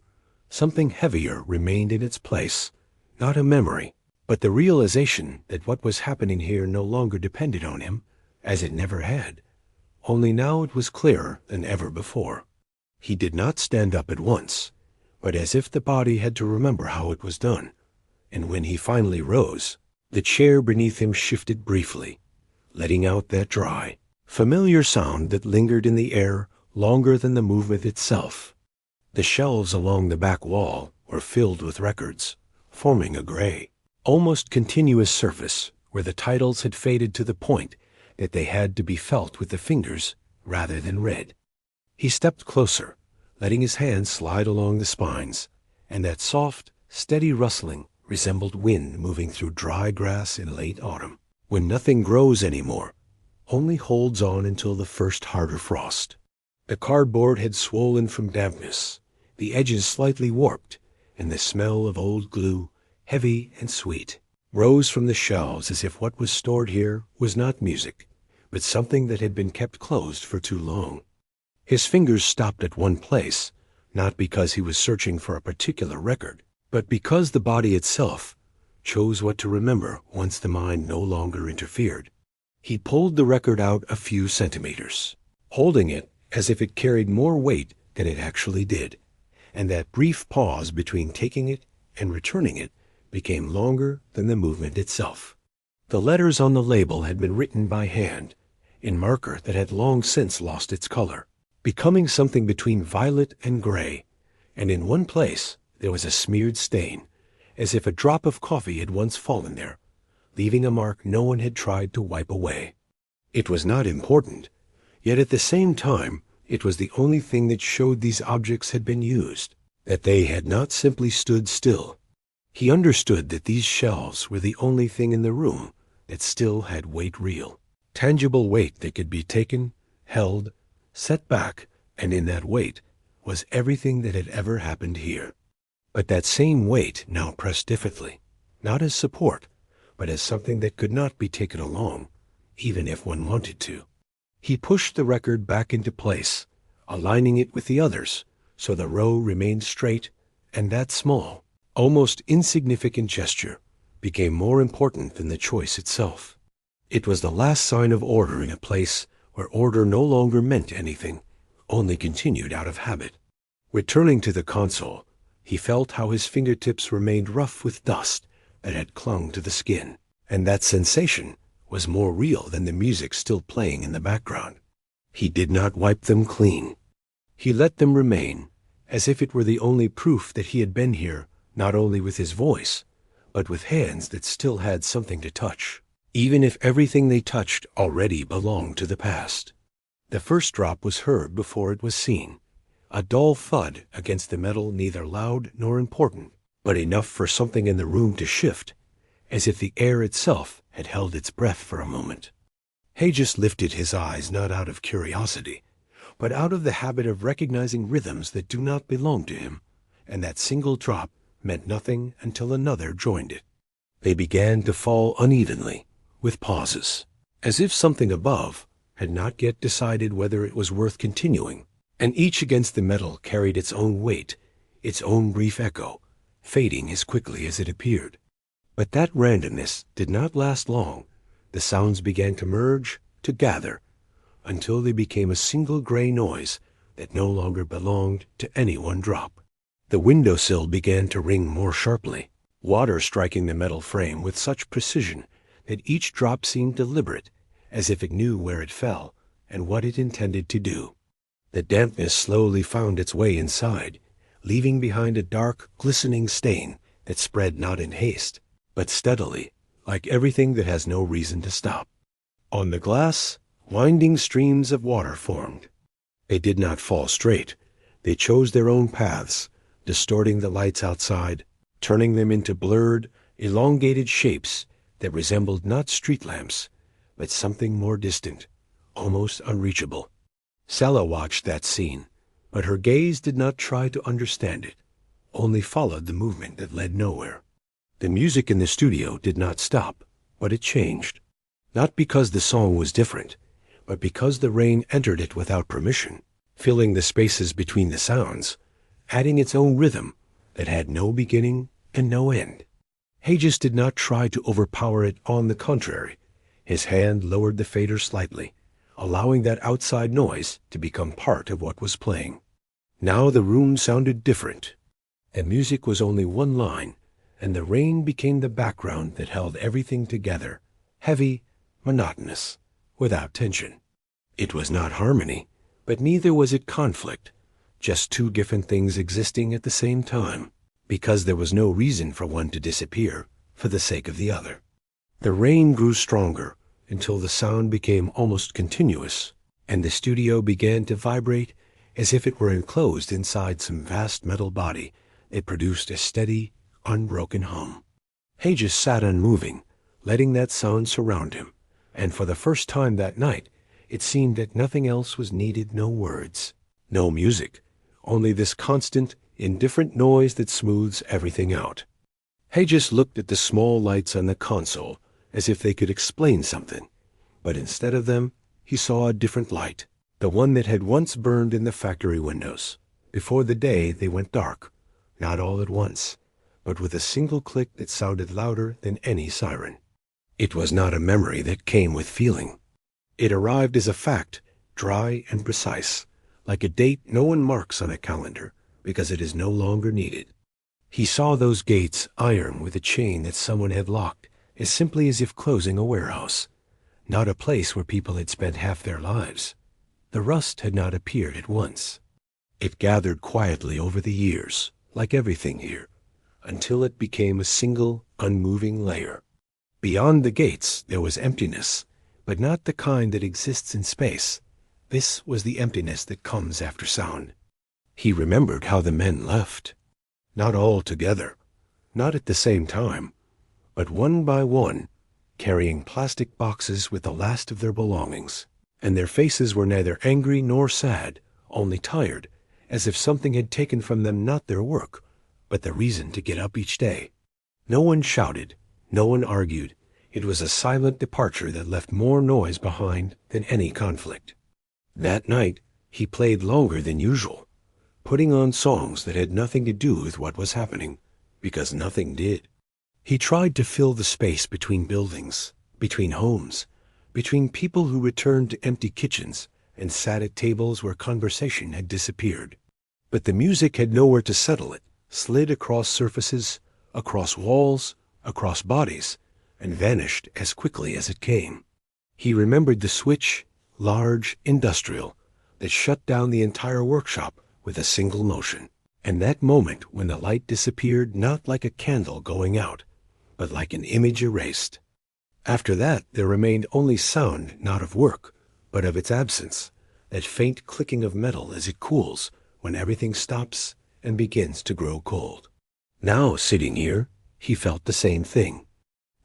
something heavier remained in its place, not a memory, but the realization that what was happening here no longer depended on him, as it never had, only now it was clearer than ever before. He did not stand up at once, but as if the body had to remember how it was done, and when he finally rose, the chair beneath him shifted briefly, letting out that dry, familiar sound that lingered in the air longer than the movement itself. The shelves along the back wall were filled with records, forming a gray, almost continuous surface where the titles had faded to the point that they had to be felt with the fingers rather than read. He stepped closer, letting his hands slide along the spines, and that soft, steady rustling resembled wind moving through dry grass in late autumn, when nothing grows anymore, only holds on until the first harder frost. The cardboard had swollen from dampness, the edges slightly warped, and the smell of old glue, heavy and sweet. rose from the shelves as if what was stored here was not music, but something that had been kept closed for too long. His fingers stopped at one place, not because he was searching for a particular record, but because the body itself chose what to remember once the mind no longer interfered. He pulled the record out a few centimeters, holding it as if it carried more weight than it actually did, and that brief pause between taking it and returning it became longer than the movement itself. The letters on the label had been written by hand, in marker that had long since lost its color, becoming something between violet and gray, and in one place there was a smeared stain, as if a drop of coffee had once fallen there, leaving a mark no one had tried to wipe away. It was not important, yet at the same time it was the only thing that showed these objects had been used, that they had not simply stood still. He understood that these shelves were the only thing in the room that still had weight real, tangible weight that could be taken, held, set back, and in that weight was everything that had ever happened here. But that same weight now pressed differently, not as support, but as something that could not be taken along, even if one wanted to. He pushed the record back into place, aligning it with the others, so the row remained straight, and that small, almost insignificant gesture became more important than the choice itself. It was the last sign of order in a place where order no longer meant anything, only continued out of habit. Returning to the console, he felt how his fingertips remained rough with dust that had clung to the skin, and that sensation was more real than the music still playing in the background. He did not wipe them clean. He let them remain, as if it were the only proof that he had been here not only with his voice, but with hands that still had something to touch, even if everything they touched already belonged to the past. The first drop was heard before it was seen, a dull thud against the metal, neither loud nor important, but enough for something in the room to shift, as if the air itself had held its breath for a moment. Hagis lifted his eyes not out of curiosity, but out of the habit of recognizing rhythms that do not belong to him, and that single drop meant nothing until another joined it. They began to fall unevenly, with pauses, as if something above had not yet decided whether it was worth continuing, and each against the metal carried its own weight, its own brief echo, fading as quickly as it appeared. But that randomness did not last long. The sounds began to merge, to gather, until they became a single gray noise that no longer belonged to any one drop. The windowsill began to ring more sharply, water striking the metal frame with such precision that each drop seemed deliberate, as if it knew where it fell and what it intended to do. The dampness slowly found its way inside, leaving behind a dark, glistening stain that spread not in haste, but steadily, like everything that has no reason to stop. On the glass, winding streams of water formed. They did not fall straight. They chose their own paths, distorting the lights outside, turning them into blurred, elongated shapes that resembled not street lamps, but something more distant, almost unreachable. Sela watched that scene, but her gaze did not try to understand it, only followed the movement that led nowhere. The music in the studio did not stop, but it changed, not because the song was different, but because the rain entered it without permission, filling the spaces between the sounds, adding its own rhythm that had no beginning and no end. Hagis did not try to overpower it. On the contrary, his hand lowered the fader slightly, allowing that outside noise to become part of what was playing. Now the room sounded different. The music was only one line, and the rain became the background that held everything together, heavy, monotonous, without tension. It was not harmony, but neither was it conflict, just two different things existing at the same time, because there was no reason for one to disappear for the sake of the other. The rain grew stronger until the sound became almost continuous, and the studio began to vibrate as if it were enclosed inside some vast metal body that produced a steady, unbroken hum. Hagis sat unmoving, letting that sound surround him, and for the first time that night it seemed that nothing else was needed, no words, no music, only this constant, indifferent noise that smooths everything out. Hages looked at the small lights on the console as if they could explain something, but instead of them, he saw a different light, the one that had once burned in the factory windows, before the day they went dark, not all at once, but with a single click that sounded louder than any siren. It was not a memory that came with feeling. It arrived as a fact, dry and precise, like a date no one marks on a calendar, because it is no longer needed. He saw those gates iron with a chain that someone had locked, as simply as if closing a warehouse, not a place where people had spent half their lives. The rust had not appeared at once. It gathered quietly over the years, like everything here, until it became a single, unmoving layer. Beyond the gates there was emptiness, but not the kind that exists in space. This was the emptiness that comes after sound. He remembered how the men left. Not all together, not at the same time, but one by one, carrying plastic boxes with the last of their belongings, and their faces were neither angry nor sad, only tired, as if something had taken from them not their work, but the reason to get up each day. No one shouted, no one argued. It was a silent departure that left more noise behind than any conflict. That night, he played longer than usual, putting on songs that had nothing to do with what was happening, because nothing did. He tried to fill the space between buildings, between homes, between people who returned to empty kitchens and sat at tables where conversation had disappeared. But the music had nowhere to settle it, slid across surfaces, across walls, across bodies, and vanished as quickly as it came. He remembered the switch, large, industrial, that shut down the entire workshop with a single motion, and that moment when the light disappeared not like a candle going out, but like an image erased. After that there remained only sound, not of work, but of its absence, that faint clicking of metal as it cools when everything stops and begins to grow cold. Now, sitting here, he felt the same thing.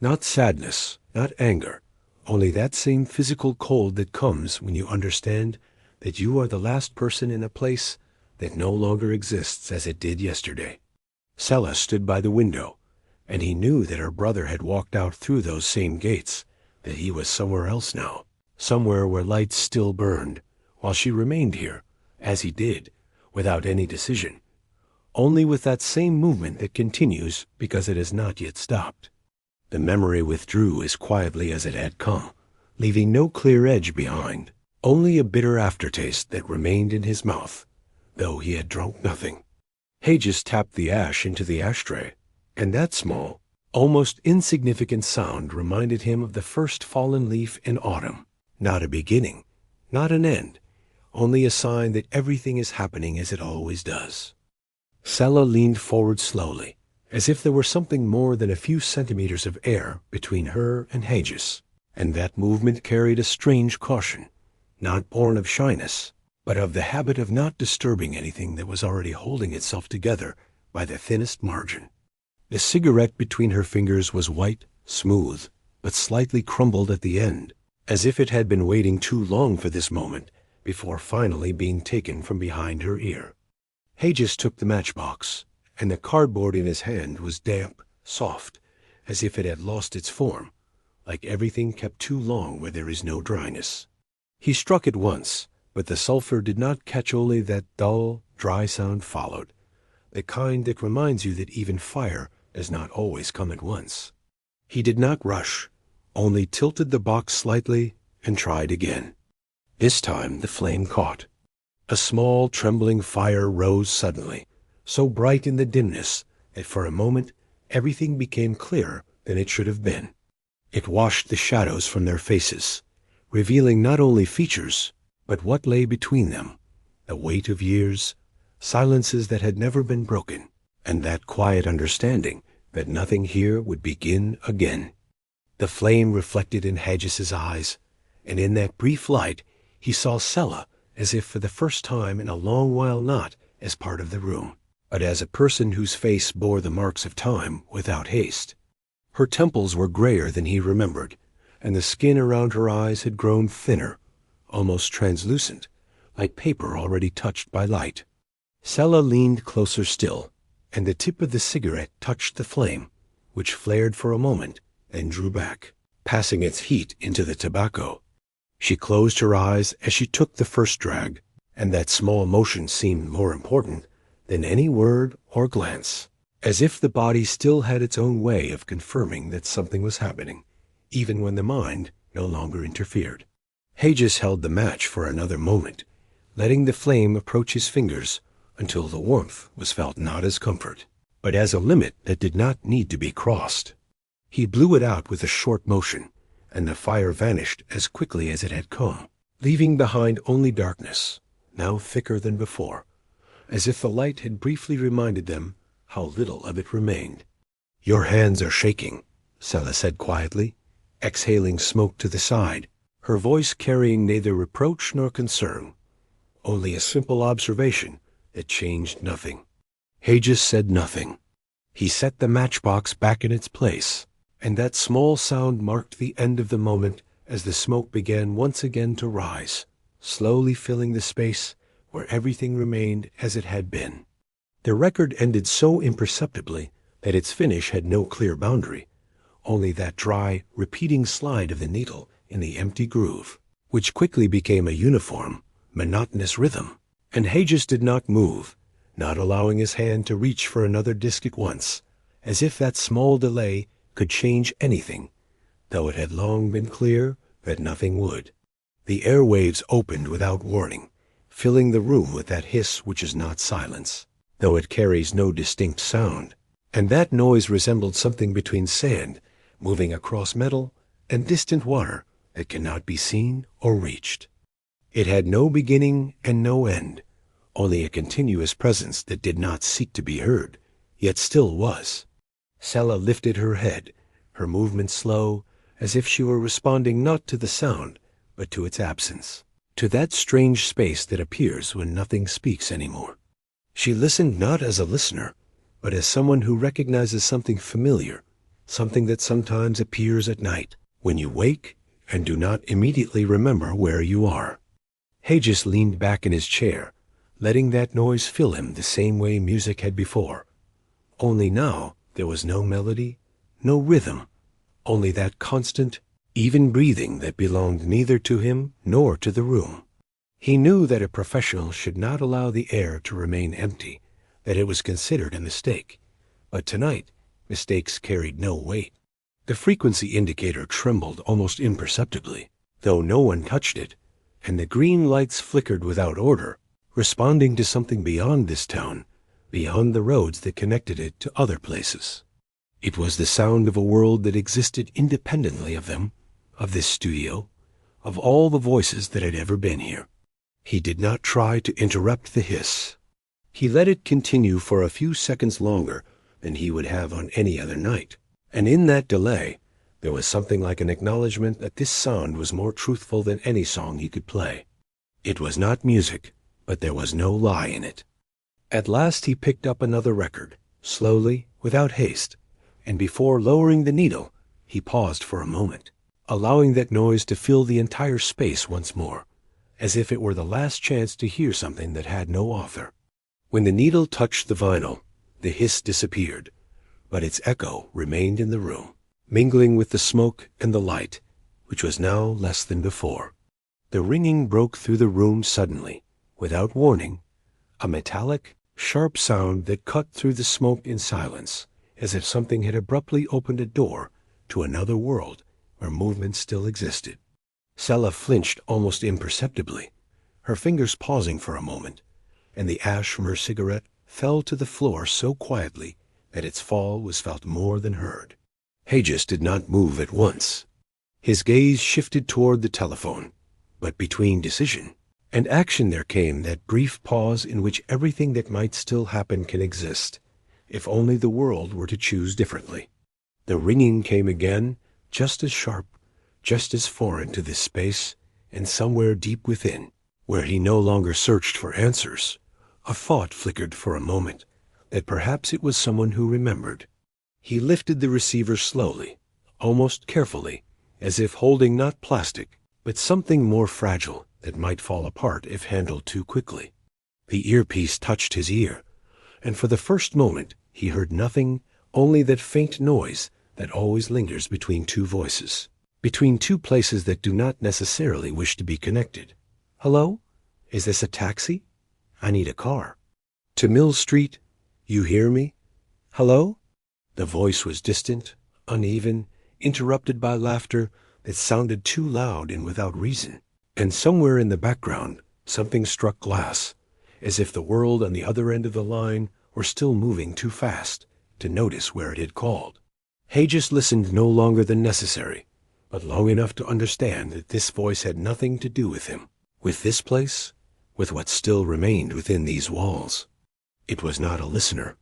Not sadness, not anger, only that same physical cold that comes when you understand that you are the last person in a place that no longer exists as it did yesterday. Sella stood by the window, and he knew that her brother had walked out through those same gates, that he was somewhere else now, somewhere where lights still burned, while she remained here, as he did, without any decision, only with that same movement that continues because it has not yet stopped. The memory withdrew as quietly as it had come, leaving no clear edge behind, only a bitter aftertaste that remained in his mouth, though he had drunk nothing. Hages tapped the ash into the ashtray, and that small, almost insignificant sound reminded him of the first fallen leaf in autumn. Not a beginning, not an end, only a sign that everything is happening as it always does. Sella leaned forward slowly, as if there were something more than a few centimeters of air between her and Hages, and that movement carried a strange caution, not born of shyness, but of the habit of not disturbing anything that was already holding itself together by the thinnest margin. The cigarette between her fingers was white, smooth, but slightly crumbled at the end, as if it had been waiting too long for this moment before finally being taken from behind her ear. Hages took the matchbox, and the cardboard in his hand was damp, soft, as if it had lost its form, like everything kept too long where there is no dryness. He struck it once, but the sulfur did not catch, only that dull, dry sound followed, the kind that reminds you that even fire does not always come at once. He did not rush, only tilted the box slightly and tried again. This time the flame caught. A small, trembling fire rose suddenly, so bright in the dimness that for a moment everything became clearer than it should have been. It washed the shadows from their faces, revealing not only features, but what lay between them, the weight of years, silences that had never been broken, and that quiet understanding that nothing here would begin again. The flame reflected in Hages's eyes, and in that brief light he saw Sella as if for the first time in a long while, not as part of the room, but as a person whose face bore the marks of time without haste. Her temples were grayer than he remembered, and the skin around her eyes had grown thinner, almost translucent, like paper already touched by light. Sella leaned closer still, and the tip of the cigarette touched the flame, which flared for a moment and drew back, passing its heat into the tobacco. She closed her eyes as she took the first drag, and that small motion seemed more important than any word or glance, as if the body still had its own way of confirming that something was happening, even when the mind no longer interfered. Hages held the match for another moment, letting the flame approach his fingers until the warmth was felt not as comfort, but as a limit that did not need to be crossed. He blew it out with a short motion, and the fire vanished as quickly as it had come, leaving behind only darkness, now thicker than before, as if the light had briefly reminded them how little of it remained. "Your hands are shaking," Sela said quietly, exhaling smoke to the side, her voice carrying neither reproach nor concern, only a simple observation that changed nothing. Hages said nothing. He set the matchbox back in its place, and that small sound marked the end of the moment as the smoke began once again to rise, slowly filling the space where everything remained as it had been. The record ended so imperceptibly that its finish had no clear boundary, only that dry, repeating slide of the needle in the empty groove, which quickly became a uniform, monotonous rhythm. And Hages did not move, not allowing his hand to reach for another disc at once, as if that small delay could change anything, though it had long been clear that nothing would. The airwaves opened without warning, filling the room with that hiss which is not silence, though it carries no distinct sound, and that noise resembled something between sand moving across metal and distant water that cannot be seen or reached. It had no beginning and no end, only a continuous presence that did not seek to be heard, yet still was. Sela lifted her head, her movement slow, as if she were responding not to the sound, but to its absence, to that strange space that appears when nothing speaks anymore. She listened not as a listener, but as someone who recognizes something familiar, something that sometimes appears at night, when you wake and do not immediately remember where you are. Hages leaned back in his chair, letting that noise fill him the same way music had before. Only now there was no melody, no rhythm, only that constant, even breathing that belonged neither to him nor to the room. He knew that a professional should not allow the air to remain empty, that it was considered a mistake. But tonight, mistakes carried no weight. The frequency indicator trembled almost imperceptibly, though no one touched it, and the green lights flickered without order, responding to something beyond this town, beyond the roads that connected it to other places. It was the sound of a world that existed independently of them, of this studio, of all the voices that had ever been here. He did not try to interrupt the hiss. He let it continue for a few seconds longer than he would have on any other night, and in that delay there was something like an acknowledgement that this sound was more truthful than any song he could play. It was not music, but there was no lie in it. At last he picked up another record, slowly, without haste, and before lowering the needle, he paused for a moment, allowing that noise to fill the entire space once more, as if it were the last chance to hear something that had no author. When the needle touched the vinyl, the hiss disappeared, but its echo remained in the room, mingling with the smoke and the light, which was now less than before. The ringing broke through the room suddenly, without warning, a metallic, sharp sound that cut through the smoke in silence, as if something had abruptly opened a door to another world where movement still existed. Sela flinched almost imperceptibly, her fingers pausing for a moment, and the ash from her cigarette fell to the floor so quietly that its fall was felt more than heard. Hages did not move at once. His gaze shifted toward the telephone, but between decision and action there came that brief pause in which everything that might still happen can exist, if only the world were to choose differently. The ringing came again, just as sharp, just as foreign to this space, and somewhere deep within, where he no longer searched for answers, a thought flickered for a moment that perhaps it was someone who remembered. He lifted the receiver slowly, almost carefully, as if holding not plastic, but something more fragile that might fall apart if handled too quickly. The earpiece touched his ear, and for the first moment he heard nothing only that faint noise that always lingers between two voices, between two places that do not necessarily wish to be connected. Hello? Is this a taxi? I need a car. To Mill Street? You hear me? Hello? The voice was distant, uneven, interrupted by laughter that sounded too loud and without reason. And somewhere in the background, something struck glass, as if the world on the other end of the line were still moving too fast to notice where it had called. Hagis listened no longer than necessary, but long enough to understand that this voice had nothing to do with him, with this place, with what still remained within these walls. It was not a listener,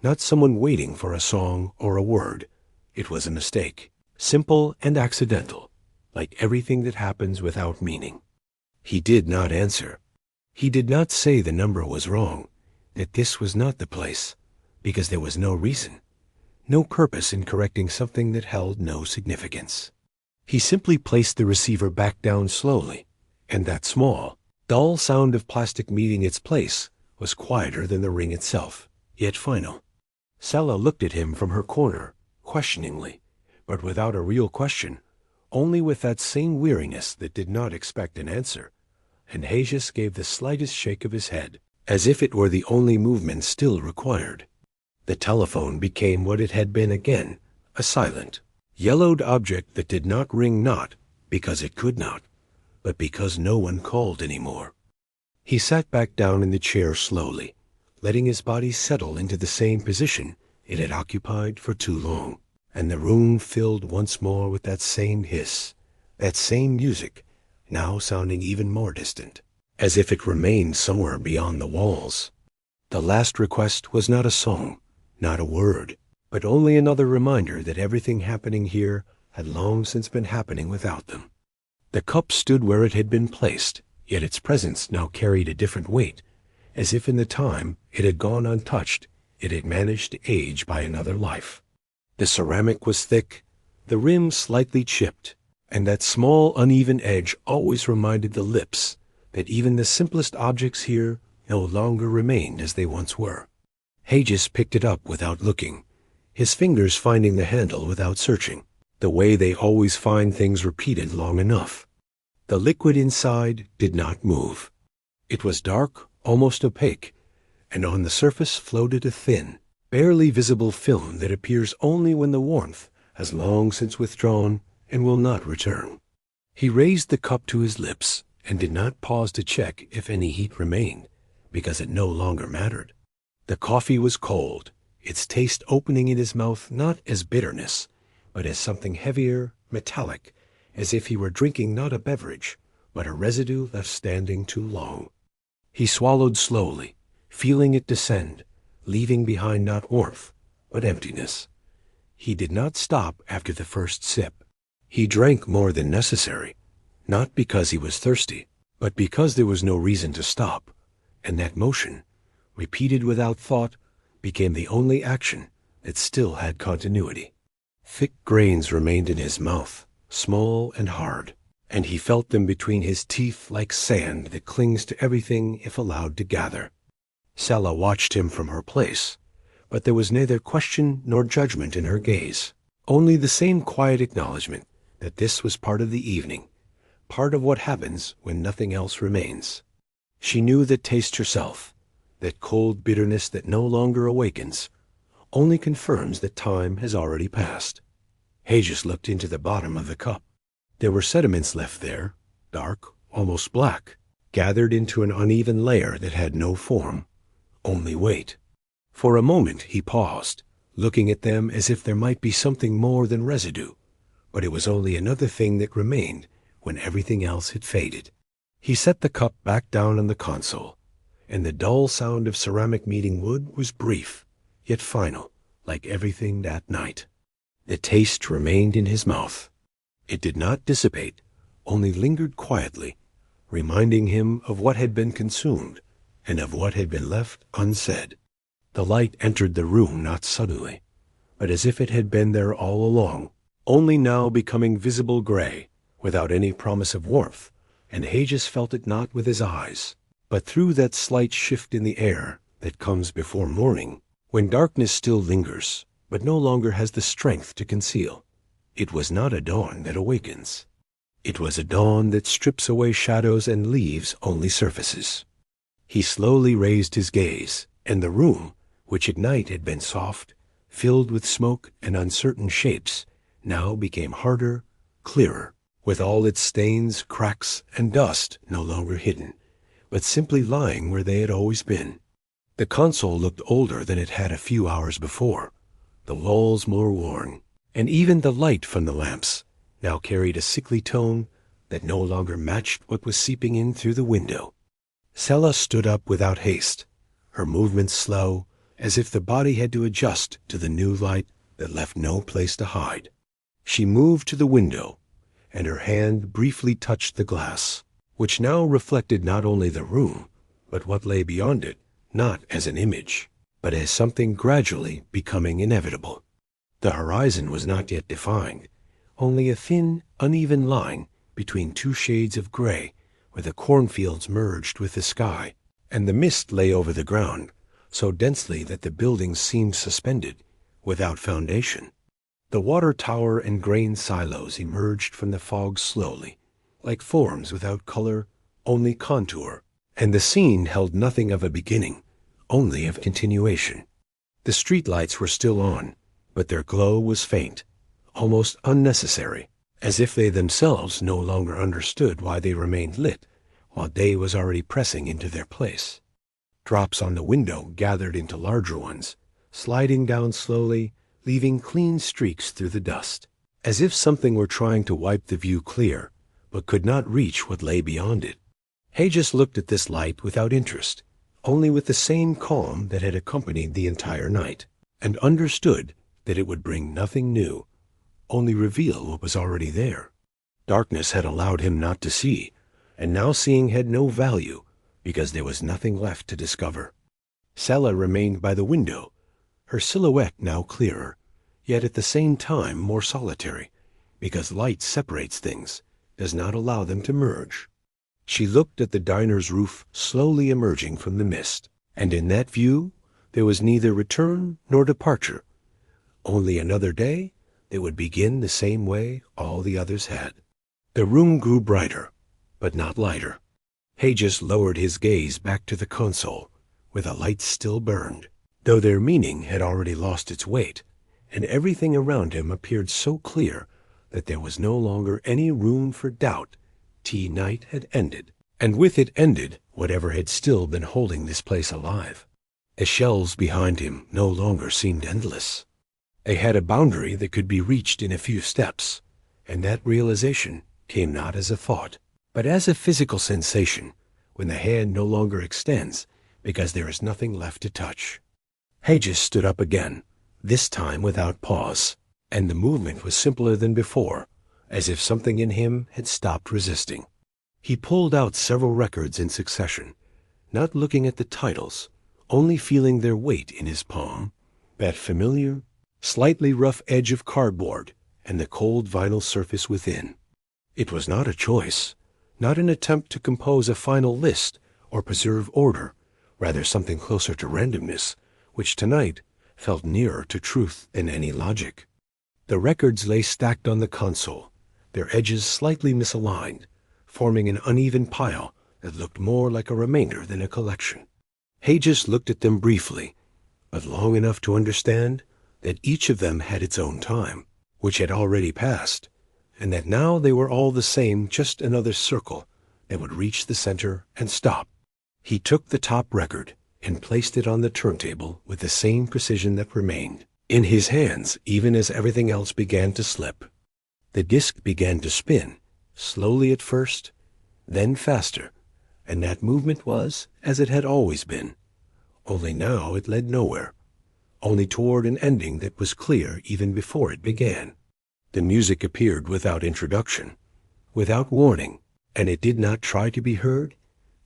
not someone waiting for a song or a word. It was a mistake, simple and accidental, like everything that happens without meaning. He did not answer. He did not say the number was wrong, that this was not the place, because there was no reason, no purpose in correcting something that held no significance. He simply placed the receiver back down slowly, and that small, dull sound of plastic meeting its place was quieter than the ring itself, yet final. Sella looked at him from her corner, questioningly, but without a real question, only with that same weariness that did not expect an answer, and Hagis gave the slightest shake of his head, as if it were the only movement still required. The telephone became what it had been again, a silent, yellowed object that did not ring, not because it could not, but because no one called anymore. He sat back down in the chair slowly, letting his body settle into the same position it had occupied for too long, and the room filled once more with that same hiss, that same music, now sounding even more distant, as if it remained somewhere beyond the walls. The last request was not a song, not a word, but only another reminder that everything happening here had long since been happening without them. The cup stood where it had been placed, yet its presence now carried a different weight, as if in the time it had gone untouched, it had managed to age by another life. The ceramic was thick, the rim slightly chipped, and that small uneven edge always reminded the lips that even the simplest objects here no longer remained as they once were. Hagis picked it up without looking, his fingers finding the handle without searching, the way they always find things repeated long enough. The liquid inside did not move. It was dark, almost opaque, and on the surface floated a thin, barely visible film that appears only when the warmth has long since withdrawn and will not return. He raised the cup to his lips and did not pause to check if any heat remained, because it no longer mattered. The coffee was cold, its taste opening in his mouth not as bitterness, but as something heavier, metallic, as if he were drinking not a beverage, but a residue left standing too long. He swallowed slowly, feeling it descend, leaving behind not warmth, but emptiness. He did not stop after the first sip. He drank more than necessary, not because he was thirsty, but because there was no reason to stop, and that motion, repeated without thought, became the only action that still had continuity. Thick grains remained in his mouth, small and hard, and he felt them between his teeth like sand that clings to everything if allowed to gather. Sella watched him from her place, but there was neither question nor judgment in her gaze, only the same quiet acknowledgment that this was part of the evening, part of what happens when nothing else remains. She knew that taste herself, that cold bitterness that no longer awakens, only confirms that time has already passed. Hagis looked into the bottom of the cup. There were sediments left there, dark, almost black, gathered into an uneven layer that had no form, only weight. For a moment he paused, looking at them as if there might be something more than residue, but it was only another thing that remained when everything else had faded. He set the cup back down on the console, and the dull sound of ceramic meeting wood was brief, yet final, like everything that night. The taste remained in his mouth. It did not dissipate, only lingered quietly, reminding him of what had been consumed and of what had been left unsaid. The light entered the room not suddenly, but as if it had been there all along, only now becoming visible gray, without any promise of warmth, and Hagis felt it not with his eyes, but through that slight shift in the air that comes before morning, when darkness still lingers, but no longer has the strength to conceal. It was not a dawn that awakens. It was a dawn that strips away shadows and leaves only surfaces. He slowly raised his gaze, and the room, which at night had been soft, filled with smoke and uncertain shapes, now became harder, clearer, with all its stains, cracks, and dust no longer hidden, but simply lying where they had always been. The console looked older than it had a few hours before, the walls more worn, and even the light from the lamps now carried a sickly tone that no longer matched what was seeping in through the window. Sella stood up without haste, her movements slow, as if the body had to adjust to the new light that left no place to hide. She moved to the window, and her hand briefly touched the glass, which now reflected not only the room, but what lay beyond it, not as an image, but as something gradually becoming inevitable. The horizon was not yet defined, only a thin, uneven line between two shades of gray, where the cornfields merged with the sky, and the mist lay over the ground, so densely that the buildings seemed suspended, without foundation. The water tower and grain silos emerged from the fog slowly, like forms without color, only contour, and the scene held nothing of a beginning, only of continuation. The streetlights were still on, but their glow was faint, almost unnecessary, as if they themselves no longer understood why they remained lit, while day was already pressing into their place. Drops on the window gathered into larger ones, sliding down slowly, leaving clean streaks through the dust, as if something were trying to wipe the view clear, but could not reach what lay beyond it. Hages looked at this light without interest, only with the same calm that had accompanied the entire night, and understood that it would bring nothing new, only reveal what was already there. Darkness had allowed him not to see, and now seeing had no value, because there was nothing left to discover. Sella remained by the window, her silhouette now clearer, yet at the same time more solitary, because light separates things, does not allow them to merge. She looked at the diner's roof slowly emerging from the mist, and in that view there was neither return nor departure, only another day that would begin the same way all the others had. The room grew brighter, but not lighter. Hages lowered his gaze back to the console, where the lights still burned, though their meaning had already lost its weight, and everything around him appeared so clear that there was no longer any room for doubt. Tea night had ended, and with it ended whatever had still been holding this place alive. The shelves behind him no longer seemed endless. They had a boundary that could be reached in a few steps, and that realization came not as a thought, but as a physical sensation, when the hand no longer extends because there is nothing left to touch. Hages stood up again, this time without pause, and the movement was simpler than before, as if something in him had stopped resisting. He pulled out several records in succession, not looking at the titles, only feeling their weight in his palm, that familiar, slightly rough edge of cardboard, and the cold vinyl surface within. It was not a choice, not an attempt to compose a final list or preserve order, rather something closer to randomness, which tonight felt nearer to truth than any logic. The records lay stacked on the console, their edges slightly misaligned, forming an uneven pile that looked more like a remainder than a collection. Hages looked at them briefly, but long enough to understand that each of them had its own time, which had already passed, and that now they were all the same, just another circle that would reach the center and stop. He took the top record and placed it on the turntable with the same precision that remained in his hands, even as everything else began to slip. The disc began to spin, slowly at first, then faster, and that movement was as it had always been, only now it led nowhere, only toward an ending that was clear even before it began. The music appeared without introduction, without warning, and it did not try to be heard.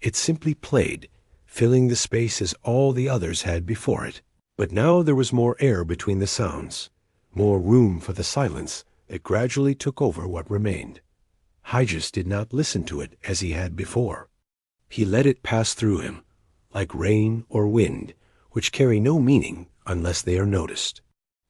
It simply played, filling the space as all the others had before it. But now there was more air between the sounds, more room for the silence that gradually took over what remained. Hages did not listen to it as he had before. He let it pass through him, like rain or wind, which carry no meaning unless they are noticed.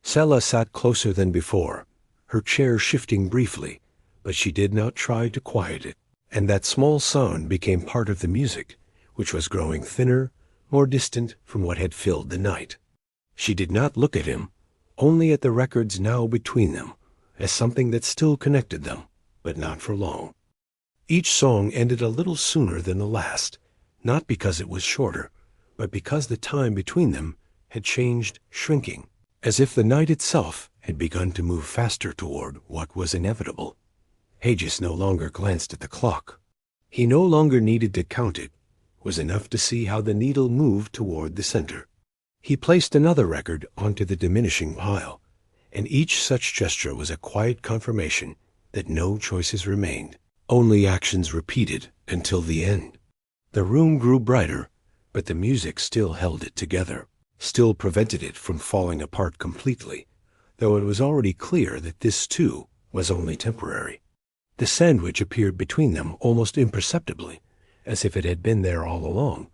Sela sat closer than before, her chair shifting briefly, but she did not try to quiet it, and that small sound became part of the music, which was growing thinner, more distant from what had filled the night. She did not look at him, only at the records now between them, as something that still connected them, but not for long. Each song ended a little sooner than the last, not because it was shorter, but because the time between them had changed, shrinking, as if the night itself had begun to move faster toward what was inevitable. Hagis no longer glanced at the clock. He no longer needed to count it, was enough to see how the needle moved toward the center. He placed another record onto the diminishing pile, and each such gesture was a quiet confirmation that no choices remained, only actions repeated until the end. The room grew brighter, but the music still held it together, still prevented it from falling apart completely, though it was already clear that this, too, was only temporary. The sandwich appeared between them almost imperceptibly, as if it had been there all along,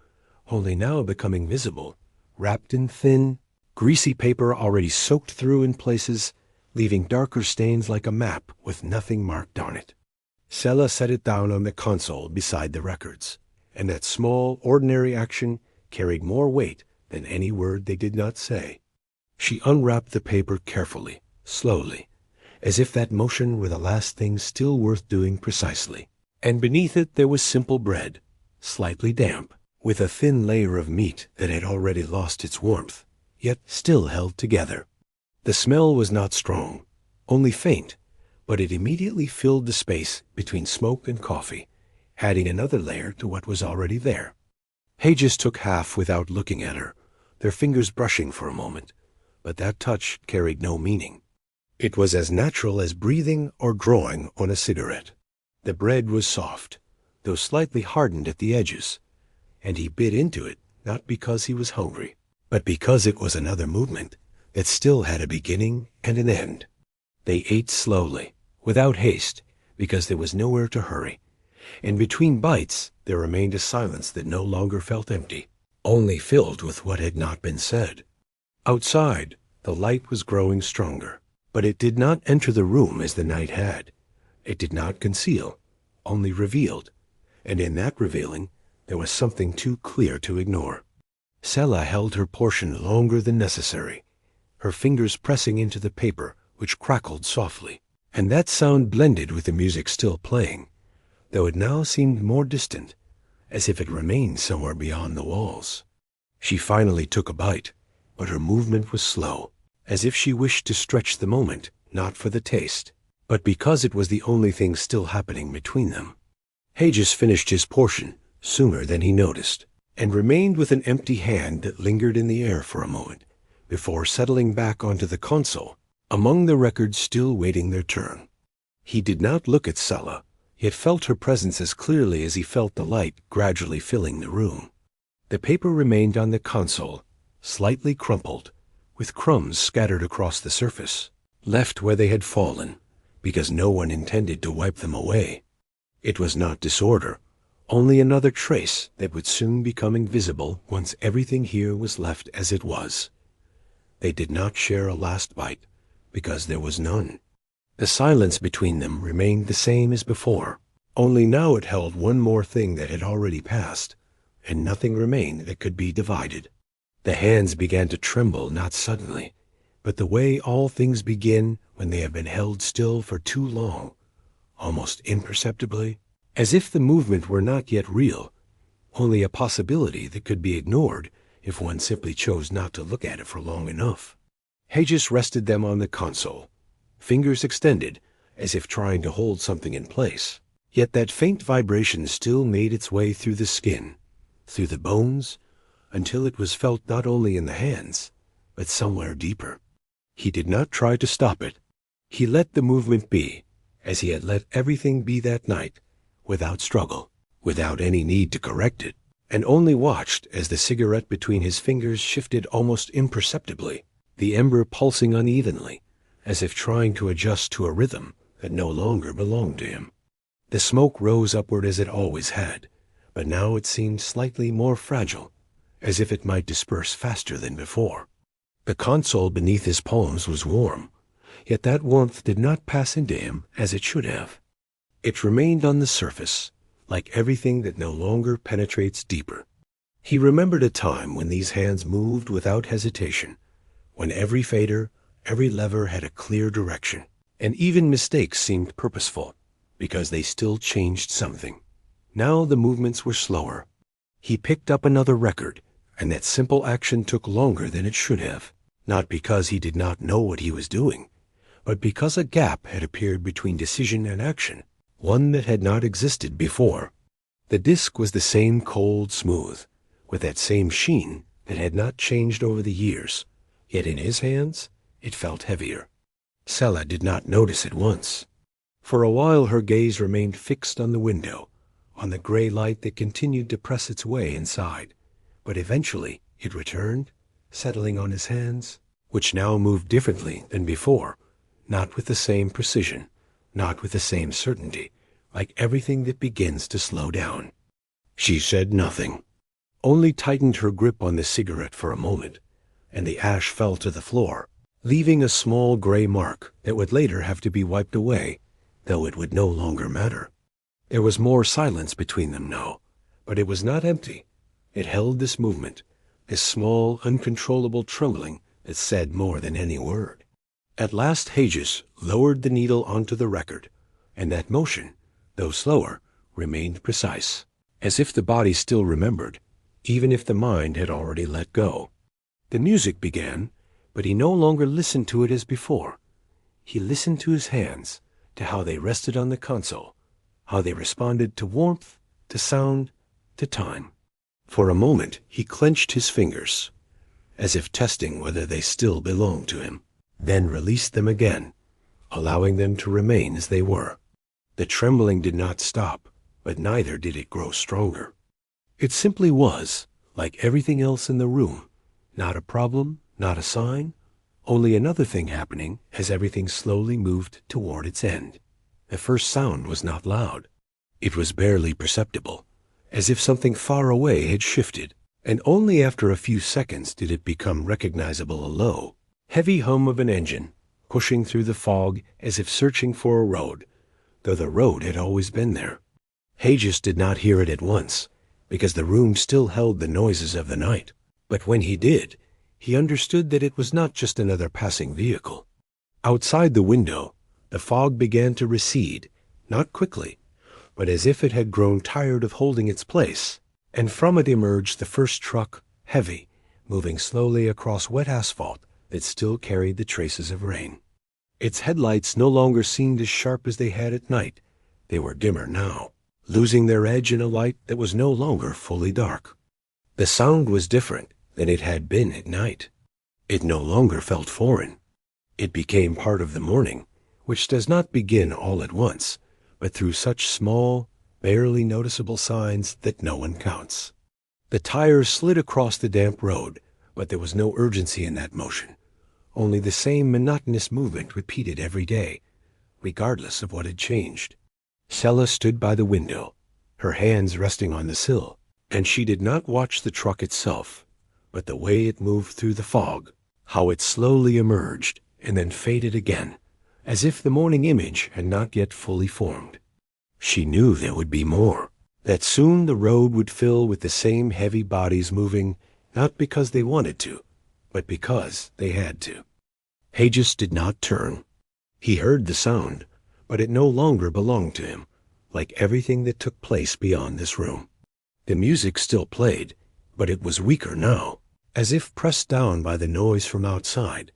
only now becoming visible, wrapped in thin, greasy paper already soaked through in places, leaving darker stains like a map with nothing marked on it. Sela set it down on the console beside the records, and that small, ordinary action carried more weight than any word they did not say. She unwrapped the paper carefully, slowly, as if that motion were the last thing still worth doing precisely. And beneath it there was simple bread, slightly damp, with a thin layer of meat that had already lost its warmth, yet still held together. The smell was not strong, only faint, but it immediately filled the space between smoke and coffee, adding another layer to what was already there. Hagis took half without looking at her, their fingers brushing for a moment, but that touch carried no meaning. It was as natural as breathing or drawing on a cigarette. The bread was soft, though slightly hardened at the edges, and he bit into it not because he was hungry, but because it was another movement that still had a beginning and an end. They ate slowly, without haste, because there was nowhere to hurry, and between bites there remained a silence that no longer felt empty, only filled with what had not been said. Outside, the light was growing stronger, but it did not enter the room as the night had. It did not conceal, only revealed, and in that revealing there was something too clear to ignore. Sela held her portion longer than necessary, her fingers pressing into the paper, which crackled softly, and that sound blended with the music still playing, though it now seemed more distant, as if it remained somewhere beyond the walls. She finally took a bite, but her movement was slow, as if she wished to stretch the moment, not for the taste, but because it was the only thing still happening between them. Hagis finished his portion sooner than he noticed, and remained with an empty hand that lingered in the air for a moment, before settling back onto the console, among the records still waiting their turn. He did not look at Sela, yet felt her presence as clearly as he felt the light gradually filling the room. The paper remained on the console, slightly crumpled, with crumbs scattered across the surface, left where they had fallen, because no one intended to wipe them away. It was not disorder, only another trace that would soon become invisible once everything here was left as it was. They did not share a last bite, because there was none. The silence between them remained the same as before, only now it held one more thing that had already passed, and nothing remained that could be divided. The hands began to tremble not suddenly, but the way all things begin when they have been held still for too long, almost imperceptibly, as if the movement were not yet real, only a possibility that could be ignored if one simply chose not to look at it for long enough. Hagis rested them on the console, fingers extended, as if trying to hold something in place. Yet that faint vibration still made its way through the skin, through the bones, until it was felt not only in the hands, but somewhere deeper. He did not try to stop it. He let the movement be, as he had let everything be that night, without struggle, without any need to correct it, and only watched as the cigarette between his fingers shifted almost imperceptibly, the ember pulsing unevenly, as if trying to adjust to a rhythm that no longer belonged to him. The smoke rose upward as it always had, but now it seemed slightly more fragile, as if it might disperse faster than before. The console beneath his palms was warm, yet that warmth did not pass into him as it should have. It remained on the surface, like everything that no longer penetrates deeper. He remembered a time when these hands moved without hesitation, when every fader, every lever had a clear direction, and even mistakes seemed purposeful, because they still changed something. Now the movements were slower. He picked up another record, and that simple action took longer than it should have, not because he did not know what he was doing, but because a gap had appeared between decision and action, one that had not existed before. The disc was the same cold smooth, with that same sheen that had not changed over the years, yet in his hands it felt heavier. Sela did not notice at once. For a while her gaze remained fixed on the window, on the gray light that continued to press its way inside, but eventually it returned, settling on his hands, which now moved differently than before, not with the same precision, not with the same certainty, like everything that begins to slow down. She said nothing, only tightened her grip on the cigarette for a moment, and the ash fell to the floor, leaving a small gray mark that would later have to be wiped away, though it would no longer matter. There was more silence between them now, but it was not empty. It held this movement, this small, uncontrollable trembling that said more than any word. At last Hages lowered the needle onto the record, and that motion, though slower, remained precise, as if the body still remembered, even if the mind had already let go. The music began, but he no longer listened to it as before. He listened to his hands, to how they rested on the console, how they responded to warmth, to sound, to time. For a moment he clenched his fingers, as if testing whether they still belonged to him, then released them again, allowing them to remain as they were. The trembling did not stop, but neither did it grow stronger. It simply was, like everything else in the room, not a problem, not a sign, only another thing happening as everything slowly moved toward its end. The first sound was not loud. It was barely perceptible, as if something far away had shifted, and only after a few seconds did it become recognizable a low, heavy hum of an engine, pushing through the fog as if searching for a road, though the road had always been there. Hages did not hear it at once, because the room still held the noises of the night. But when he did, he understood that it was not just another passing vehicle. Outside the window, the fog began to recede, not quickly, but as if it had grown tired of holding its place, and from it emerged the first truck, heavy, moving slowly across wet asphalt that still carried the traces of rain. Its headlights no longer seemed as sharp as they had at night. They were dimmer now, losing their edge in a light that was no longer fully dark. The sound was different than it had been at night. It no longer felt foreign. It became part of the morning, which does not begin all at once, but through such small, barely noticeable signs that no one counts. The tires slid across the damp road, but there was no urgency in that motion, only the same monotonous movement repeated every day, regardless of what had changed. Sela stood by the window, her hands resting on the sill, and she did not watch the truck itself, but the way it moved through the fog, how it slowly emerged and then faded again, as if the morning image had not yet fully formed. She knew there would be more, that soon the road would fill with the same heavy bodies moving, not because they wanted to, but because they had to. Hages did not turn. He heard the sound, but it no longer belonged to him, like everything that took place beyond this room. The music still played, but it was weaker now, as if pressed down by the noise from outside,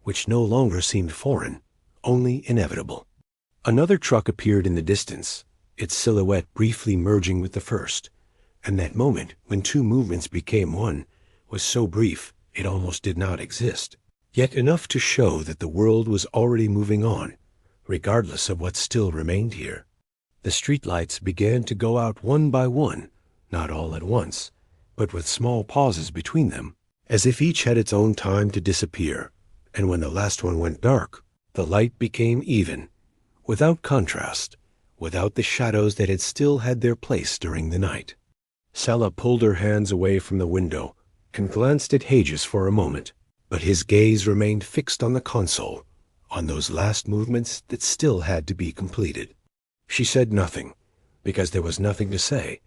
which no longer seemed foreign, only inevitable. Another truck appeared in the distance, its silhouette briefly merging with the first, and that moment when two movements became one was so brief it almost did not exist, yet enough to show that the world was already moving on, regardless of what still remained here. The streetlights began to go out one by one, not all at once, but with small pauses between them, as if each had its own time to disappear, and when the last one went dark, the light became even, without contrast, without the shadows that had still had their place during the night. Sela pulled her hands away from the window and glanced at Hages for a moment, but his gaze remained fixed on the console, on those last movements that still had to be completed. She said nothing, because there was nothing to say,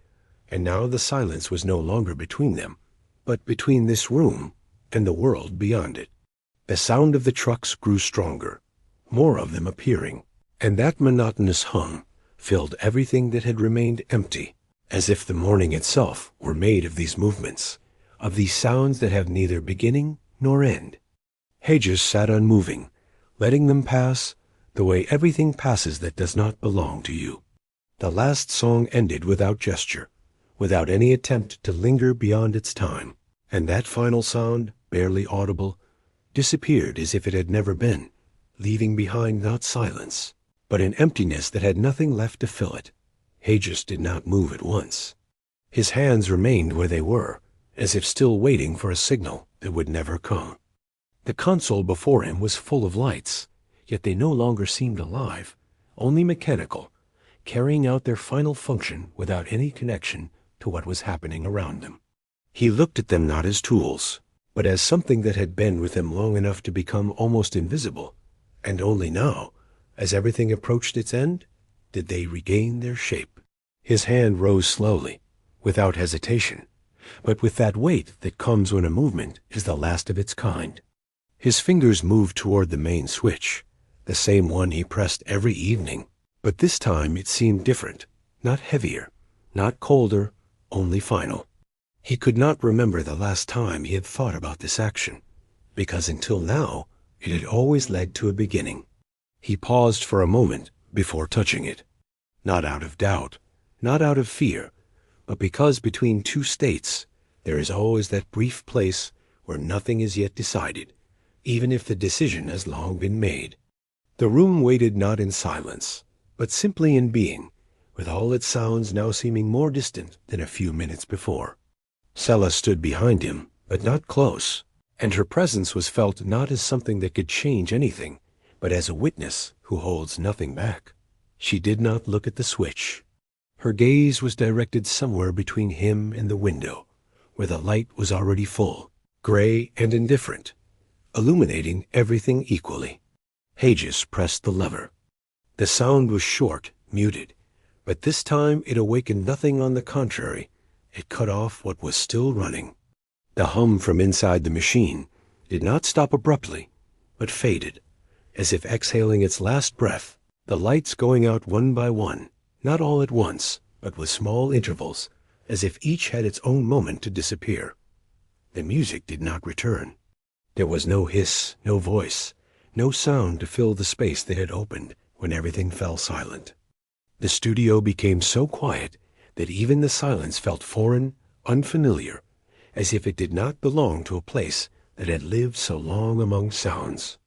and now the silence was no longer between them, but between this room and the world beyond it. The sound of the trucks grew stronger, more of them appearing, and that monotonous hum filled everything that had remained empty, as if the morning itself were made of these movements, of these sounds that have neither beginning nor end. Hedges sat unmoving, letting them pass the way everything passes that does not belong to you. The last song ended without gesture, without any attempt to linger beyond its time, and that final sound, barely audible, disappeared as if it had never been, leaving behind not silence, but an emptiness that had nothing left to fill it. Hedges did not move at once. His hands remained where they were, as if still waiting for a signal that would never come. The console before him was full of lights, yet they no longer seemed alive, only mechanical, carrying out their final function without any connection to what was happening around them. He looked at them not as tools, but as something that had been with him long enough to become almost invisible, and only now, as everything approached its end, did they regain their shape. His hand rose slowly, without hesitation, but with that weight that comes when a movement is the last of its kind. His fingers moved toward the main switch, the same one he pressed every evening, but this time it seemed different, not heavier, not colder, only final. He could not remember the last time he had thought about this action, because until now it had always led to a beginning. He paused for a moment before touching it, not out of doubt, not out of fear, but because between two states there is always that brief place where nothing is yet decided, even if the decision has long been made. The room waited not in silence, but simply in being, with all its sounds now seeming more distant than a few minutes before. Sella stood behind him, but not close, and her presence was felt not as something that could change anything, but as a witness who holds nothing back. She did not look at the switch. Her gaze was directed somewhere between him and the window, where the light was already full, gray and indifferent, illuminating everything equally. Hedges pressed the lever. The sound was short, muted, but this time it awakened nothing. On the contrary, it cut off what was still running. The hum from inside the machine did not stop abruptly, but faded, as if exhaling its last breath, the lights going out one by one, not all at once, but with small intervals, as if each had its own moment to disappear. The music did not return. There was no hiss, no voice, no sound to fill the space that had opened when everything fell silent. The studio became so quiet that even the silence felt foreign, unfamiliar, as if it did not belong to a place that had lived so long among sounds.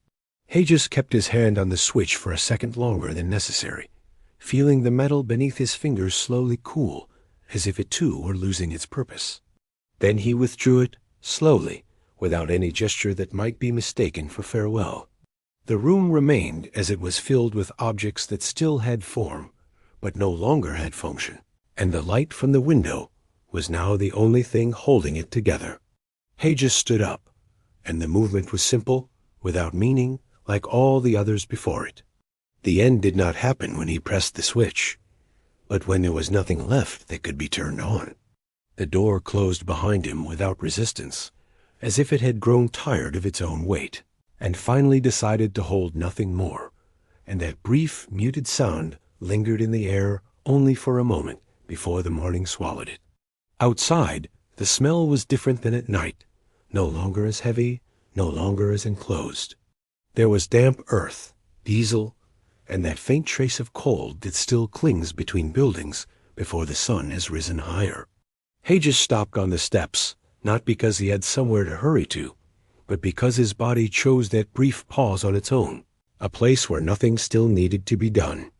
Hedges kept his hand on the switch for a second longer than necessary, feeling the metal beneath his fingers slowly cool, as if it too were losing its purpose. Then he withdrew it, slowly, without any gesture that might be mistaken for farewell. The room remained as it was, filled with objects that still had form, but no longer had function, and the light from the window was now the only thing holding it together. Hedges stood up, and the movement was simple, without meaning, like all the others before it. The end did not happen when he pressed the switch, but when there was nothing left that could be turned on. The door closed behind him without resistance, as if it had grown tired of its own weight, and finally decided to hold nothing more, and that brief, muted sound lingered in the air only for a moment before the morning swallowed it. Outside, the smell was different than at night, no longer as heavy, no longer as enclosed. There was damp earth, diesel, and that faint trace of cold that still clings between buildings before the sun has risen higher. Hedges stopped on the steps, not because he had somewhere to hurry to, but because his body chose that brief pause on its own, a place where nothing still needed to be done.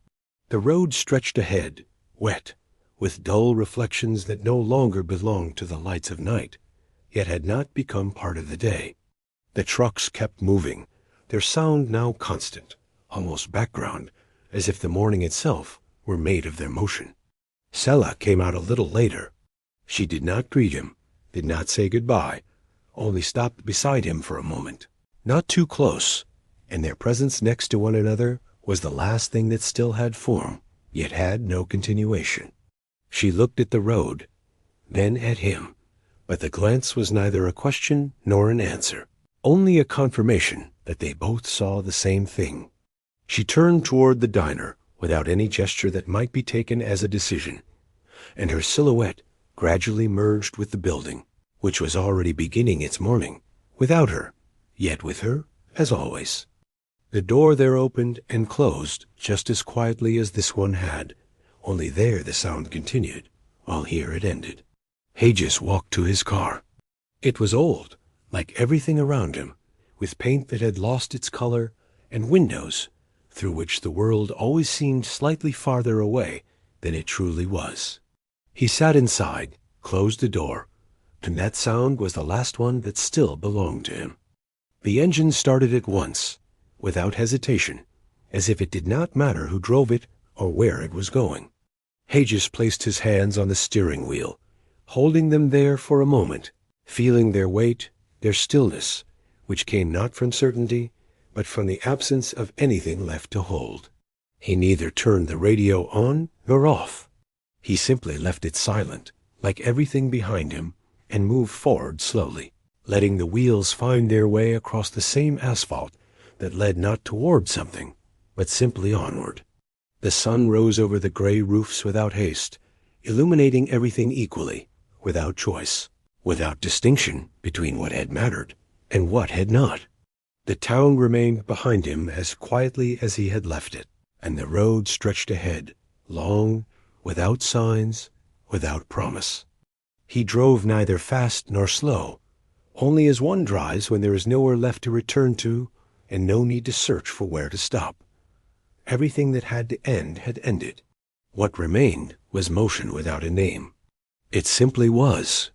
The road stretched ahead, wet, with dull reflections that no longer belonged to the lights of night, yet had not become part of the day. The trucks kept moving, their sound now constant, almost background, as if the morning itself were made of their motion. Sella came out a little later. She did not greet him, did not say goodbye, only stopped beside him for a moment, not too close, and their presence next to one another was the last thing that still had form, yet had no continuation. She looked at the road, then at him, but the glance was neither a question nor an answer, only a confirmation that they both saw the same thing. She turned toward the diner without any gesture that might be taken as a decision, and her silhouette gradually merged with the building, which was already beginning its morning, without her, yet with her, as always. The door there opened and closed just as quietly as this one had, only there the sound continued, while here it ended. Hages walked to his car. It was old, like everything around him, with paint that had lost its color and windows through which the world always seemed slightly farther away than it truly was. He sat inside, closed the door, and that sound was the last one that still belonged to him. The engine started at once, without hesitation, as if it did not matter who drove it or where it was going. Hages placed his hands on the steering wheel, holding them there for a moment, feeling their weight, their stillness, which came not from certainty, but from the absence of anything left to hold. He neither turned the radio on nor off. He simply left it silent, like everything behind him, and moved forward slowly, letting the wheels find their way across the same asphalt that led not toward something, but simply onward. The sun rose over the gray roofs without haste, illuminating everything equally, without choice, without distinction between what had mattered and what had not. The town remained behind him as quietly as he had left it, and the road stretched ahead, long, without signs, without promise. He drove neither fast nor slow, only as one drives when there is nowhere left to return to and no need to search for where to stop. Everything that had to end had ended. What remained was motion without a name. It simply was,